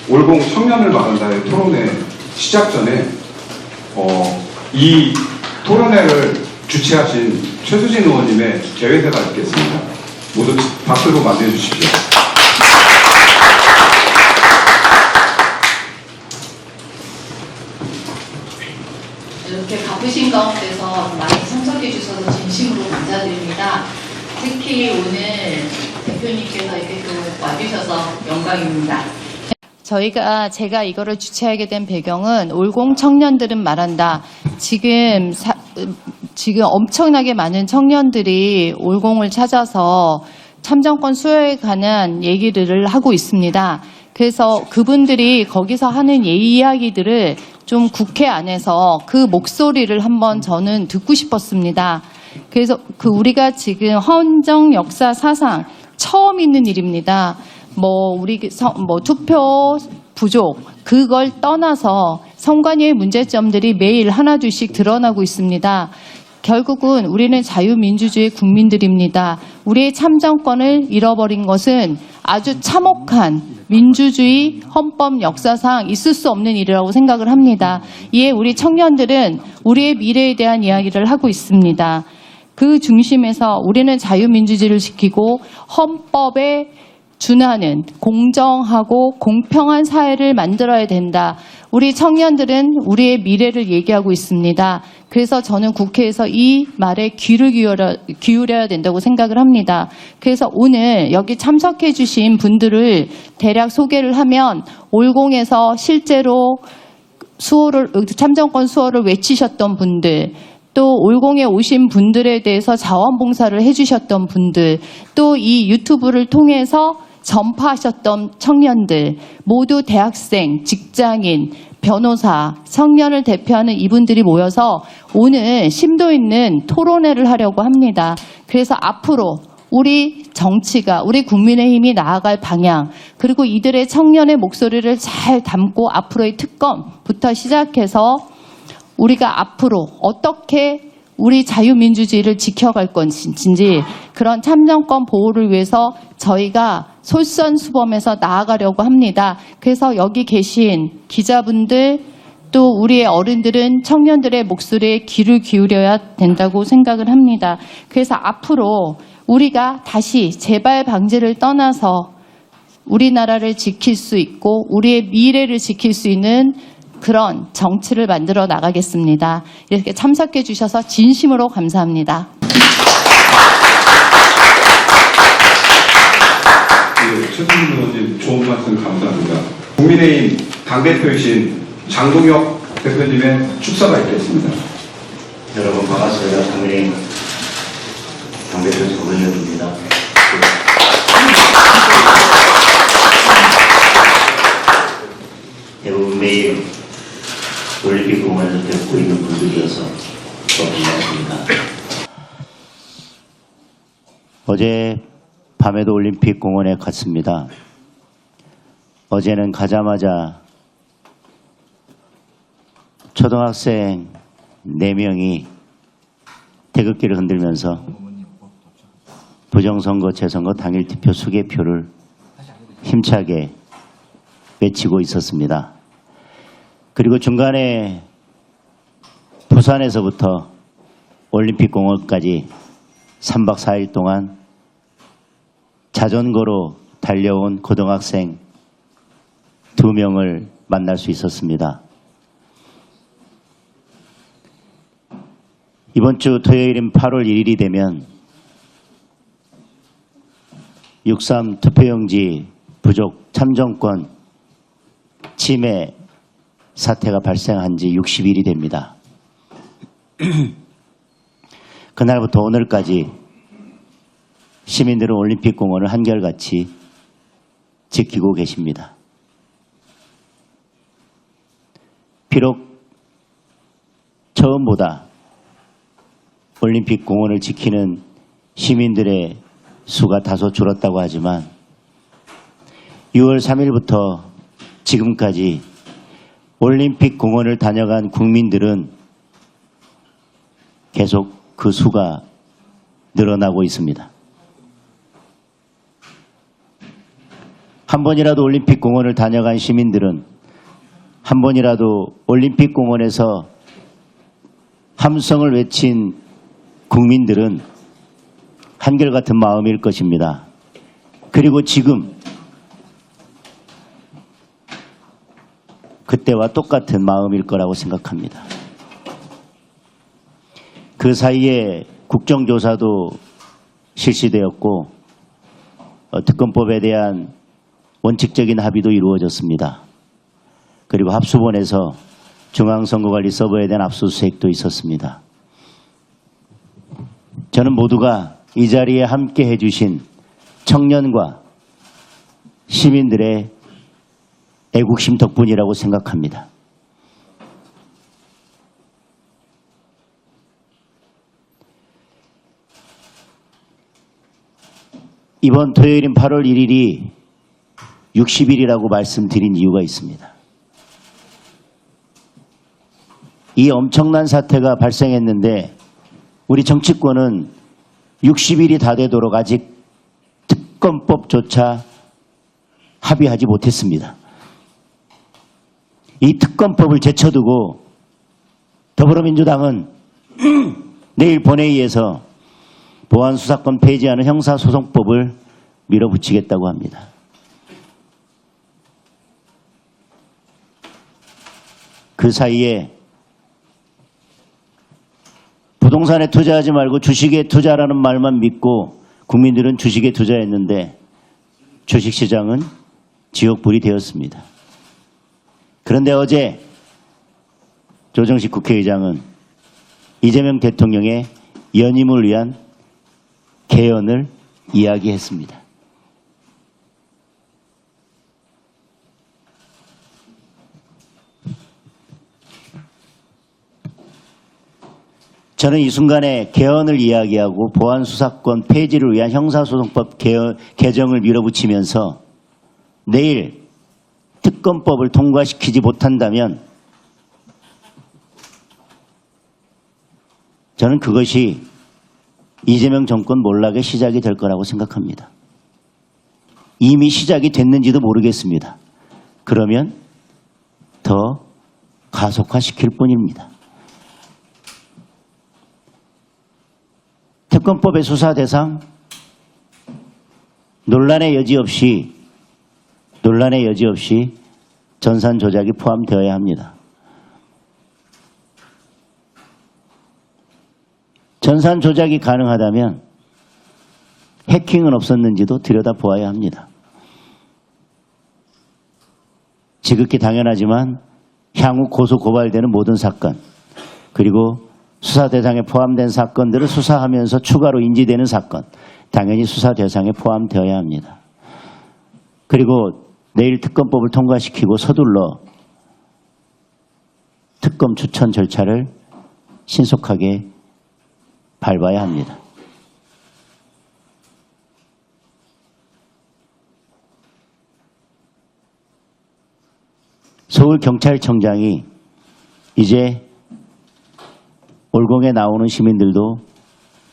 올공 청년을 말한다의 토론회 시작 전에 이 토론회를 주최하신 최수진 의원님의 개회대가 있겠습니다. 모두 박수로 맞이해 주십시오. 이렇게 바쁘신 가운데서 많이 참석해 주셔서 진심으로 감사드립니다. 특히 오늘 대표님께서 이렇게 또 와주셔서 영광입니다. 제가 이거를 주최하게 된 배경은 올공 청년들은 말한다. 지금 엄청나게 많은 청년들이 올공을 찾아서 참정권 수여에 관한 얘기들을 하고 있습니다. 그래서 그분들이 거기서 하는 이야기들을 좀 국회 안에서 그 목소리를 한번 저는 듣고 싶었습니다. 그래서 우리가 지금 헌정 역사 사상 처음 있는 일입니다. 투표 부족, 그걸 떠나서 선관위의 문제점들이 매일 하나둘씩 드러나고 있습니다. 결국은 우리는 자유민주주의 국민들입니다. 우리의 참정권을 잃어버린 것은 아주 참혹한 민주주의 헌법 역사상 있을 수 없는 일이라고 생각을 합니다. 이에 우리 청년들은 우리의 미래에 대한 이야기를 하고 있습니다. 그 중심에서 우리는 자유민주주의를 지키고 헌법에 준하는 공정하고 공평한 사회를 만들어야 된다. 우리 청년들은 우리의 미래를 얘기하고 있습니다. 그래서 저는 국회에서 이 말에 귀를 기울여야 된다고 생각을 합니다. 그래서 오늘 여기 참석해 주신 분들을 대략 소개를 하면 올공에서 실제로 참정권 수호를 외치셨던 분들, 또 올공에 오신 분들에 대해서 자원봉사를 해주셨던 분들, 또 이 유튜브를 통해서 전파하셨던 청년들, 모두 대학생, 직장인, 변호사, 청년을 대표하는 이분들이 모여서 오늘 심도 있는 토론회를 하려고 합니다. 그래서 앞으로 우리 정치가, 우리 국민의힘이 나아갈 방향, 그리고 이들의 청년의 목소리를 잘 담고 앞으로의 특검부터 시작해서 우리가 앞으로 어떻게 우리 자유민주주의를 지켜갈 건지, 그런 참정권 보호를 위해서 저희가 솔선수범해서 나아가려고 합니다. 그래서 여기 계신 기자분들, 또 우리의 어른들은 청년들의 목소리에 귀를 기울여야 된다고 생각을 합니다. 그래서 앞으로 우리가 다시 재발 방지를 떠나서 우리나라를 지킬 수 있고 우리의 미래를 지킬 수 있는 그런 정치를 만들어 나가겠습니다. 이렇게 참석해 주셔서 진심으로 감사합니다. 네, 최수진 의원님 좋은 말씀 감사합니다. 국민의힘 당대표이신 장동혁 대표님의 축사가 있겠습니다. 여러분 반갑습니다. 국민의힘 당대표 장동혁입니다. 대부분 매일 올림픽 공원에서 뵙고 있는 분들이어서 더 반갑습니다. 어제 밤에도 올림픽 공원에 갔습니다. 어제는 가자마자 초등학생 4명이 태극기를 흔들면서 부정선거, 재선거 당일 투표 수개표를 힘차게 외치고 있었습니다. 그리고 중간에 부산에서부터 올림픽 공원까지 3박 4일 동안 자전거로 달려온 고등학생 2명을 만날 수 있었습니다. 이번 주 토요일인 8월 1일이 되면 6.3 투표용지 부족 참정권 침해 사태가 발생한 지 60일이 됩니다. 그날부터 오늘까지 시민들은 올림픽 공원을 한결같이 지키고 계십니다. 비록 처음보다 올림픽 공원을 지키는 시민들의 수가 다소 줄었다고 하지만 6월 3일부터 지금까지 올림픽 공원을 다녀간 국민들은 계속 그 수가 늘어나고 있습니다. 한 번이라도 올림픽 공원을 다녀간 시민들은, 한 번이라도 올림픽 공원에서 함성을 외친 국민들은 한결같은 마음일 것입니다. 그리고 지금 그때와 똑같은 마음일 거라고 생각합니다. 그 사이에 국정조사도 실시되었고 특검법에 대한 원칙적인 합의도 이루어졌습니다. 그리고 합수본에서 중앙선거관리 서버에 대한 압수수색도 있었습니다. 저는 모두가 이 자리에 함께 해주신 청년과 시민들의 애국심 덕분이라고 생각합니다. 이번 토요일인 8월 1일이 60일이라고 말씀드린 이유가 있습니다. 이 엄청난 사태가 발생했는데 우리 정치권은 60일이 다 되도록 아직 특검법조차 합의하지 못했습니다. 이 특검법을 제쳐두고 더불어민주당은 내일 본회의에서 보안수사권 폐지하는 형사소송법을 밀어붙이겠다고 합니다. 그 사이에 부동산에 투자하지 말고 주식에 투자라는 말만 믿고 국민들은 주식에 투자했는데 주식시장은 지옥불이 되었습니다. 그런데 어제 조정식 국회의장은 이재명 대통령의 연임을 위한 개헌을 이야기했습니다. 저는 이 순간에 개헌을 이야기하고 보안수사권 폐지를 위한 형사소송법 개정을 밀어붙이면서 내일 특검법을 통과시키지 못한다면 저는 그것이 이재명 정권 몰락의 시작이 될 거라고 생각합니다. 이미 시작이 됐는지도 모르겠습니다. 그러면 더 가속화시킬 뿐입니다. 특검법의 수사 대상 논란의 여지 없이 전산 조작이 포함되어야 합니다. 전산 조작이 가능하다면 해킹은 없었는지도 들여다보아야 합니다. 지극히 당연하지만 향후 고소 고발되는 모든 사건, 그리고 수사 대상에 포함된 사건들을 수사하면서 추가로 인지되는 사건, 당연히 수사 대상에 포함되어야 합니다. 그리고 내일 특검법을 통과시키고 서둘러 특검 추천 절차를 신속하게 밟아야 합니다. 서울경찰청장이 이제 올공에 나오는 시민들도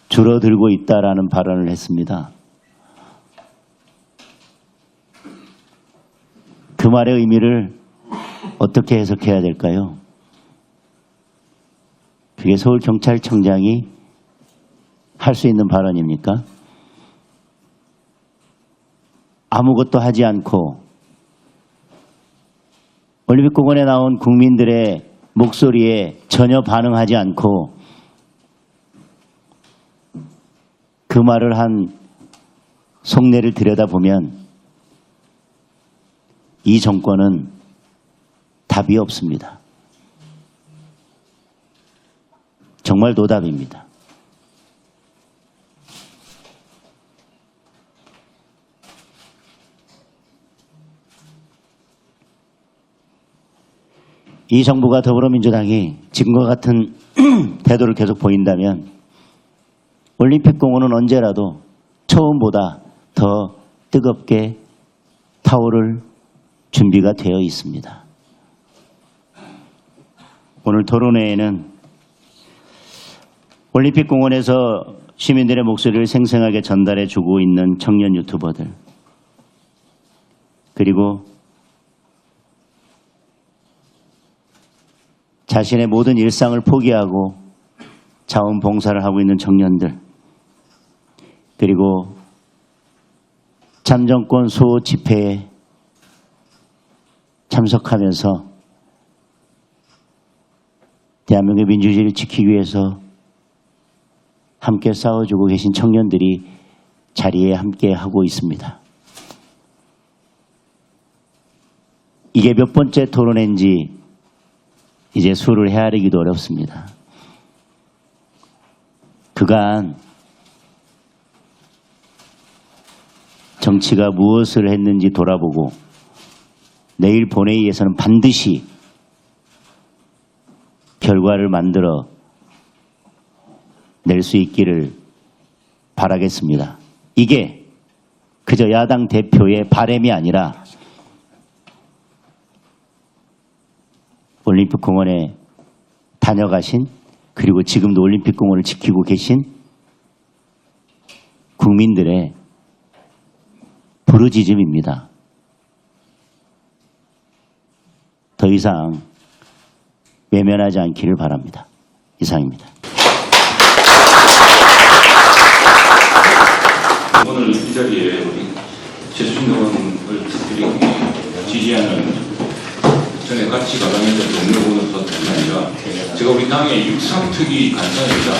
줄어들고 있다라는 발언을 했습니다. 그 말의 의미를 어떻게 해석해야 될까요? 그게 서울경찰청장이 할 수 있는 발언입니까? 아무것도 하지 않고 올림픽공원에 나온 국민들의 목소리에 전혀 반응하지 않고 그 말을 한 속내를 들여다보면 이 정권은 답이 없습니다. 정말 노답입니다. 이 정부가 더불어민주당이 지금과 같은 태도를 계속 보인다면 올림픽공원은 언제라도 처음보다 더 뜨겁게 타오를 준비가 되어 있습니다. 오늘 토론회에는 올림픽공원에서 시민들의 목소리를 생생하게 전달해 주고 있는 청년 유튜버들, 그리고 자신의 모든 일상을 포기하고 자원봉사를 하고 있는 청년들, 그리고 참정권 수호 집회에 참석하면서 대한민국의 민주주의를 지키기 위해서 함께 싸워주고 계신 청년들이 자리에 함께 하고 있습니다. 이게 몇 번째 토론회인지 이제 수를 헤아리기도 어렵습니다. 그간 정치가 무엇을 했는지 돌아보고 내일 본회의에서는 반드시 결과를 만들어 낼 수 있기를 바라겠습니다. 이게 그저 야당 대표의 바람이 아니라 올림픽공원에 다녀가신, 그리고 지금도 올림픽공원을 지키고 계신 국민들의 부르짖음입니다. 더 이상 외면하지 않기를 바랍니다. 이상입니다. 오늘 이 자리에 우리 최수진 의원을 특별히 지지하는 전에 같이 가담했던 동료 의원을 뿐 아니라 제가 우리 당의 육상특위 간사입니다.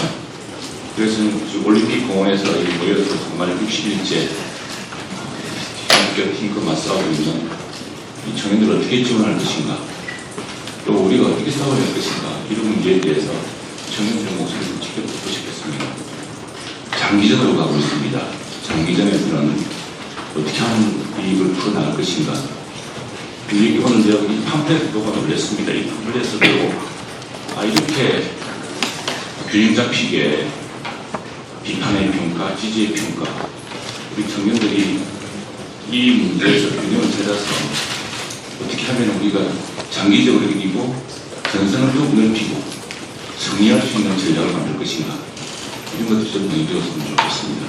그래서 지금 올림픽 공원에서 모여서 정말 60일째 함께 힘껏 맞서고 있는 이 청년들을 어떻게 지원할 것인가, 또 우리가 어떻게 싸워야 할 것인가, 이런 문제에 대해서 청년들의 목소리를 직접 듣고 싶겠습니다. 장기전으로 가고 있습니다. 장기전에서는 어떻게 하면 이익을 풀어나갈 것인가. 오늘 제가 이 팜플렛 보고 놀랐습니다. 이 팜플렛을 보고 이렇게 균형 잡히게 비판의 평가, 지지의 평가, 우리 청년들이 이 문제에서 균형을 찾아서 어떻게 하면 우리가 장기적으로 이기고 전선을 더욱 넓히고 승리할 수 있는 전략을 만들 것인가, 이런 것도 좀 논의되었으면 좋겠습니다.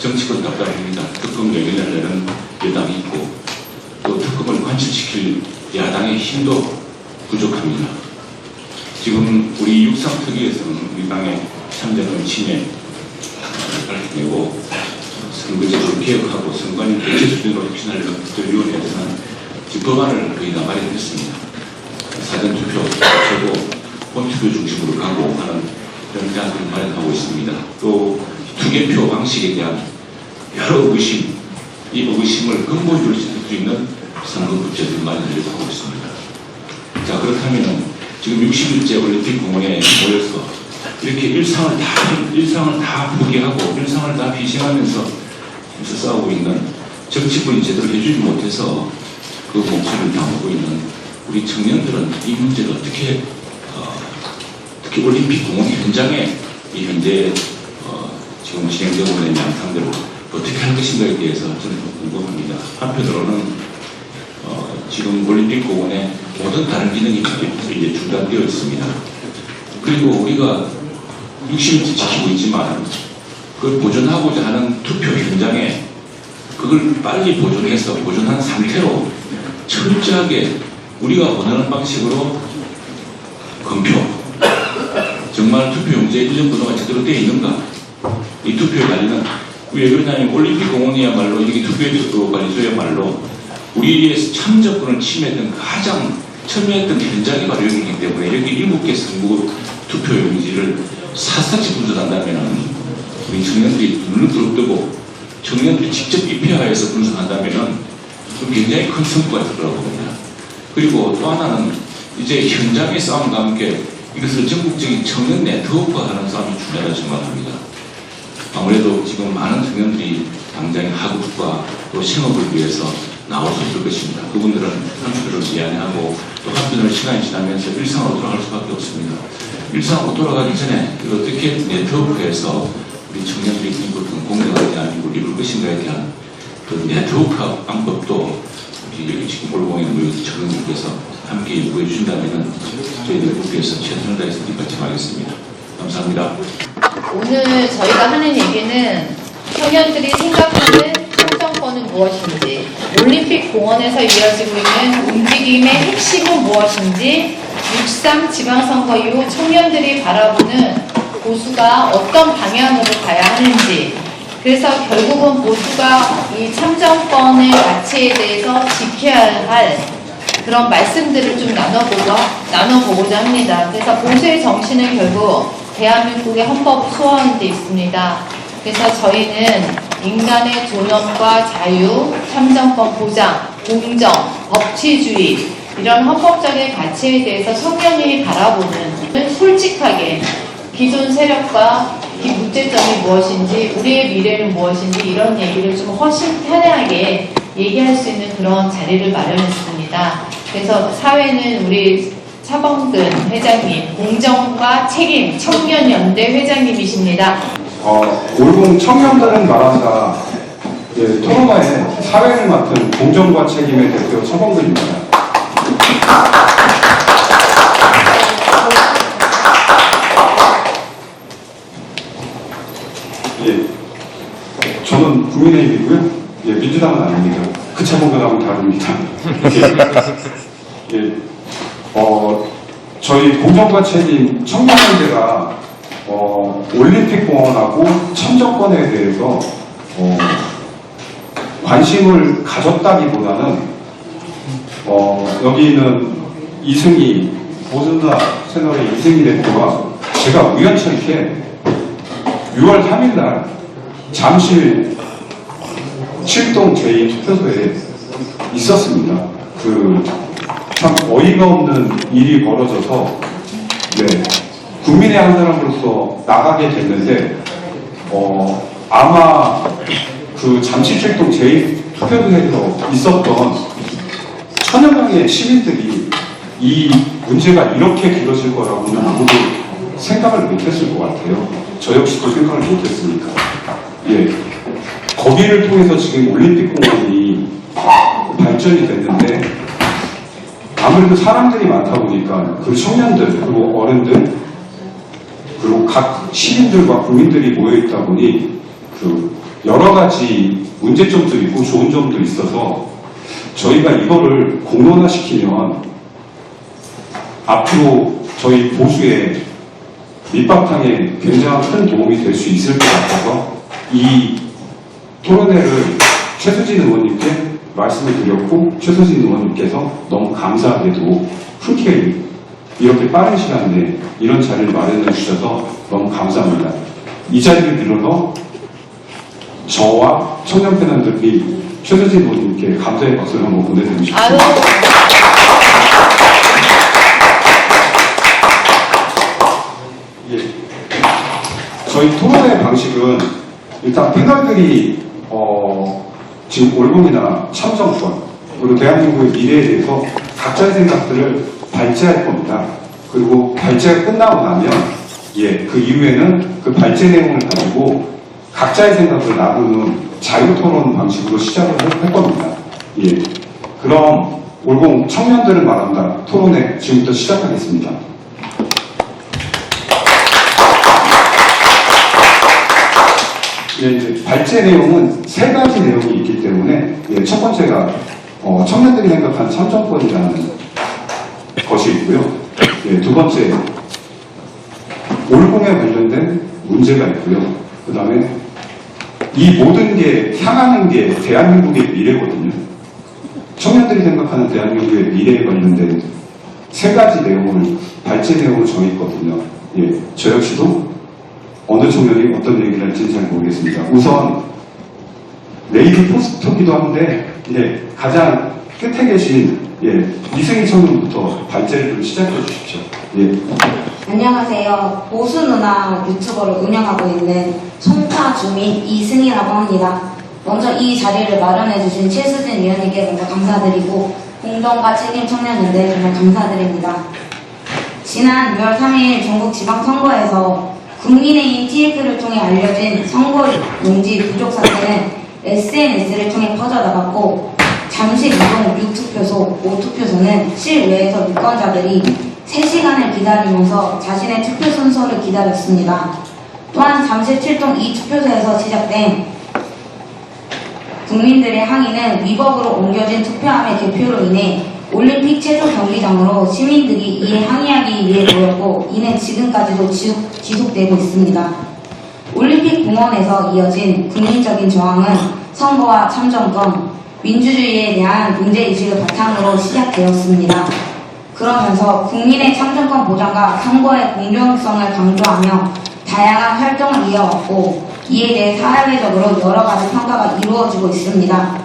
정치권 답답합니다. 특검 연기하려는 여당이 있고 또 특검을 관철시킬 야당의 힘도 부족합니다. 지금 우리 육상특위에서는 우리 당의 참전은 침해 밝혀내고 선거제도를 개혁하고 선관위 대체 수준으로 혁신하려는 국회의원회에서는 집법안을 거의 다 마련했습니다. 사전투표, 최고 본투표 중심으로 가고 하는 이런 대안을 마련하고 있습니다. 또 투개표 방식에 대한 여러 의구심, 이 의구심을 근본적으로 지킬 수 있는 선거구제를 마련하려고 하고 있습니다. 자, 그렇다면 지금 60일째 올림픽 공원에 모여서 이렇게 일상을 다 포기하고 일상을 다 희생하면서 싸우고 있는, 정치권이 제대로 해주지 못해서 그 목소리를 담고 있는 우리 청년들은 이 문제를 어떻게 특히 올림픽 공원 현장에 이 현재 지금 진행되고 있는 양상대로 어떻게 할 것인가에 대해서 저는 궁금합니다. 한편으로는 지금 올림픽 공원에 모든 다른 기능이 이제 중단되어 있습니다. 그리고 우리가 60일째 지키고 있지만 그걸 보존하고자 하는 투표 현장에 그걸 빨리 보존한 상태로 철저하게 우리가 원하는 방식으로 검표, 정말 투표용지에 1년 번호가 제대로 되어 있는가, 이 투표에 관련은 왜 그러냐면 올림픽 공원이야말로 이렇게 투표관리소야말로 우리의 참정권을 침해했던 가장 첨예했던 현장이 바로 여기이기 때문에 여기 7개 선거 투표용지를 샅샅이 분석한다면 우리 청년들이 눈을 뜨고 청년들이 직접 입회하여서 분석한다면 굉장히 큰 성과가 있을 거라고 봅니다. 그리고 또 하나는 이제 현장의 싸움과 함께 이것을 전국적인 청년 네트워크화하는 싸움이 중요하다고 생각합니다. 아무래도 지금 많은 청년들이 당장의 학업과 또 생업을 위해서 나오셨을 것입니다. 그분들은 한편으로 미안해하고 또 한편으로 시간이 지나면서 일상으로 돌아갈 수밖에 없습니다. 일상으로 돌아가기 전에 어떻게 네트워크에서 우리 청년들이 입었던 공정한 대한민국을 입을 것인가에 대한 그 네트워크 방법도 우리 지금 올공에 모여서 청년들께서 함께 연구해 주신다면 저희들 국회에서 최선을 다해서 뒷받침하겠습니다. 감사합니다. 오늘 저희가 하는 얘기는 청년들이 생각하는 참정권 사건은 무엇인지, 올림픽 공원에서 이어지고 있는 움직임의 핵심은 무엇인지, 6.3 지방선거 이후 청년들이 바라보는 보수가 어떤 방향으로 가야 하는지, 그래서 결국은 보수가 이 참정권의 가치에 대해서 지켜야 할 그런 말씀들을 좀 나눠보고자 합니다. 그래서 보수의 정신은 결국 대한민국의 헌법 수호하는 데 있습니다. 그래서 저희는 인간의 존엄과 자유, 참정권 보장, 공정, 법치주의 이런 헌법적인 가치에 대해서 청년이 바라보는 솔직하게 기존 세력과 이 문제점이 무엇인지 우리의 미래는 무엇인지 이런 얘기를 좀 훨씬 편하게 얘기할 수 있는 그런 자리를 마련했습니다. 그래서 사회는 우리 차범근 회장님, 공정과 책임 청년연대 회장님이십니다. 올공 청년들은 말한다. 예, 토론회에 사회를 맡은 공정과 책임의 대표 차범근입니다. 예, 저는 국민의힘이고요. 예, 민주당은 아닙니다. 그 차범근하고는 다릅니다. 예, 저희 공정과 책임 청년연대가 올림픽 공원하고 참정권에 대해서 관심을 가졌다기보다는 여기 있는 이승희 보수나 채널의 이승희 대표가 제가 우연찮게 6월 3일 날 잠실 7동 제2투표소에 있었습니다. 참 어이가 없는 일이 벌어져서 국민의 한 사람으로서 나가게 됐는데 아마 그 잠실 7동 제2투표소에서 있었던 천여 명의 시민들이 이 문제가 이렇게 길어질 거라고는 아무도 생각을 못했을 것 같아요. 저 역시도 생각을 못했으니까. 예, 거기를 통해서 지금 올림픽 공원이 발전이 됐는데 아무래도 사람들이 많다 보니까 그 청년들 그리고 어른들 그리고 각 시민들과 국민들이 모여 있다 보니 그 여러 가지 문제점도 있고 좋은 점도 있어서 저희가 이거를 공론화시키면 앞으로 저희 보수의 밑바탕에 굉장히 큰 도움이 될 수 있을 것 같아서 이 토론회를 최수진 의원님께 말씀을 드렸고 최수진 의원님께서 너무 감사하게도 흔쾌히 이렇게 빠른 시간 내에 이런 자리를 마련해 주셔서 너무 감사합니다. 이 자리를 빌어서 저와 청년 패널들이 최수진 의원님께 감사의 박수를 한번 보내드리고 싶습니다. 예. 저희 토론회 방식은 일단 패널들이 지금 올공이나 참정권 그리고 대한민국의 미래에 대해서 각자의 생각들을 발제할 겁니다. 그리고 발제가 끝나고 나면 그 이후에는 그 발제 내용을 가지고 각자의 생각을 나누는 자유토론 방식으로 시작을 할 겁니다. 그럼 올공 청년들을 말한다 토론회 지금부터 시작하겠습니다. 이제 발제 내용은 세 가지 내용이 있기 때문에 첫 번째가 청년들이 생각한 참정권이라는 것이 있고요. 두 번째 올공에 관련된 문제가 있고요. 그 다음에 이 모든 게 향하는 게 대한민국의 미래거든요. 청년들이 생각하는 대한민국의 미래에 관련된 세 가지 내용을 발제 내용으로 정했거든요. 저 역시도 어느 청년이 어떤 얘기를 할지는 잘 모르겠습니다. 우선 레이디 포스터기도 한데 가장 끝에 계신 이승희 청년부터 발제를 좀 시작해 주십시오. 안녕하세요. 보수 누나 유튜버를 운영하고 있는 송파 주민 이승희라고 합니다. 먼저 이 자리를 마련해 주신 최수진 위원님께 먼저 감사드리고 공정과 책임 청년연대 정말 감사드립니다. 지난 6월 3일 전국 지방선거에서 국민의힘 TF를 통해 알려진 선거 용지 부족 사태는 SNS를 통해 퍼져나갔고 잠실 2동 6투표소, 5투표소는 실외에서 유권자들이 3시간을 기다리면서 자신의 투표 순서를 기다렸습니다. 또한 잠실 7동 2투표소에서 시작된 국민들의 항의는 위법으로 옮겨진 투표함의 개표로 인해 올림픽 체조 경기장으로 시민들이 이에 항의하기 위해 모였고 이는 지금까지도 지속되고 있습니다. 올림픽 공원에서 이어진 국민적인 저항은 선거와 참정권, 민주주의에 대한 문제의식을 바탕으로 시작되었습니다. 그러면서 국민의 참정권 보장과 선거의 공정성을 강조하며 다양한 활동을 이어왔고 이에 대해 사회적으로 여러 가지 평가가 이루어지고 있습니다.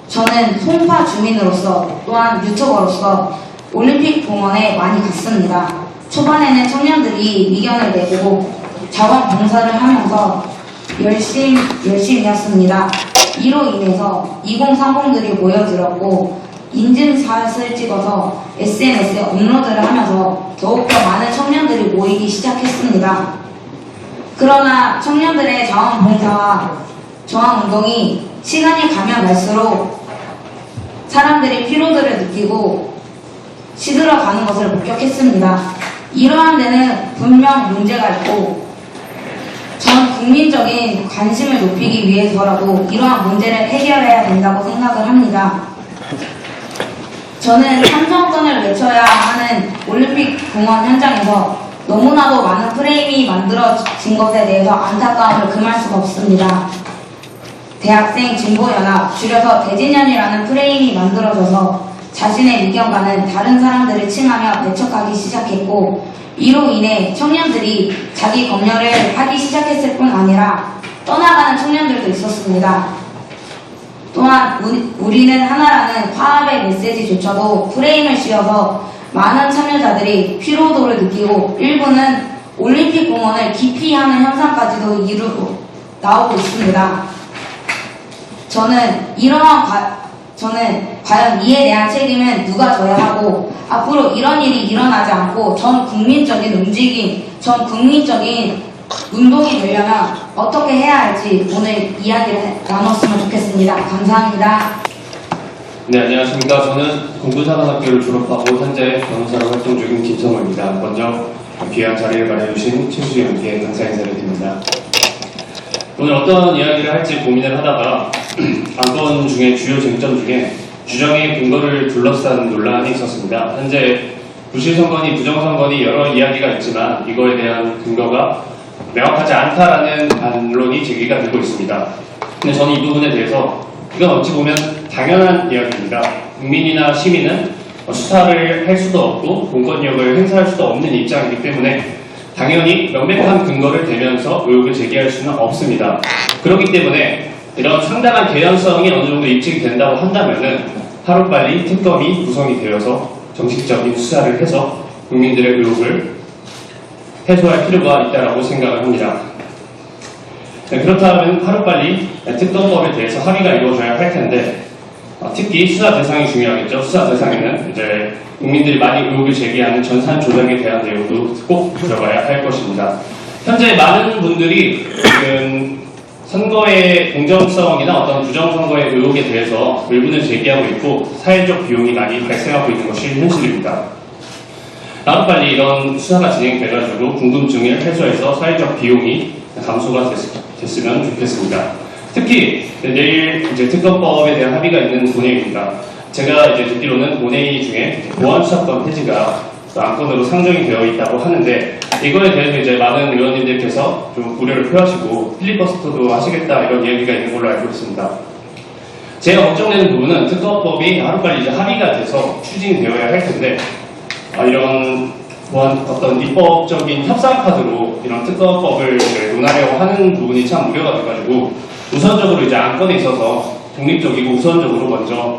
저는 송파 주민으로서 또한 유튜버로서 올림픽 공원에 많이 갔습니다. 초반에는 청년들이 미견을 내고 자원봉사를 하면서 열심이었습니다. 이로 인해서 2030들이 모여들었고 인증샷을 찍어서 SNS에 업로드를 하면서 더욱더 많은 청년들이 모이기 시작했습니다. 그러나 청년들의 자원봉사와 저항운동이 시간이 가면 갈수록 사람들이 피로도를 느끼고 시들어가는 것을 목격했습니다. 이러한 데는 분명 문제가 있고 전 국민적인 관심을 높이기 위해서라도 이러한 문제를 해결해야 된다고 생각을 합니다. 저는 참정권을 외쳐야 하는 올림픽 공원 현장에서 너무나도 많은 프레임이 만들어진 것에 대해서 안타까움을 금할 수가 없습니다. 대학생 진보연합, 줄여서 대진연이라는 프레임이 만들어져서 자신의 의견과는 다른 사람들을 칭하며 배척하기 시작했고 이로 인해 청년들이 자기 검열을 하기 시작했을 뿐 아니라 떠나가는 청년들도 있었습니다. 또한 우리는 하나라는 화합의 메시지조차도 프레임을 씌워서 많은 참여자들이 피로도를 느끼고 일부는 올림픽 공원을 기피하는 현상까지도 나오고 있습니다. 저는 과연 이에 대한 책임은 누가 져야 하고 앞으로 이런 일이 일어나지 않고 전 국민적인 움직임, 전 국민적인 운동이 되려면 어떻게 해야 할지 오늘 이야기를 나눴으면 좋겠습니다. 감사합니다. 네, 안녕하십니까. 저는 공군사관학교를 졸업하고 현재 변호사로 활동 중인 김성호입니다. 먼저 귀한 자리를 마련해주신 최수지 의원께 감사 인사를 드립니다. 오늘 어떤 이야기를 할지 고민을 하다가 안건 중에 주요 쟁점 중에 규정의 근거를 둘러싼 논란이 있었습니다. 현재 부실선거니 부정선거니 여러 이야기가 있지만 이거에 대한 근거가 명확하지 않다라는 반론이 제기가 되고 있습니다. 근데 저는 이 부분에 대해서 이건 어찌 보면 당연한 이야기입니다. 국민이나 시민은 수사를 할 수도 없고 공권력을 행사할 수도 없는 입장이기 때문에 당연히 명백한 근거를 대면서 의혹을 제기할 수는 없습니다. 그렇기 때문에 이런 상당한 개연성이 어느 정도 입증이 된다고 한다면은 하루빨리 특검이 구성이 되어서 정식적인 수사를 해서 국민들의 의혹을 해소할 필요가 있다고 생각을 합니다. 네, 그렇다면 하루빨리 특검법에 대해서 합의가 이루어져야 할 텐데 특히 수사 대상이 중요하겠죠. 수사 대상에는 이제 국민들이 많이 의혹을 제기하는 전산 조작에 대한 내용도 꼭 들어가야 할 것입니다. 현재 많은 분들이 지금 선거의 공정성이나 어떤 부정선거의 의혹에 대해서 의문을 제기하고 있고 사회적 비용이 많이 발생하고 있는 것이 현실입니다. 하루빨리 이런 수사가 진행돼가지고 궁금증을 해소해서 사회적 비용이 감소가 됐으면 좋겠습니다. 특히 내일 이제 특검법에 대한 합의가 있는 본회의입니다. 제가 이제 듣기로는 본회의 중에 보안수사권 폐지가 안건으로 상정이 되어 있다고 하는데 이거에 대해서 이제 많은 의원님들께서 좀 우려를 표하시고 필리버스터도 하시겠다 이런 이야기가 있는 걸로 알고 있습니다. 제가 걱정되는 부분은 특검법이 하루빨리 이제 합의가 돼서 추진이 되어야 할 텐데 이런 어떤 입법적인 협상 카드로 이런 특검법을 논하려고 하는 부분이 참 우려가 돼가지고 우선적으로 이제 안건에 있어서 독립적이고 우선적으로 먼저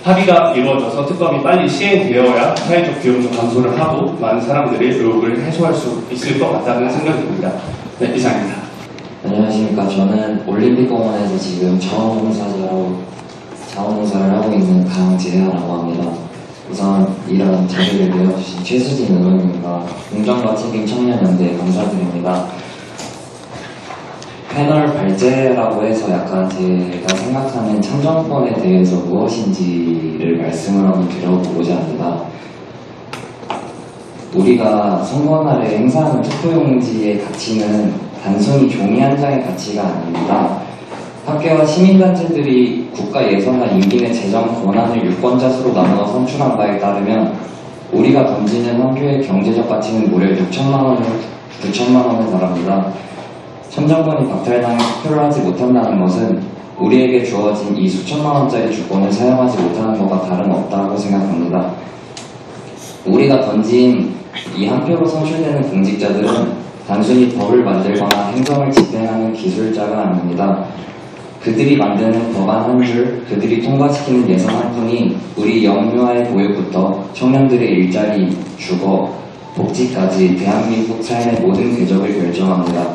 합의가 이루어져서 특검이 빨리 시행되어야 사회적 비용 좀 감소를 하고 많은 사람들의 의혹을 해소할 수 있을 것 같다는 생각이 듭니다. 네, 이상입니다. 안녕하십니까. 저는 올림픽공원에서 지금 자원봉사를 하고 있는 강재하라고 합니다. 우선 이런 자리를 내어주신 최수진 의원님과 공정과 책임 청년연대 감사드립니다. 패널 발제라고 해서 약간 제가 생각하는 참정권에 대해서 무엇인지를 말씀을 한번 드려보고자 합니다. 우리가 선거날에 행사하는 투표용지의 가치는 단순히 종이 한 장의 가치가 아닙니다. 학계와 시민단체들이 국가 예산과 임기내 재정 권한을 유권자 수로 나누어 선출한 바에 따르면 우리가 던지는 한 표의 경제적 가치는 무려 9천만 원에 달합니다. 천정권이 박탈당해 투표를 하지 못한다는 것은 우리에게 주어진 이 수천만 원짜리 주권을 사용하지 못하는 것과 다름없다고 생각합니다. 우리가 던진 이 한 표로 선출되는 공직자들은 단순히 법을 만들거나 행정을 집행하는 기술자가 아닙니다. 그들이 만드는 법안 한 줄, 그들이 통과시키는 예산 한 푼이 우리 영유아의 보육부터 청년들의 일자리, 주거, 복지까지 대한민국 사회의 모든 궤적을 결정합니다.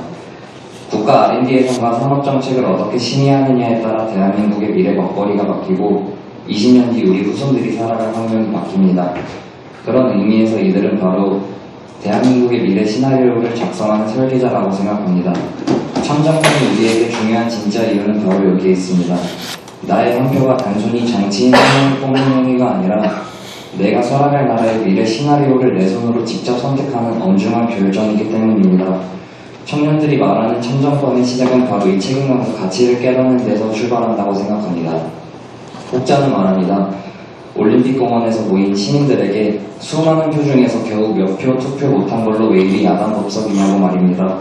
국가 R&D 예산과 산업정책을 어떻게 심의하느냐에 따라 대한민국의 미래 먹거리가 바뀌고 20년 뒤 우리 후손들이 살아갈 환경이 바뀝니다. 그런 의미에서 이들은 바로 대한민국의 미래 시나리오를 작성하는 설계자라고 생각합니다. 천정권이 우리에게 중요한 진짜 이유는 바로 여기에 있습니다. 나의 한 표가 단순히 정치인 한 명을 뽑는 행위가 아니라 내가 살아갈 나라의 미래 시나리오를 내 손으로 직접 선택하는 엄중한 결정이기 때문입니다. 청년들이 말하는 천정권의 시작은 바로 이 책임감과 가치를 깨닫는 데서 출발한다고 생각합니다. 혹자는 말합니다. 올림픽공원에서 모인 시민들에게 수많은 표 중에서 겨우 몇 표 투표 못한 걸로 왜 이리 야단 법석이냐고 말입니다.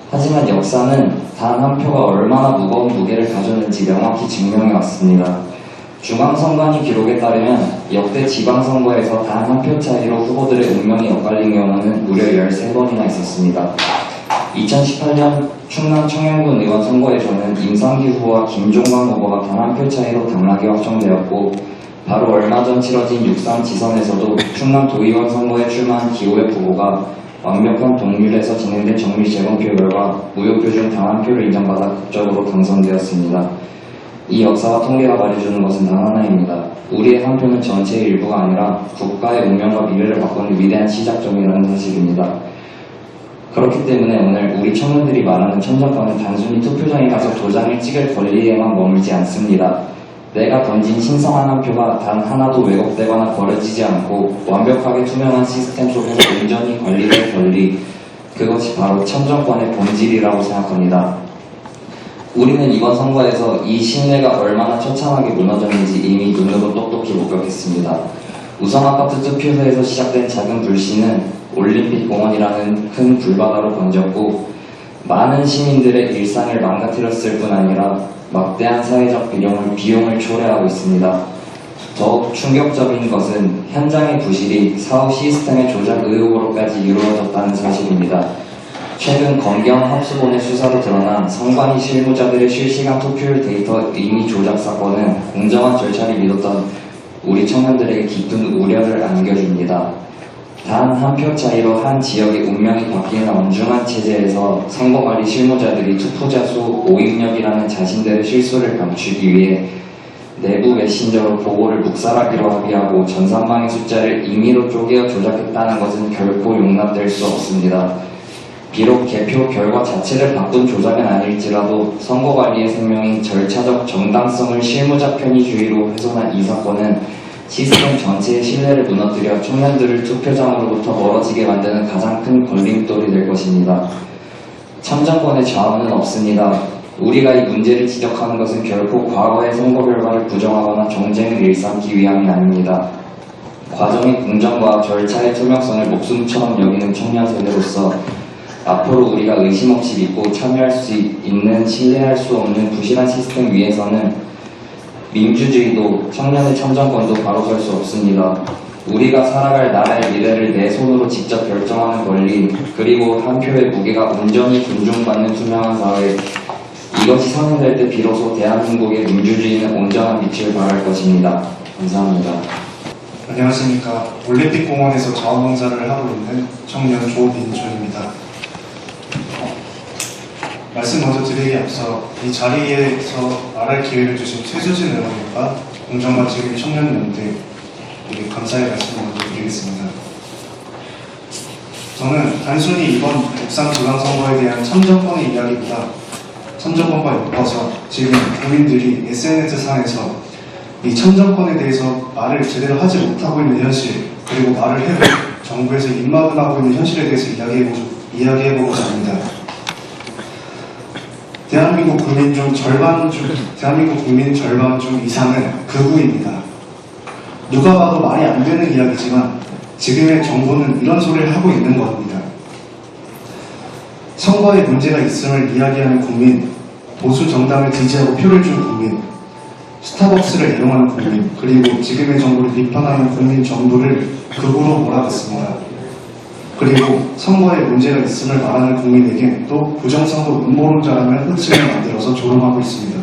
하지만 역사는 단 한 표가 얼마나 무거운 무게를 가졌는지 명확히 증명해 왔습니다. 중앙선관위 기록에 따르면 역대 지방선거에서 단 한 표 차이로 후보들의 운명이 엇갈린 경우는 무려 13번이나 있었습니다. 2018년 충남 청양군 의원 선거에서는 임상기 후보와 김종광 후보가 단 한 표 차이로 당락이 확정되었고 바로 얼마 전 치러진 6.3 지선에서도 충남 도의원 선거에 출마한 기호엽 후보가 완벽한 동률에서 진행된 정밀 재검표 결과 무효표 중 단 한 표를 인정받아 극적으로 당선되었습니다. 이 역사와 통계가 말해주는 것은 단 하나입니다. 우리의 한 표는 전체의 일부가 아니라 국가의 운명과 미래를 바꾸는 위대한 시작점이라는 사실입니다. 그렇기 때문에 오늘 우리 청년들이 말하는 천정권은 단순히 투표장에 가서 도장을 찍을 권리에만 머물지 않습니다. 내가 던진 신성한 한 표가 단 하나도 왜곡되거나 버려지지 않고 완벽하게 투명한 시스템 속에서 온전히 관리될 권리, 그것이 바로 천정권의 본질이라고 생각합니다. 우리는 이번 선거에서 이 신뢰가 얼마나 처참하게 무너졌는지 이미 눈으로 똑똑히 목격했습니다. 우선 아파트 투표소에서 시작된 작은 불씨는 올림픽 공원이라는 큰 불바다로 번졌고 많은 시민들의 일상을 망가뜨렸을 뿐 아니라 막대한 사회적 비용을 초래하고 있습니다. 더욱 충격적인 것은 현장의 부실이 사후 시스템의 조작 의혹으로까지 이루어졌다는 사실입니다. 최근 검경 합수본의 수사로 드러난 선관위 실무자들의 실시간 투표율 데이터 임의 조작 사건은 공정한 절차를 믿었던 우리 청년들에게 깊은 우려를 안겨줍니다. 단 한 표 차이로 한 지역의 운명이 바뀌는 엄중한 체제에서 선거관리 실무자들이 투표자 수 오입력이라는 자신들의 실수를 감추기 위해 내부 메신저로 보고를 묵살하기로 합의하고 전산망의 숫자를 임의로 쪼개어 조작했다는 것은 결코 용납될 수 없습니다. 비록 개표 결과 자체를 바꾼 조작은 아닐지라도 선거관리의 생명인 절차적 정당성을 실무자 편의주의로 훼손한 이 사건은 시스템 전체의 신뢰를 무너뜨려 청년들을 투표장으로부터 멀어지게 만드는 가장 큰 걸림돌이 될 것입니다. 천정권의 좌우는 없습니다. 우리가 이 문제를 지적하는 것은 결코 과거의 선거 결과를 부정하거나 정쟁을 일삼기 위함이 아닙니다. 과정의 공정과 절차의 투명성을 목숨처럼 여기는 청년 세대로서 앞으로 우리가 의심 없이 믿고 참여할 수 있는 신뢰할 수 없는 부실한 시스템 위에서는 민주주의도 청년의 천정권도 바로 설 수 없습니다. 우리가 살아갈 나라의 미래를 내 손으로 직접 결정하는 권리, 그리고 한 표의 무게가 온전히 존중받는 투명한 사회, 이것이 선언될 때 비로소 대한민국의 민주주의는 온전한 빛을 발할 것입니다. 감사합니다. 안녕하십니까. 올림픽공원에서 자원봉사를 하고 있는 청년 조민준입니다. 말씀 먼저 드리기 앞서 이 자리에서 말할 기회를 주신 최수진 의원님과 공정과 책임 청년연대에게 감사의 말씀을 먼저 드리겠습니다. 저는 단순히 이번 6.3 지방선거에 대한 참정권의 이야기보다 참정권과 엮어서 지금 국민들이 SNS상에서 이 참정권에 대해서 말을 제대로 하지 못하고 있는 현실, 그리고 말을 해도 정부에서 입막음하고 있는 현실에 대해서 이야기해보고자 합니다. 대한민국 국민 절반 중 이상은 극우입니다. 누가 봐도 말이 안 되는 이야기지만 지금의 정부는 이런 소리를 하고 있는 겁니다. 선거에 문제가 있음을 이야기하는 국민, 보수 정당을 지지하고 표를 준 국민, 스타벅스를 애용하는 국민, 그리고 지금의 정부를 비판하는 국민 전부를 극우로 몰아갔습니다. 그리고 선거에 문제가 있음을 말하는 국민에게 또 부정선거 음모론자라는 호칭을 만들어서 조롱하고 있습니다.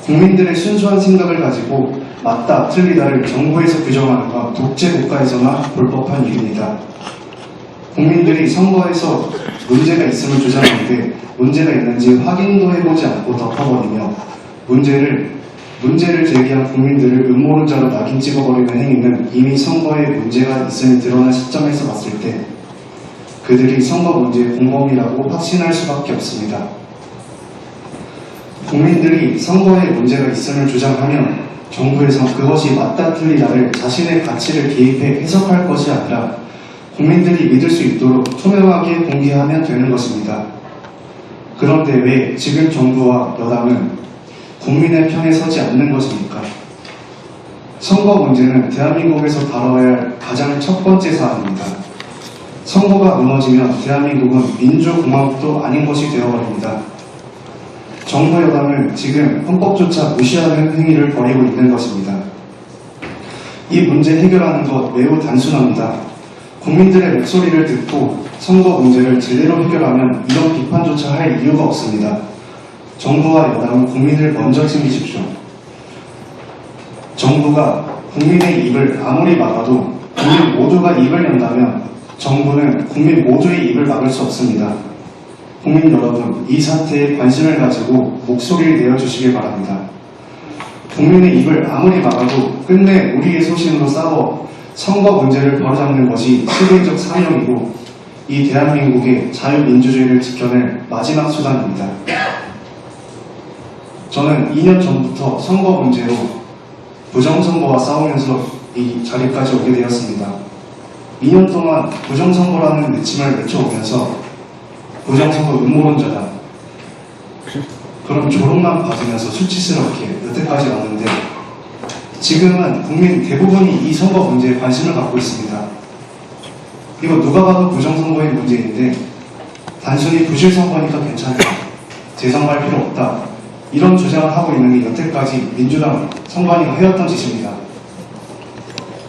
국민들의 순수한 생각을 가지고 맞다, 틀리다를 정부에서 규정하는 건 독재 국가에서나 불법한 일입니다. 국민들이 선거에서 문제가 있음을 주장하는데 문제가 있는지 확인도 해보지 않고 덮어버리며 문제를 제기한 국민들을 음모론자로 낙인 찍어버리는 행위는 이미 선거에 문제가 있음이 드러난 시점에서 봤을 때 그들이 선거 문제의 공범이라고 확신할 수밖에 없습니다. 국민들이 선거에 문제가 있음을 주장하면 정부에서 그것이 맞다 틀리다를 자신의 가치를 개입해 해석할 것이 아니라 국민들이 믿을 수 있도록 투명하게 공개하면 되는 것입니다. 그런데 왜 지금 정부와 여당은 국민의 편에 서지 않는 것입니까? 선거 문제는 대한민국에서 다뤄야 할 가장 첫 번째 사안입니다. 선거가 무너지면 대한민국은 민주공화국도 아닌 것이 되어버립니다. 정부 여당은 지금 헌법조차 무시하는 행위를 벌이고 있는 것입니다. 이 문제 해결하는 것 매우 단순합니다. 국민들의 목소리를 듣고 선거 문제를 제대로 해결하면 이런 비판조차 할 이유가 없습니다. 정부와 여당은 국민을 먼저 챙기십시오. 정부가 국민의 입을 아무리 막아도 국민 모두가 입을 연다면 정부는 국민 모두의 입을 막을 수 없습니다. 국민 여러분, 이 사태에 관심을 가지고 목소리를 내어주시길 바랍니다. 국민의 입을 아무리 막아도 끝내 우리의 소신으로 싸워 선거 문제를 바로잡는 것이 시대적 사명이고 이 대한민국의 자유민주주의를 지켜낼 마지막 수단입니다. 저는 2년 전부터 선거 문제로 부정선거와 싸우면서 이 자리까지 오게 되었습니다. 2년 동안 부정선거라는 외침을 외쳐오면서 부정선거 음모론자다, 그런 조롱만 받으면서 수치스럽게 여태까지 왔는데 지금은 국민 대부분이 이 선거 문제에 관심을 갖고 있습니다. 이거 누가 봐도 부정선거의 문제인데 단순히 부실선거니까 괜찮다, 재선거할 필요 없다, 이런 주장을 하고 있는 게 여태까지 민주당 선관위가 해왔던 짓입니다.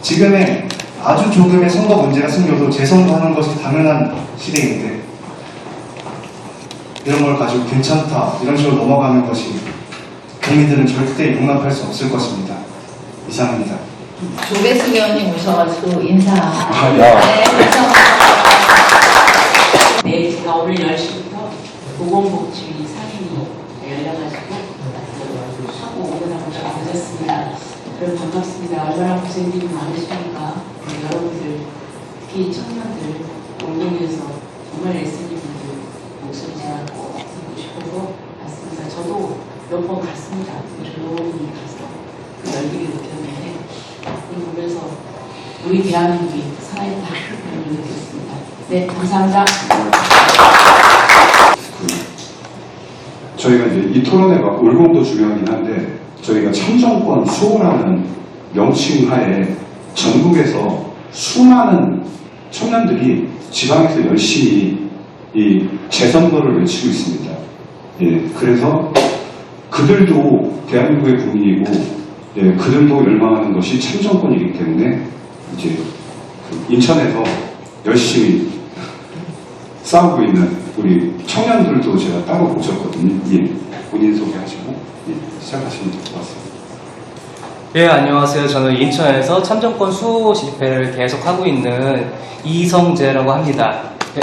지금의 아주 조금의 선거 문제가 생겨도 재선거하는 것이 당연한 시대인데 이런 걸 가지고 괜찮다 이런 식으로 넘어가는 것이 국민들은 절대 용납할 수 없을 것입니다. 이상입니다. 조배수 의원님 오셔가지고 인사. 네, 제가 오늘 10시부터 보건복지위 상임위 열려가지고 하고 오느라고 좀 늦었습니다. 여러분 반갑습니다. 얼마나 고생들이 많으십니까? 여러분들, 특히 청년들, 운동에서 정말 애쓰는 분들 목소리 제가 꼭 듣고 싶어서 왔습니다. 저도 몇 번 갔습니다. 조용히 가서 그 열기를 느꼈는데 보면서 우리 대한민국이 살아있다 그런 걸 느꼈습니다. 네, 감사합니다. 저희가 이제 이 토론회가 올봄도 중요하긴 한데 저희가 참정권 수호라는 명칭 하에 전국에서 수많은 청년들이 지방에서 열심히 이 재선거를 외치고 있습니다. 예, 그래서 그들도 대한민국의 국민이고, 예, 그들도 열망하는 것이 참정권이기 때문에 이제 인천에서 열심히 싸우고 있는 우리 청년들도 제가 따로 모셨거든요. 예, 본인 소개하시고 시작하시면 될 것 같습니다. 예, 안녕하세요. 저는 인천에서 참정권 수호 집회를 계속하고 있는 이성재라고 합니다. 예.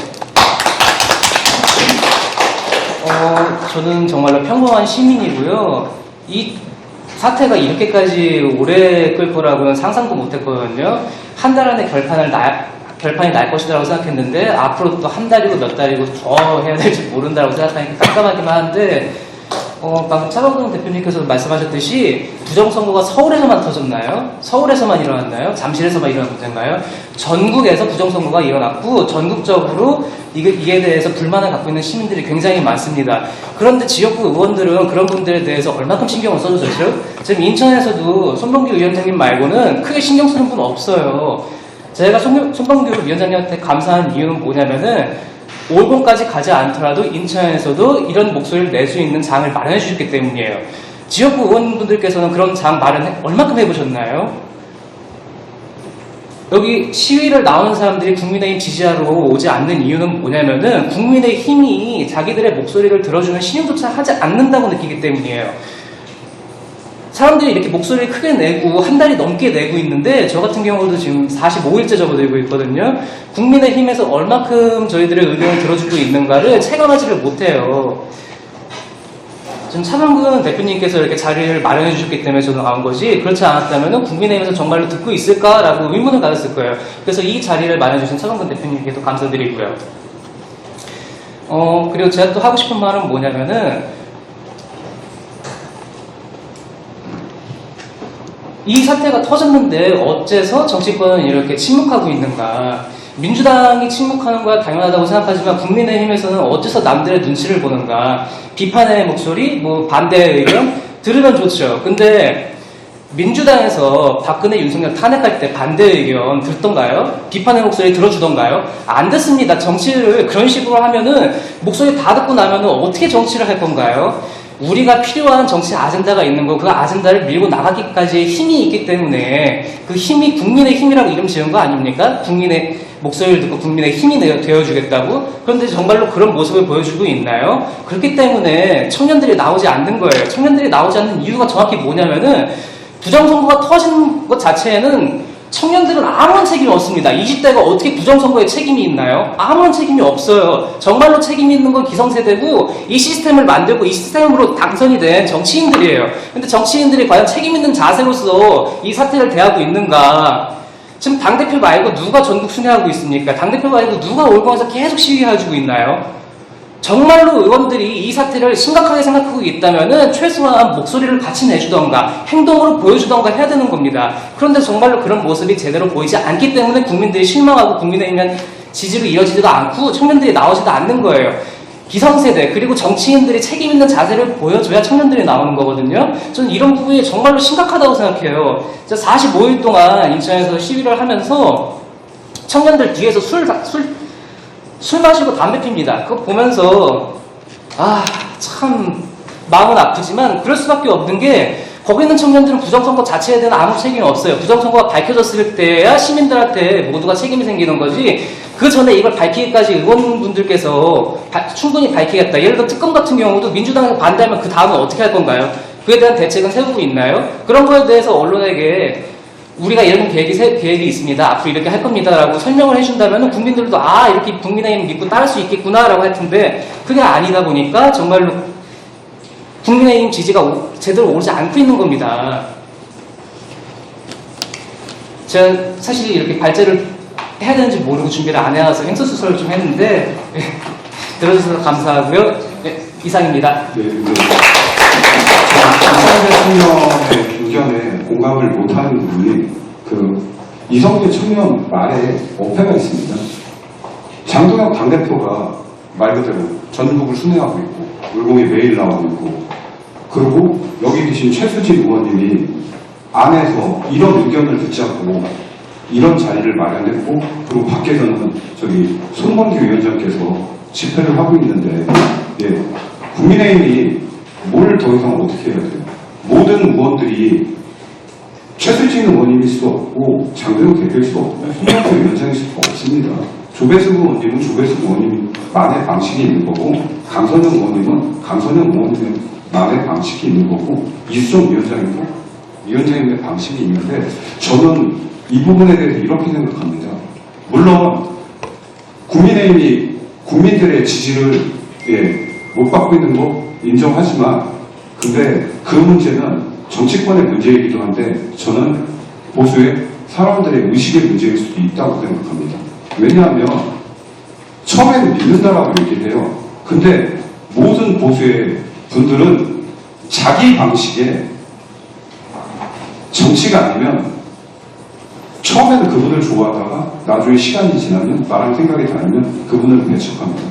저는 정말로 평범한 시민이고요. 이 사태가 이렇게까지 오래 끌 거라고는 상상도 못했거든요. 한 달 안에 결판이 날 것이라고 생각했는데 앞으로 또 한 달이고 몇 달이고 더 해야 될지 모른다고 생각하니까 깜깜하기만 한데 방금 차범근 대표님께서 말씀하셨듯이 부정선거가 서울에서만 터졌나요? 서울에서만 일어났나요? 잠실에서만 일어난 문제인가요? 전국에서 부정선거가 일어났고 전국적으로 이에 대해서 불만을 갖고 있는 시민들이 굉장히 많습니다. 그런데 지역구 의원들은 그런 분들에 대해서 얼마큼 신경을 써주셨죠? 지금 인천에서도 손범규 위원장님 말고는 크게 신경 쓰는 분 없어요. 제가 손범규 위원장님한테 감사한 이유는 뭐냐면은 올봄까지 가지 않더라도 인천에서도 이런 목소리를 낼 수 있는 장을 마련해 주셨기 때문이에요. 지역구 의원분들께서는 그런 장 마련 얼마큼 해보셨나요? 여기 시위를 나오는 사람들이 국민의힘 지지하러 오지 않는 이유는 뭐냐면은 국민의힘이 자기들의 목소리를 들어주는 신용조차 하지 않는다고 느끼기 때문이에요. 사람들이 이렇게 목소리를 크게 내고 한 달이 넘게 내고 있는데 저 같은 경우도 지금 45일째 접어들고 있거든요. 국민의힘에서 얼마큼 저희들의 의견을 들어주고 있는가를 체감하지를 못해요. 지금 차범근 대표님께서 이렇게 자리를 마련해 주셨기 때문에 저는 나온 거지, 그렇지 않았다면 국민의힘에서 정말로 듣고 있을까라고 의문을 가졌을 거예요. 그래서 이 자리를 마련해 주신 차범근 대표님께도 감사드리고요. 그리고 제가 또 하고 싶은 말은 뭐냐면은 이 사태가 터졌는데 어째서 정치권은 이렇게 침묵하고 있는가? 민주당이 침묵하는 거야 당연하다고 생각하지만 국민의힘에서는 어째서 남들의 눈치를 보는가? 비판의 목소리, 반대의 의견 들으면 좋죠. 근데 민주당에서 박근혜, 윤석열 탄핵할 때 반대의 의견 듣던가요? 비판의 목소리 들어주던가요? 안 듣습니다. 정치를 그런 식으로 하면은 목소리 다 듣고 나면은 어떻게 정치를 할 건가요? 우리가 필요한 정치 아젠다가 있는 거, 그 아젠다를 밀고 나가기까지의 힘이 있기 때문에 그 힘이 국민의 힘이라고 이름 지은 거 아닙니까? 국민의 목소리를 듣고 국민의 힘이 되어주겠다고? 그런데 정말로 그런 모습을 보여주고 있나요? 그렇기 때문에 청년들이 나오지 않는 거예요. 청년들이 나오지 않는 이유가 정확히 뭐냐면은 부정선거가 터진 것 자체에는 청년들은 아무런 책임이 없습니다. 20대가 어떻게 부정선거에 책임이 있나요? 아무런 책임이 없어요. 정말로 책임이 있는 건 기성세대고 이 시스템을 만들고 이 시스템으로 당선이 된 정치인들이에요. 근데 정치인들이 과연 책임 있는 자세로서 이 사태를 대하고 있는가? 지금 당대표 말고 누가 전국 순회하고 있습니까? 당대표 말고 누가 올공에서 계속 시위해주고 있나요? 정말로 의원들이 이 사태를 심각하게 생각하고 있다면은 최소한 목소리를 같이 내주던가 행동으로 보여주던가 해야 되는 겁니다. 그런데 정말로 그런 모습이 제대로 보이지 않기 때문에 국민들이 실망하고 국민의힘 지지로 이어지지도 않고 청년들이 나오지도 않는 거예요. 기성세대 그리고 정치인들이 책임 있는 자세를 보여줘야 청년들이 나오는 거거든요. 저는 이런 부분이 정말로 심각하다고 생각해요. 제가 45일 동안 인천에서 시위를 하면서 청년들 뒤에서 술 마시고 담배 핍니다. 그거 보면서 참 마음은 아프지만 그럴 수밖에 없는 게 거기 있는 청년들은 부정선거 자체에 대한 아무 책임이 없어요. 부정선거가 밝혀졌을 때야 시민들한테 모두가 책임이 생기는 거지 그 전에 이걸 밝히기까지 의원분들께서 충분히 밝히겠다. 예를 들어 특검 같은 경우도 민주당에서 반대하면 그 다음은 어떻게 할 건가요? 그에 대한 대책은 세우고 있나요? 그런 거에 대해서 언론에게 우리가 이런 계획이 있습니다. 앞으로 이렇게 할 겁니다. 라고 설명을 해준다면 국민들도 이렇게 국민의힘 믿고 따를 수 있겠구나 라고 할 텐데 그게 아니다 보니까 정말로 국민의힘 지지가 제대로 오르지 않고 있는 겁니다. 제가 사실 이렇게 발제를 해야 되는지 모르고 준비를 안 해와서 횡설수설을 좀 했는데 들어주셔서 감사하고요. 이상입니다. 대통령의 의견에 공감을 못하는 부분이 이성계 청년 말에 어폐가 있습니다. 장동혁 당대표가 말 그대로 전국을 순회하고 있고 울공에 매일 나오고 있고 그리고 여기 계신 최수진 의원님이 안에서 이런 의견을 듣지 않고 이런 자리를 마련했고 그리고 밖에서는 손범규 위원장께서 집회를 하고 있는데 국민의힘이 뭘 더 이상 어떻게 해야 돼요? 모든 의원들이 최수진 의원님일 수도 없고 장동혁 대표일 수도 없고 손범규 위원장일 수도 없습니다. 조배수 의원님은 조배수 의원님만의 방식이 있는 거고 강선영 의원님은 강선영 의원님만의 방식이 있는 거고 이수정 위원장님의 방식이 있는데 저는 이 부분에 대해서 이렇게 생각합니다. 물론 국민의힘이 국민들의 지지를 못 받고 있는 거 인정하지만 근데 그 문제는 정치권의 문제이기도 한데 저는 보수의 사람들의 의식의 문제일 수도 있다고 생각합니다. 왜냐하면 처음에는 믿는다라고 얘기를 해요. 근데 모든 보수의 분들은 자기 방식의 정치가 아니면 처음에는 그분을 좋아하다가 나중에 시간이 지나면 나랑 생각이 다르면 그분을 배척합니다.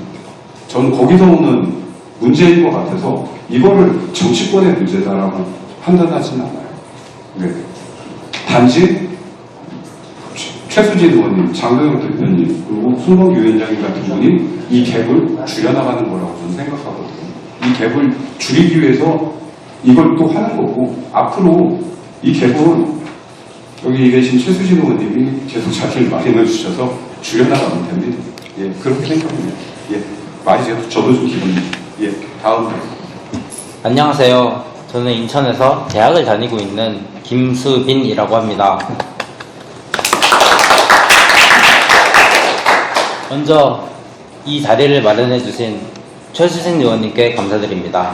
저는 거기서 오는 문제인 것 같아서 이거를 정치권의 문제다라고 판단하지는 않아요. 네. 단지 최수진 의원님, 장도영 대표님, 그리고 손범규 위원장님 같은 분이 이 갭을 줄여나가는 거라고 저는 생각하거든요. 이 갭을 줄이기 위해서 이걸 또 하는 거고, 앞으로 이 갭은 여기 계신 최수진 의원님이 계속 자기를 마련해 주셔서 줄여나가면 됩니다. 예, 그렇게 생각합니다. 예, 많이 저도 좀 기분이. 예, 다음. 안녕하세요. 저는 인천에서 대학을 다니고 있는 김수빈이라고 합니다. 먼저 이 자리를 마련해 주신 최수진 의원님께 감사드립니다.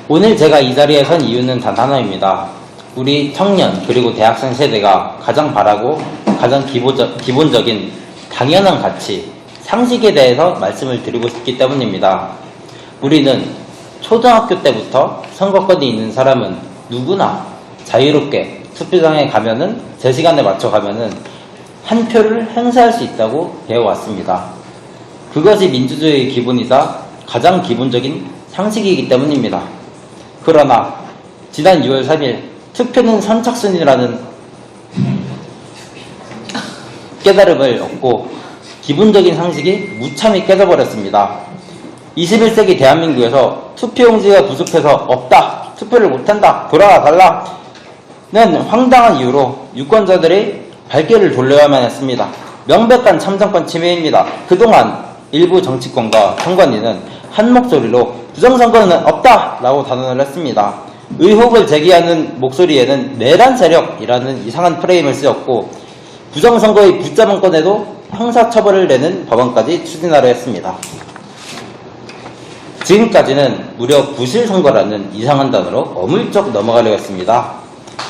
오늘 제가 이 자리에 선 이유는 단 하나입니다. 우리 청년 그리고 대학생 세대가 가장 바라고 가장 기본적인 당연한 가치, 상식에 대해서 말씀을 드리고 싶기 때문입니다. 우리는 초등학교 때부터 선거권이 있는 사람은 누구나 자유롭게 투표장에 가면은 제 시간에 맞춰 가면은 한 표를 행사할 수 있다고 배워왔습니다. 그것이 민주주의의 기본이자 가장 기본적인 상식이기 때문입니다. 그러나 지난 6월 3일 투표는 선착순이라는 깨달음을 얻고 기본적인 상식이 무참히 깨져버렸습니다. 21세기 대한민국에서 투표용지가 부족해서 없다, 투표를 못한다, 돌아가 달라는 황당한 이유로 유권자들이 발길을 돌려야만 했습니다. 명백한 참정권 침해입니다. 그동안 일부 정치권과 선관위는 한 목소리로 부정선거는 없다! 라고 단언을 했습니다. 의혹을 제기하는 목소리에는 내란 세력이라는 이상한 프레임을 쓰였고 부정선거의 붙잡은 건에도 형사처벌을 내는 법안까지 추진하려 했습니다. 지금까지는 무려 부실선거라는 이상한 단어로 어물쩍 넘어가려 했습니다.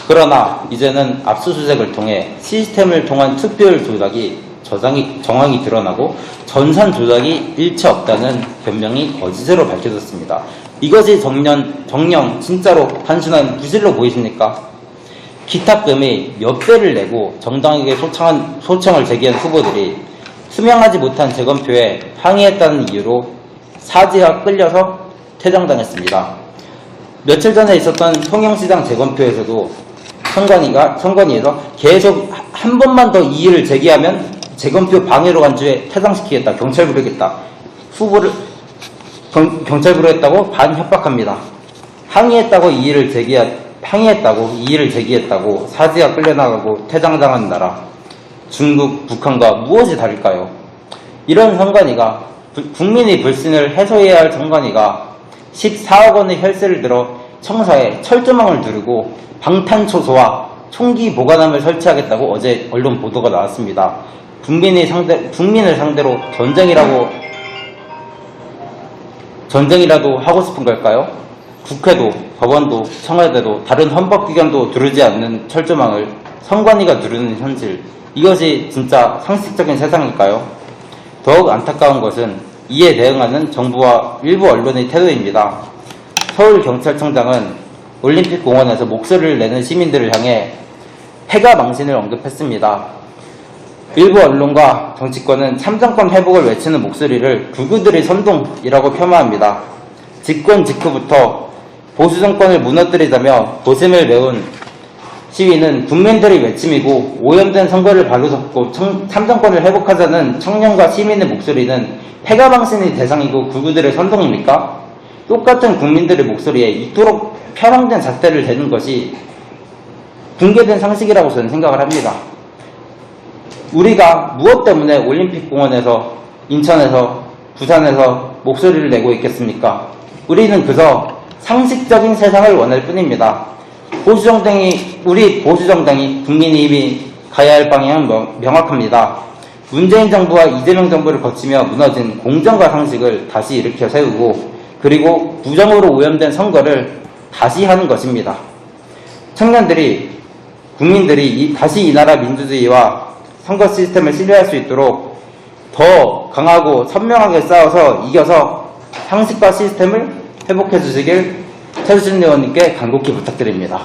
그러나 이제는 압수수색을 통해 시스템을 통한 투표율 조작이 정황이 드러나고 전산 조작이 일체 없다는 변명이 거짓으로 밝혀졌습니다. 이것이 정녕 진짜로 단순한 부실로 보이십니까? 기탁금이 몇 배를 내고 정당에게 소청을 제기한 후보들이 투명하지 못한 재검표에 항의했다는 이유로 사지와 끌려서 퇴장당했습니다. 며칠 전에 있었던 통영시장 재검표에서도 선관위에서 계속 한 번만 더 이의를 제기하면 재검표 방해로 간주해 퇴장시키겠다, 경찰 부르겠다, 후보를 경찰 부르겠다고 반협박합니다. 항의했다고 이의를 제기했다고 사지가 끌려나가고 퇴장당한 나라 중국, 북한과 무엇이 다를까요? 이런 선관위가 국민의 불신을 해소해야 할 선관위가 14억 원의 혈세를 들어 청사에 철조망을 두르고 방탄초소와 총기 보관함을 설치하겠다고 어제 언론 보도가 나왔습니다. 국민을 상대로 전쟁이라도 하고 싶은 걸까요? 국회도, 법원도, 청와대도, 다른 헌법기관도 두르지 않는 철조망을 선관위가 두르는 현실, 이것이 진짜 상식적인 세상일까요? 더욱 안타까운 것은 이에 대응하는 정부와 일부 언론의 태도입니다. 서울경찰청장은 올림픽 공원에서 목소리를 내는 시민들을 향해 패가 망신을 언급했습니다. 일부 언론과 정치권은 참정권 회복을 외치는 목소리를 극우들의 선동이라고 폄하합니다. 집권 직후부터 보수 정권을 무너뜨리자며 고심을 메운 시위는 국민들의 외침이고 오염된 선거를 바로잡고 참정권을 회복하자는 청년과 시민의 목소리는 패가 망신의 대상이고 극우들의 선동입니까? 똑같은 국민들의 목소리에 이토록 편향된 잣대를 대는 것이 붕괴된 상식이라고 저는 생각을 합니다. 우리가 무엇 때문에 올림픽 공원에서, 인천에서, 부산에서 목소리를 내고 있겠습니까? 우리는 그저 상식적인 세상을 원할 뿐입니다. 우리 보수정당이 국민의힘이 가야 할 방향은 명확합니다. 문재인 정부와 이재명 정부를 거치며 무너진 공정과 상식을 다시 일으켜 세우고 그리고 부정으로 오염된 선거를 다시 하는 것입니다. 국민들이 다시 이 나라 민주주의와 선거 시스템을 신뢰할 수 있도록 더 강하고 선명하게 싸워서 이겨서 상식과 시스템을 회복해 주시길 최수진 의원님께 간곡히 부탁드립니다.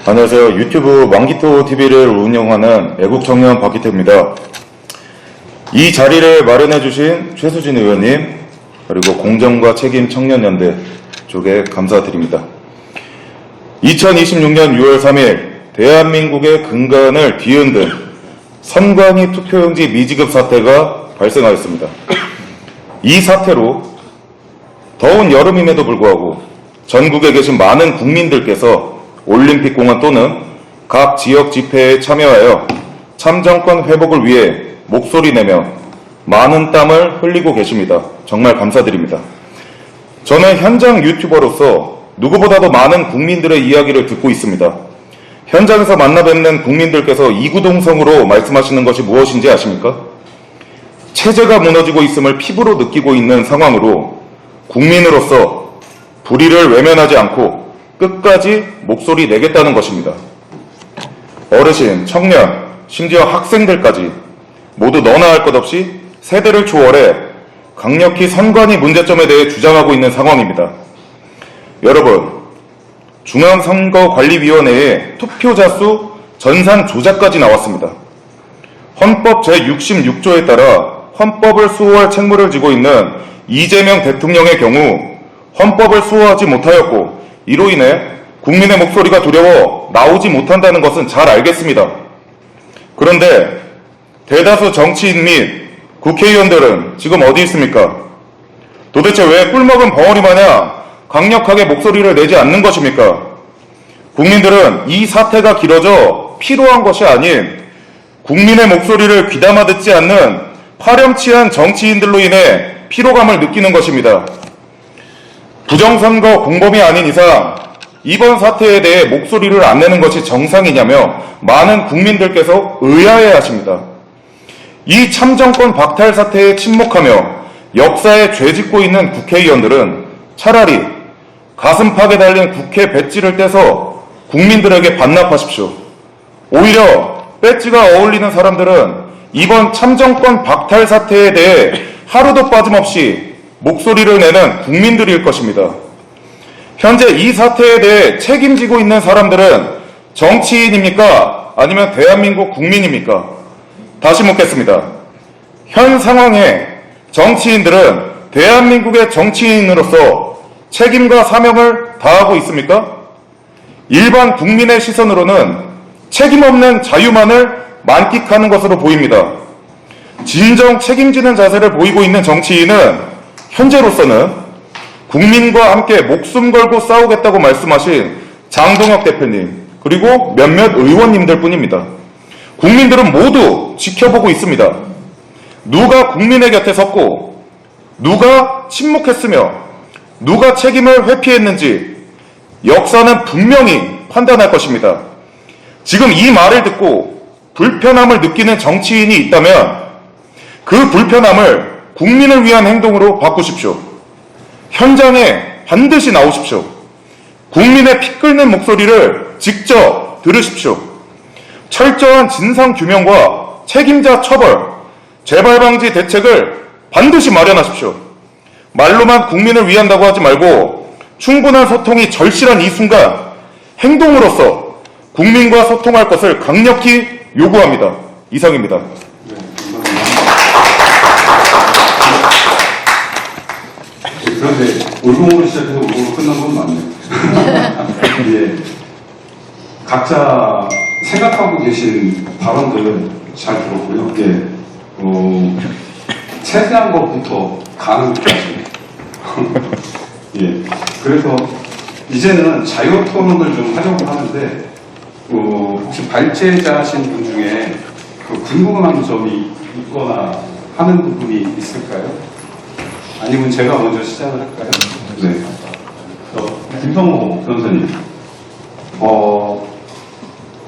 안녕하세요. 유튜브 왕기토 TV를 운영하는 애국청년 박기태입니다. 이 자리를 마련해주신 최수진 의원님, 그리고 공정과 책임 청년연대 쪽에 감사드립니다. 2026년 6월 3일 대한민국의 근간을 뒤흔든 선관위 투표용지 미지급 사태가 발생하였습니다. 이 사태로 더운 여름임에도 불구하고 전국에 계신 많은 국민들께서 올림픽공원 또는 각 지역 집회에 참여하여 참정권 회복을 위해 목소리 내며 많은 땀을 흘리고 계십니다. 정말 감사드립니다. 저는 현장 유튜버로서 누구보다도 많은 국민들의 이야기를 듣고 있습니다. 현장에서 만나 뵙는 국민들께서 이구동성으로 말씀하시는 것이 무엇인지 아십니까? 체제가 무너지고 있음을 피부로 느끼고 있는 상황으로 국민으로서 불의를 외면하지 않고 끝까지 목소리 내겠다는 것입니다. 어르신, 청년, 심지어 학생들까지 모두 너나 할 것 없이 세대를 초월해 강력히 선관위 문제점에 대해 주장하고 있는 상황입니다. 여러분, 중앙선거관리위원회에 투표자 수 전산 조작까지 나왔습니다. 헌법 제66조에 따라 헌법을 수호할 책무를 지고 있는 이재명 대통령의 경우 헌법을 수호하지 못하였고 이로 인해 국민의 목소리가 두려워 나오지 못한다는 것은 잘 알겠습니다. 그런데 대다수 정치인 및 국회의원들은 지금 어디 있습니까? 도대체 왜 꿀먹은 벙어리 마냥 강력하게 목소리를 내지 않는 것입니까? 국민들은 이 사태가 길어져 피로한 것이 아닌 국민의 목소리를 귀담아 듣지 않는 파렴치한 정치인들로 인해 피로감을 느끼는 것입니다. 부정선거 공범이 아닌 이상 이번 사태에 대해 목소리를 안 내는 것이 정상이냐며 많은 국민들께서 의아해 하십니다. 이 참정권 박탈 사태에 침묵하며 역사에 죄짓고 있는 국회의원들은 차라리 가슴팍에 달린 국회 배지를 떼서 국민들에게 반납하십시오. 오히려 배지가 어울리는 사람들은 이번 참정권 박탈 사태에 대해 하루도 빠짐없이 목소리를 내는 국민들일 것입니다. 현재 이 사태에 대해 책임지고 있는 사람들은 정치인입니까? 아니면 대한민국 국민입니까? 다시 묻겠습니다. 현 상황에 정치인들은 대한민국의 정치인으로서 책임과 사명을 다하고 있습니까? 일반 국민의 시선으로는 책임 없는 자유만을 만끽하는 것으로 보입니다. 진정 책임지는 자세를 보이고 있는 정치인은 현재로서는 국민과 함께 목숨 걸고 싸우겠다고 말씀하신 장동혁 대표님 그리고 몇몇 의원님들 뿐입니다. 국민들은 모두 지켜보고 있습니다. 누가 국민의 곁에 섰고 누가 침묵했으며 누가 책임을 회피했는지 역사는 분명히 판단할 것입니다. 지금 이 말을 듣고 불편함을 느끼는 정치인이 있다면 그 불편함을 국민을 위한 행동으로 바꾸십시오. 현장에 반드시 나오십시오. 국민의 피 끓는 목소리를 직접 들으십시오. 철저한 진상규명과 책임자 처벌, 재발방지 대책을 반드시 마련하십시오. 말로만 국민을 위한다고 하지 말고 충분한 소통이 절실한 이 순간 행동으로서 국민과 소통할 것을 강력히 요구합니다. 이상입니다. 그런데 울공으로 시작해서 울공으로 끝난 건 맞네요. 예. 각자 생각하고 계신 발언들 잘 들었고요. 예. 세세한 것부터 가는 것까지. 예. 그래서 이제는 자유 토론을 좀 하려고 하는데, 혹시 발제자신 분 중에 궁금한 점이 있거나 하는 부분이 있을까요? 아니면 제가 먼저 시작을 할까요? 네. 김성호 변호사님.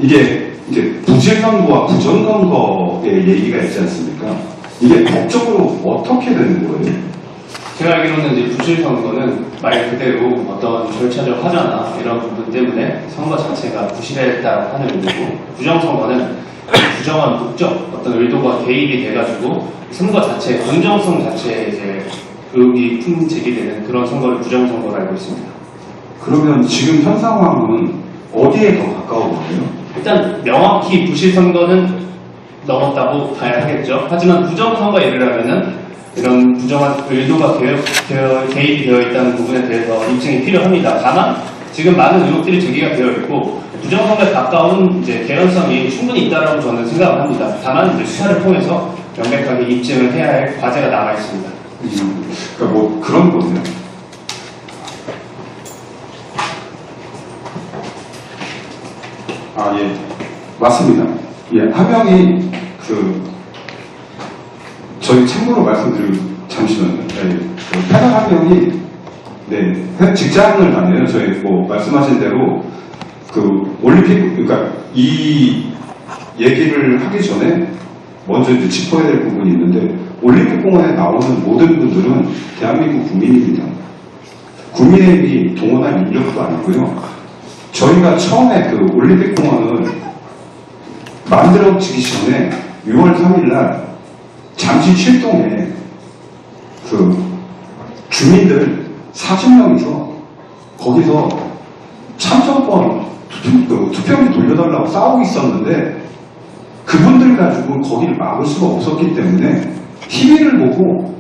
이게 이제 부실선거와 부정선거의 얘기가 있지 않습니까? 이게 법적으로 어떻게 되는 거예요? 제가 알기로는 이제 부실선거는 말 그대로 어떤 절차적 하자나 이런 부분 때문에 선거 자체가 부실했다고 하는 의미고, 부정선거는 부정한 목적, 어떤 의도가 개입이 돼가지고 선거 자체, 공정성 자체에 이제 의혹이 제기되는 그런 선거를 부정선거로 알고 있습니다. 그러면 지금 현 상황은 어디에 더 가까운 거예요? 일단 명확히 부실선거는 넘었다고 봐야 하겠죠. 하지만 부정선거 예를 하면은 이런 부정한 의도가 개입이 되어 있다는 부분에 대해서 입증이 필요합니다. 다만 지금 많은 의혹들이 제기가 되어 있고 부정선거에 가까운 이제 개연성이 충분히 있다라고 저는 생각을 합니다. 다만 이제 수사를 통해서 명백하게 입증을 해야 할 과제가 남아 있습니다. 그러니까 뭐 그런 거네요. 아, 예. 맞습니다. 예. 한 명이 저희 참고로 말씀드리고 잠시만요. 네. 패널 한 명이 네. 직장을 다녀요. 저희 뭐 말씀하신 대로 올림픽, 그러니까 이 얘기를 하기 전에 먼저 이제 짚어야 될 부분이 있는데 올림픽 공원에 나오는 모든 분들은 대한민국 국민입니다. 국민의힘이 동원한 인력도 아니고요. 저희가 처음에 올림픽 공원을 만들어지기 전에 6월 3일날 잠시 칠동에 주민들 40명이서 거기서 참정권 투표기 돌려달라고 싸우고 있었는데 그분들 가지고는 거기를 막을 수가 없었기 때문에 TV를 보고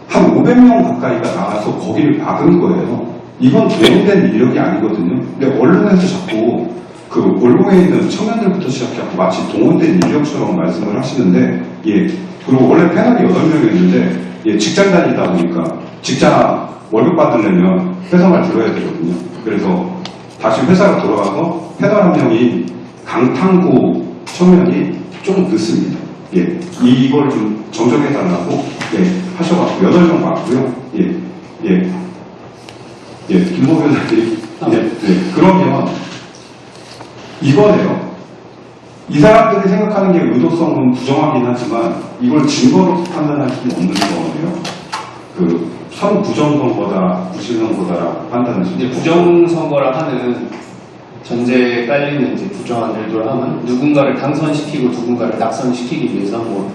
한 500명 가까이가 나와서 거기를 막은 거예요. 이건 동원된 인력이 아니거든요. 근데 언론에서 자꾸 올공에 있는 청년들부터 시작해서 마치 동원된 인력처럼 말씀을 하시는데, 예. 그리고 원래 패널이 8명이었는데, 예, 직장 다니다 보니까 직장 월급 받으려면 회사 말 들어야 되거든요. 그래서 다시 회사로 돌아가서 패널 한 명이 강탐구 청년이 조금 늦습니다. 예. 이걸 좀 정정해달라고, 예, 하셔가지고 8명 맞고요. 예. 예. 예. 김모 변호사님. 예. 예. 그러면 이거네요. 이 사람들이 생각하는 게 의도성은 부정하긴 하지만 이걸 증거로 판단할 수는 없는 거네요. 선부정선거다, 부실선거다 판단을 이제 부정선거라 하는 전제에 깔리는 이제 부정한 의도를 하면 누군가를 당선시키고 누군가를 낙선시키기 위해서 뭐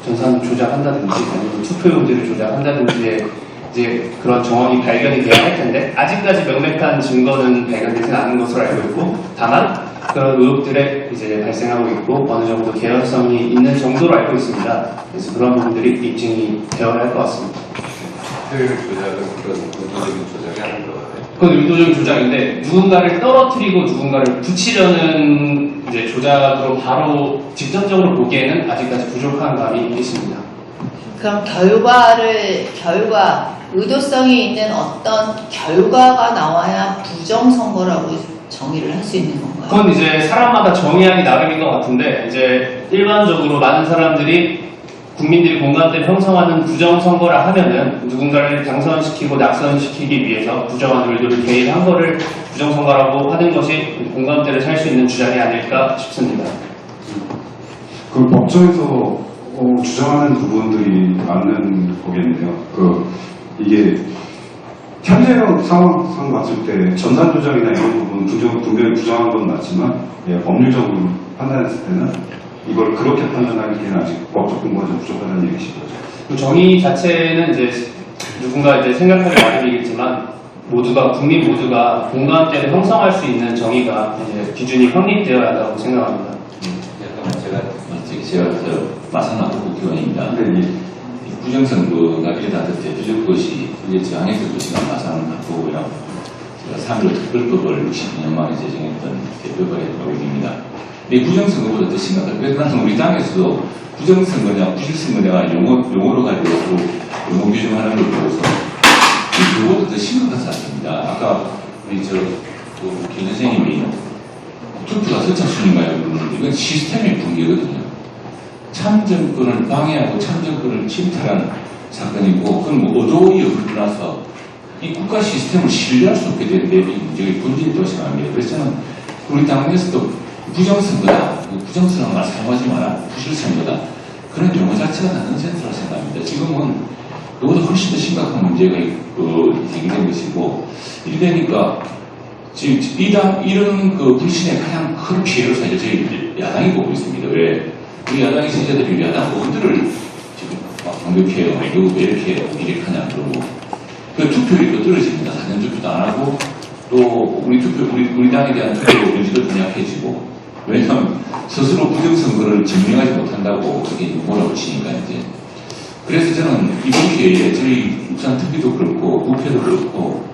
전산 조작한다든지 아니면 투표용지를 조작한다든지 이제 그런 정황이 발견이 되어야 할 텐데 아직까지 명백한 증거는 발견되지 않은 것으로 알고 있고 다만 그런 의혹들에 이제 발생하고 있고 어느 정도 개연성이 있는 정도로 알고 있습니다. 그래서 그런 부분들이 입증이 되어야 할 것 같습니다. 조작은 그런 의도적인 조작이 아닌 것 같아요. 그건 의도적인 조작인데 누군가를 떨어뜨리고 누군가를 붙이려는 이제 조작으로 바로 직접적으로 보기에는 아직까지 부족한 감이 있습니다. 그럼 의도성이 있는 어떤 결과가 나와야 부정선거라고 정의를 할 수 있는 건가요? 그건 이제 사람마다 정의하기 나름인 것 같은데 이제 일반적으로 많은 사람들이 국민들이 공감대를 형성하는 부정선거라 하면은 누군가를 당선시키고 낙선시키기 위해서 부정한 의도를 개입한 거를 부정선거라고 하는 것이 공감대를 살 수 있는 주장이 아닐까 싶습니다. 법정에서 주장하는 부분들이 맞는 거겠네요. 이게 현재 상황상 봤을 때 전산 조작이나 이런 부분은 분명히 부정한 건 맞지만 예, 법률적으로 판단했을 때는 이걸 그렇게 판단하기에는 아직 법적 근거가 좀 부족하다는 얘기신 거죠. 정의 자체는 이제 누군가 이제 생각하기 나름이겠지만 국민 모두가 공감대를 형성할 수 있는 정의가 이제 기준이 확립되어야 한다고 생각합니다. 제가 마산하고 국회의원입니다. 부정선거가 일어났을 때 들을 것이 이제 저항했을 것이가 마산하고요. 제가 3.15 특별법을 62년 만에 제정했던 대표발의 법입니다. 이 부정선거보다 더 심각해요. 그래서 나는 우리 당에서도 부정선거냐 부실선거냐가 용어로 가지고 용어 규정하는 걸 보고서 그거보다 더 심각한 사실입니다. 아까 우리 김 선생님이 투표가 선착순인가요? 그러는데 이건 시스템의 붕괴거든요. 참정권을 방해하고 참정권을 침탈한 사건이고 그건 뭐 어도의 역을 떠나서 이 국가 시스템을 신뢰할 수 없게 되는데 이 문제의 본질이 생각합니다. 그래서 저는 우리 당에서도 부정선거다, 부정선거는 말 사용하지 마라, 부실선거다 그런 용어 자체가 다 넌센스라고 생각합니다. 지금은 그보다 훨씬 더 심각한 문제가 제기된 것이고 이러니까 지금 이런 불신의 가장 큰 피해를 사실 저희 야당이 보고 있습니다. 왜? 우리 야당의 세대들이 야당 의원들을 지금 막 공격해요. 이거 왜 이렇게 하냐 그러고 그 투표율이 또 떨어집니다. 사전 투표도 안 하고 또 우리 당에 대한 투표 의지도 좀 약해지고 왜냐하면 스스로 부정선거를 증명하지 못한다고 이렇게 몰아붙이니까 이제 그래서 저는 이번 기회에 저희 울산 특위도 그렇고 국회도 그렇고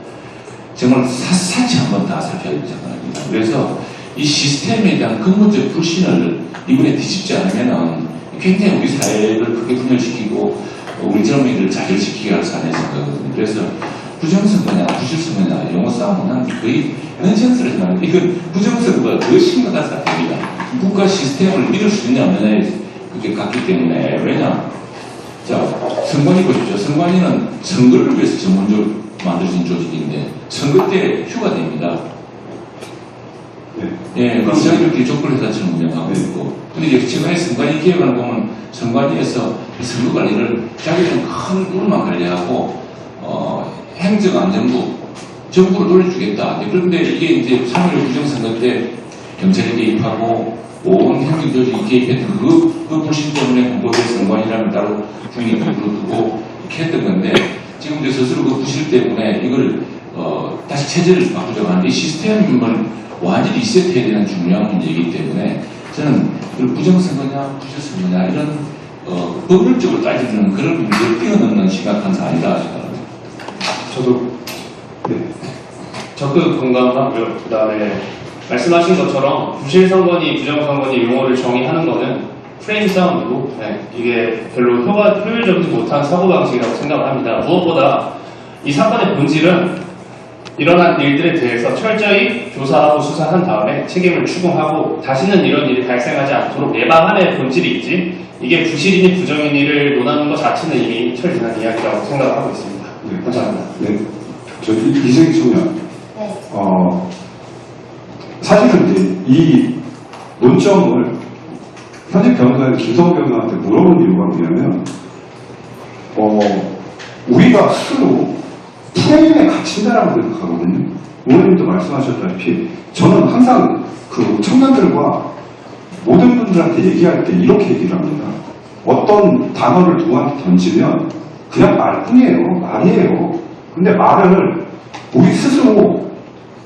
정말 샅샅이 한번 다 살펴야 된다고 생각합니다. 그래서 이 시스템에 대한 근본적 불신을 이번에 뒤집지 않으면 굉장히 우리 사회를 크게 분열시키고 우리 젊은이들을 좌절시키게 할 사안이 생각하거든요. 그래서 부정선거냐 부실선거냐 용어 싸움은 난 거의 넌센스를 말합니다. 이건 부정선거가 더 심각한 사태입니다. 국가 시스템을 믿을 수 있냐 없느냐에 그게 같기 때문에 왜냐 자 선관위 보십시오. 선관위는 선거를 위해서 전문적으로 만들어진 조직인데 선거 때 휴가 됩니다. 예, 그럼 자기들끼리 족벌회사처럼 운영하고 있고 근데 이제 최근에 선관위 개혁을 보면 선관위에서 선거 관리를 자기들은 큰 룰만 관리하고 행정안전부 정부를 돌려주겠다. 그런데 이게 이제 3.15 부정선거 때 경찰이 개입하고 온 행정조직이 개입했던 그 불신 때문에 공보대 선관위라는 따로 중립부를 두고 이렇게 했던 건데 지금 이제 스스로 그 부실 때문에 이걸 다시 체제를 바꾸자고 하는데 이 시스템을 완전히 리셋해야 되는 중요한 문제이기 때문에 저는 부정선거냐 부실선거냐 이런 법률적으로 따지는 그런 문제를 뛰어넘는 심각한 사안이다 생각합니다. 저도 적극 공감하고요. 그 다음에 말씀하신 것처럼 부실선거니 부정선거니 용어를 정의하는 것은 프레임 싸움이고 이게 별로 효율적이지 못한 사고방식이라고 생각을 합니다. 무엇보다 이 사건의 본질은 일어난 일들에 대해서 철저히 조사하고 수사한 다음에 책임을 추궁하고 다시는 이런 일이 발생하지 않도록 예방하는 본질이 있지 이게 부실이니 부정이니를 논하는 것 자체는 이미 철지난 이야기라고 생각을 하고 있습니다. 네. 감사합니다. 네. 저기 이승희 청년. 네. 사실은 이제 이 논점을 현직 변호사인 김성호 변호사한테 물어본 이유가 뭐냐면, 우리가 스스로 프레임에 갇힌다라고 생각하거든요. 의원님도 말씀하셨다시피, 저는 항상 그 청년들과 모든 분들한테 얘기할 때 이렇게 얘기를 합니다. 어떤 단어를 누구한테 던지면 그냥 말뿐이에요. 말이에요. 근데 말을 우리 스스로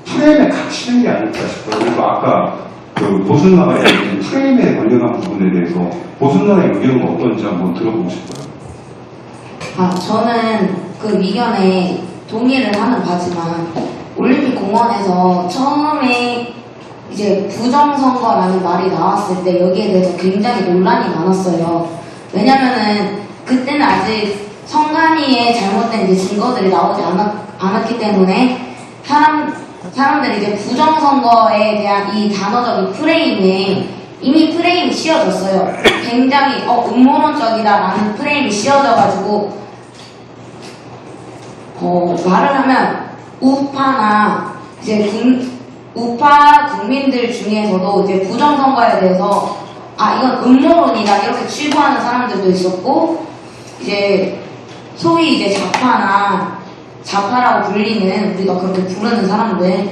프레임에 갇히는 게 아닐까 싶어요. 그래서 아까 그 보순나가 얘기한 프레임에 관련한 부분에 대해서 보순나의 의견은 어떤지 한번 들어보고 싶어요. 저는 그 의견에 동의를 하는 바지만 올림픽 공원에서 처음에 이제 부정선거라는 말이 나왔을 때 여기에 대해서 굉장히 논란이 많았어요. 왜냐면은 그때는 아직 선관위의 잘못된 이제 증거들이 나오지 않았기 때문에 사람들이 이제 부정선거에 대한 이 단어적인 프레임에 이미 프레임이 씌워졌어요. 굉장히 음모론적이다라는 프레임이 씌워져가지고 말을 하면 우파나 이제 우파 국민들 중에서도 이제 부정선거에 대해서 이건 음모론이다 이렇게 취부하는 사람들도 있었고 이제 소위 이제 좌파라고 불리는 우리가 그렇게 부르는 사람들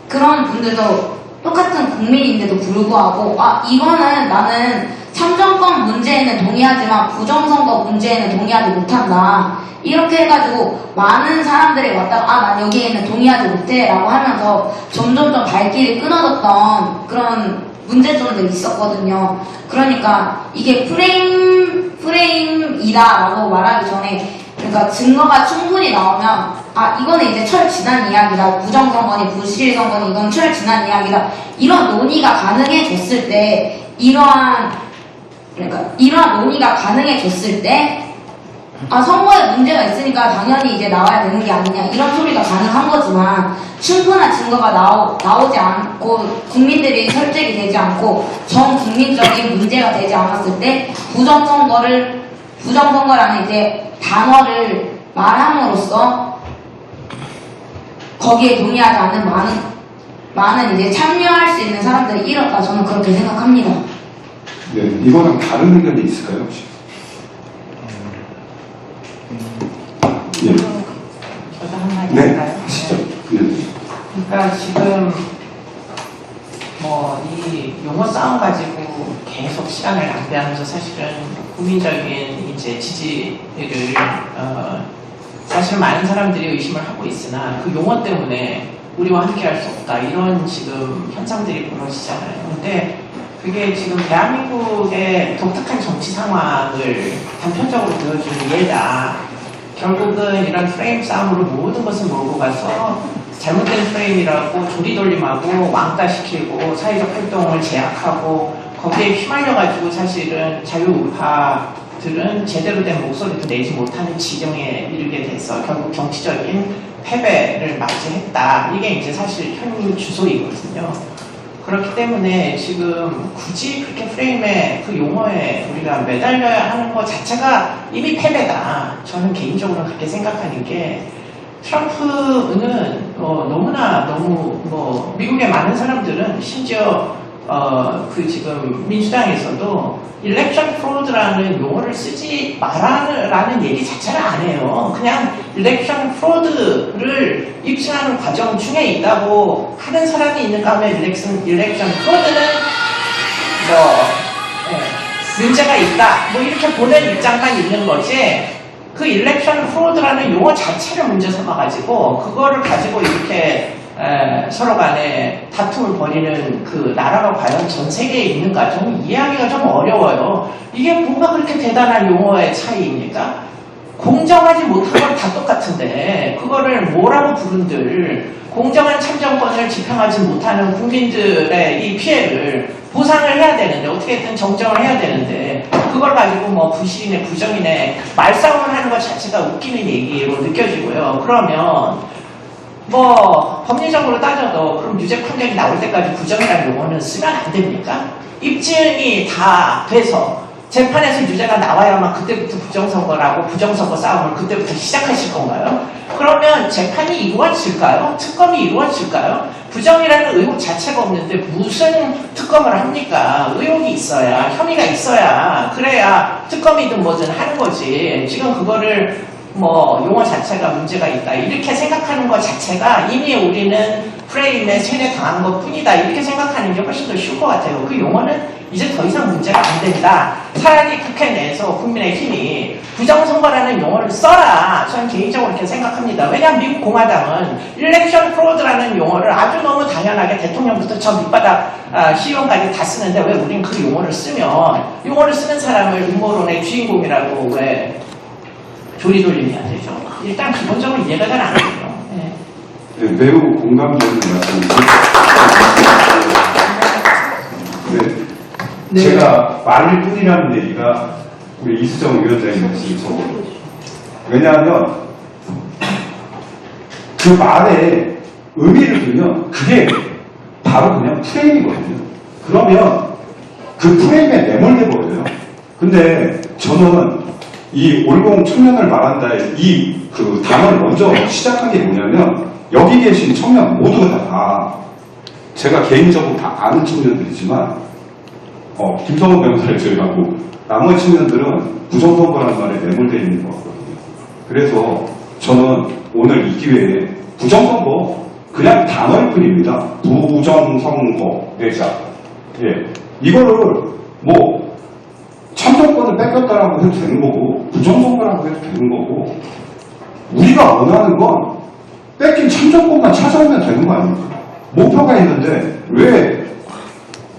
그런 분들도 똑같은 국민인데도 불구하고 이거는 나는 참정권 문제에는 동의하지만 부정선거 문제에는 동의하지 못한다 이렇게 해가지고 많은 사람들이 왔다가 난 여기에는 동의하지 못해 라고 하면서 점점점 발길이 끊어졌던 그런 문제점들이 있었거든요. 그러니까 이게 프레임이다라고 말하기 전에 그러니까 증거가 충분히 나오면 이거는 이제 철 지난 이야기다. 부정선거니 부실선거니 이건 철 지난 이야기다. 이런 논의가 가능해졌을 때 이러한 논의가 가능해졌을 때 선거에 문제가 있으니까 당연히 이제 나와야 되는 게 아니냐 이런 소리가 가능한 거지만 충분한 증거가 나오지 않고 국민들이 설득이 되지 않고 전 국민적인 문제가 되지 않았을 때 부정선거라는 이제 단어를 말함으로써 거기에 동의하지 않는 많은 이제 참여할 수 있는 사람들이 잃었다 저는 그렇게 생각합니다. 네, 이거랑 다른 의견이 있을까요 혹시? 예. 저도 한마디 네, 할까요? 하시죠. 네. 그러니까 지금 이 용어 싸움 가지고 계속 시간을 낭비하면서 사실은 국민적인 이제 지지를 사실 많은 사람들이 의심을 하고 있으나 그 용어 때문에 우리와 함께할 수 없다 이런 지금 현상들이 벌어지잖아요. 근데 그게 지금 대한민국의 독특한 정치 상황을 단편적으로 보여주는 예다. 결국은 이런 프레임 싸움으로 모든 것을 몰고 가서 잘못된 프레임이라고 조리돌림하고 왕따시키고 사회적 활동을 제약하고 거기에 휘말려가지고 사실은 자유우파들은 제대로 된 목소리도 내지 못하는 지경에 이르게 돼서 결국 정치적인 패배를 맞이했다. 이게 이제 사실 현 주소이거든요. 그렇기 때문에 지금 굳이 그렇게 프레임에 그 용어에 우리가 매달려야 하는 것 자체가 이미 패배다. 저는 개인적으로 그렇게 생각하는 게 트럼프는 너무나 너무 미국의 많은 사람들은 심지어 그 지금 민주당에서도 일렉션 프로드라는 용어를 쓰지 말라는 얘기 자체를 안 해요. 그냥 일렉션 프로드를 입증하는 과정 중에 있다고 하는 사람이 있는가 하면 일렉션 프로드는 문제가 있다. 이렇게 보는 입장만 있는 거지. 그 일렉션 프로드라는 용어 자체를 문제 삼아가지고 그거를 가지고 이렇게 서로 간에 다툼을 벌이는 그 나라가 과연 전 세계에 있는가 저는 이해하기가 좀 어려워요. 이게 뭐가 그렇게 대단한 용어의 차이입니까? 공정하지 못한 건 다 똑같은데 그거를 뭐라고 부른들 공정한 참정권을 집행하지 못하는 국민들의 이 피해를 보상을 해야 되는데 어떻게든 정정을 해야 되는데 그걸 가지고 부실이네 부정이네 말싸움을 하는 것 자체가 웃기는 얘기로 느껴지고요. 그러면 법리적으로 따져도 그럼 유죄 판결이 나올 때까지 부정이라는 용어는 쓰면 안 됩니까? 입증이 다 돼서 재판에서 유죄가 나와야만 그때부터 부정선거라고 부정선거 싸움을 그때부터 시작하실 건가요? 그러면 재판이 이루어질까요? 특검이 이루어질까요? 부정이라는 의혹 자체가 없는데 무슨 특검을 합니까? 의혹이 있어야 혐의가 있어야 그래야 특검이든 뭐든 하는 거지. 지금 그거를 용어 자체가 문제가 있다 이렇게 생각하는 것 자체가 이미 우리는 프레임에 세뇌당한 것 뿐이다 이렇게 생각하는 게 훨씬 더 쉬울 것 같아요. 그 용어는 이제 더 이상 문제가 안 된다. 차라리 국회 내에서 국민의힘이 부정선거라는 용어를 써라. 저는 개인적으로 그렇게 생각합니다. 왜냐하면 미국 공화당은 일렉션 프로드라는 용어를 아주 너무 당연하게 대통령부터 저 밑바닥 시의원까지 다 쓰는데 왜 우린 그 용어를 쓰면 용어를 쓰는 사람을 음모론의 주인공이라고 왜 조리돌림해야 되죠. 일단 기본적으로 이해가 잘 안 돼요. 네, 매우 공감되는 말씀이죠. 네. 제가 말일 뿐이라는 얘기가 우리 이수정 위원장님 말씀이 적어요. 왜냐하면 그 말에 의미를 두면 그게 바로 그냥 프레임이거든요. 그러면 그 프레임에 매몰돼 버려요. 근데 저는 이 올공 청년을 말한다의 그 단어를 먼저 시작한 게 뭐냐면 여기 계신 청년 모두가 다 제가 개인적으로 다 아는 청년들이지만 김성호 변호사를 제외하고 나머지 청년들은 부정선거라는 말에 매몰되어 있는 것 같거든요. 그래서 저는 오늘 이 기회에 부정선거 그냥 단어일 뿐입니다. 부정선거 내자. 이거를 참정권을 뺏겼다라고 해도 되는 거고 부정선거라고 해도 되는 거고 우리가 원하는 건 뺏긴 참정권만 찾아오면 되는 거 아닙니까? 목표가 있는데 왜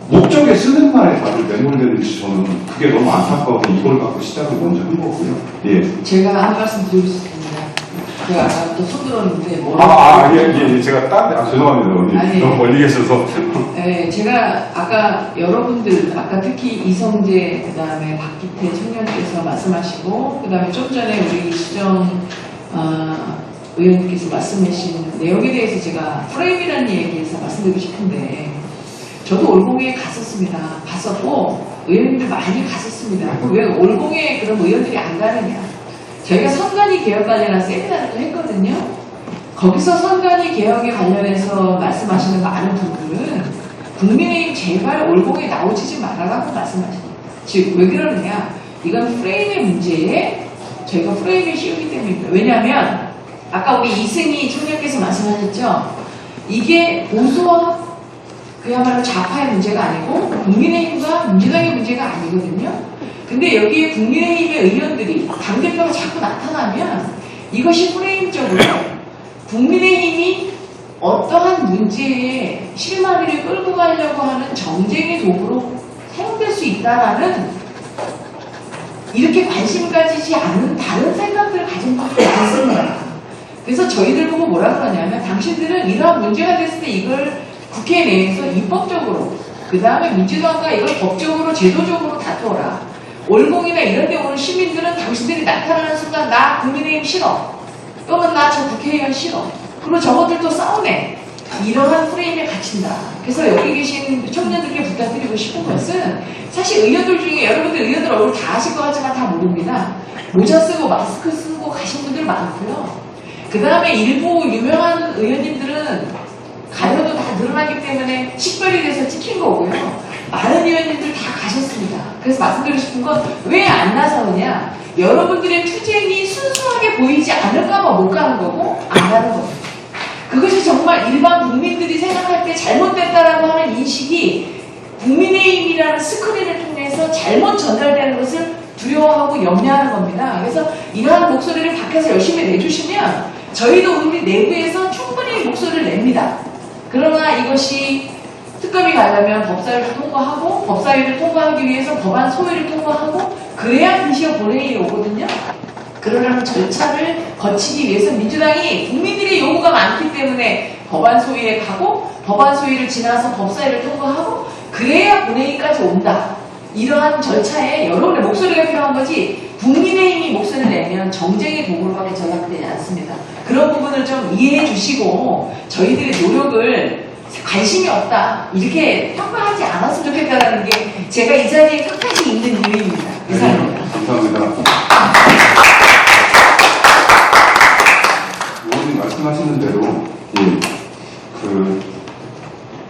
목적에 쓰는 말에 다들 매몰되는지 저는 그게 너무 안타까워서 이걸 갖고 시작을 먼저 한 거고요. 제가 한 말씀 드리고 싶습니다. 제가 아까부터 손 들었는데 제가 죄송합니다. 아니, 너무 멀리 계셔서. 네, 제가 아까 여러분들 특히 이성재 그다음에 박기태 청년께서 말씀하시고 그다음에 좀 전에 우리 이수정 의원님께서 말씀하신 내용에 대해서 제가 프레임이라는 얘기에서 말씀드리고 싶은데 저도 올공에 갔었습니다. 갔었고 의원님들 많이 갔었습니다. 왜 올공에 그럼 의원들이 안 가느냐? 저희가 선관위 개혁 관련한 세미나를 했거든요. 거기서 선관위 개혁에 관련해서 말씀하시는 많은 분들은 국민의힘 제발 올공에 나오지 말아라고 말씀하십니다. 즉 왜 그러느냐? 이건 프레임의 문제에 저희가 프레임을 씌우기 때문입니다. 왜냐하면 아까 우리 이승희 총장께서 말씀하셨죠. 이게 보수와 그야말로 좌파의 문제가 아니고 국민의힘과 민주당의 문제가 아니거든요. 근데 여기에 국민의힘의 의원들이 당대표가 자꾸 나타나면 이것이 프레임적으로 국민의힘이 어떠한 문제에 실마리를 끌고 가려고 하는 정쟁의 도구로 사용될 수 있다라는 이렇게 관심 가지지 않은 다른 생각들을 가진 분들이 많습니다. 그래서 저희들 보고 뭐라 그러냐면 당신들은 이러한 문제가 됐을 때 이걸 국회 내에서 입법적으로 그 다음에 민주당과 이걸 법적으로 제도적으로 다투어라. 월공이나 이런 데 오는 시민들은 당신들이 나타나는 순간 나 국민의힘 싫어. 또는 나 저 국회의원 싫어. 그리고 저것들도 싸우네. 이러한 프레임에 갇힌다. 그래서 여기 계신 청년들께 부탁드리고 싶은 것은 사실 의원들 중에 여러분들 의원들 얼굴 다 아실 것 같지만 다 모릅니다. 모자 쓰고 마스크 쓰고 가신 분들 많고요. 그 다음에 일부 유명한 의원님들은 가려도 다 늘어나기 때문에 식별이 돼서 찍힌 거고요. 많은 의원님들 다 가셨습니다. 그래서 말씀드리고 싶은 건 왜 안 나서느냐. 여러분들의 투쟁이 순수하게 보이지 않을까봐 못 가는 거고 안 가는 겁니다. 그것이 정말 일반 국민들이 생각할 때 잘못됐다라고 하는 인식이 국민의힘이라는 스크린을 통해서 잘못 전달되는 것을 두려워하고 염려하는 겁니다. 그래서 이러한 목소리를 밖에서 열심히 내주시면 저희도 우리 내부에서 충분히 목소리를 냅니다. 그러나 이것이 특검이 가려면 법사위를 통과하고 법사위를 통과하기 위해서 법안 소위를 통과하고 그래야 드디어 본회의에 오거든요. 그러려면 절차를 거치기 위해서 민주당이 국민들의 요구가 많기 때문에 법안 소위에 가고 법안 소위를 지나서 법사위를 통과하고 그래야 본회의까지 온다. 이러한 절차에 여러분의 목소리가 필요한 거지 국민의힘이 목소리를 내면 정쟁의 도구로밖에 전락되지 않습니다. 그런 부분을 좀 이해해 주시고 저희들의 노력을 관심이 없다 이렇게 평가하지 않았으면 좋겠다는 게 제가 이 자리에 끝까지 있는 이유입니다. 이상입니다. 감사합니다. 의원님 말씀하시는 대로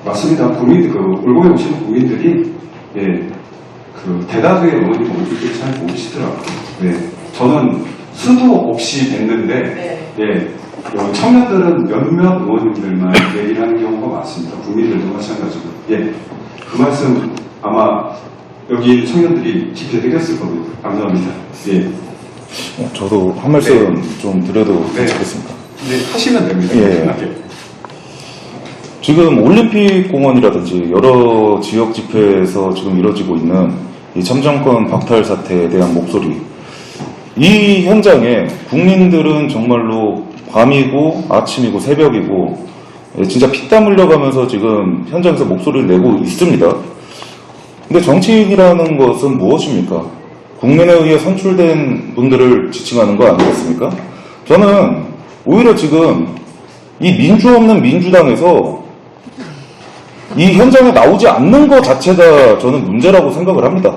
맞습니다. 국민 울고에 오시는 국민들이 대다수의 의원님 얼굴들이 잘 모르시더라고요. 저는 수도 없이 뵀는데 청년들은 몇몇 의원님들만 얘기를 하는 경우가 많습니다. 국민들도 마찬가지고. 그 말씀 아마 여기 청년들이 깊이 드렸을 겁니다. 감사합니다. 저도 한 말씀 좀 드려도 괜찮겠습니까? 하시면 됩니다. 편하게. 지금 올림픽 공원이라든지 여러 지역 집회에서 지금 이뤄지고 있는 이 참정권 박탈 사태에 대한 목소리, 이 현장에 국민들은 정말로 밤이고 아침이고 새벽이고 진짜 피땀 흘려가면서 지금 현장에서 목소리를 내고 있습니다. 근데 정치인이라는 것은 무엇입니까? 국민에 의해 선출된 분들을 지칭하는 거 아니겠습니까? 저는 오히려 지금 이 민주 없는 민주당에서 이 현장에 나오지 않는 것 자체가 저는 문제라고 생각을 합니다.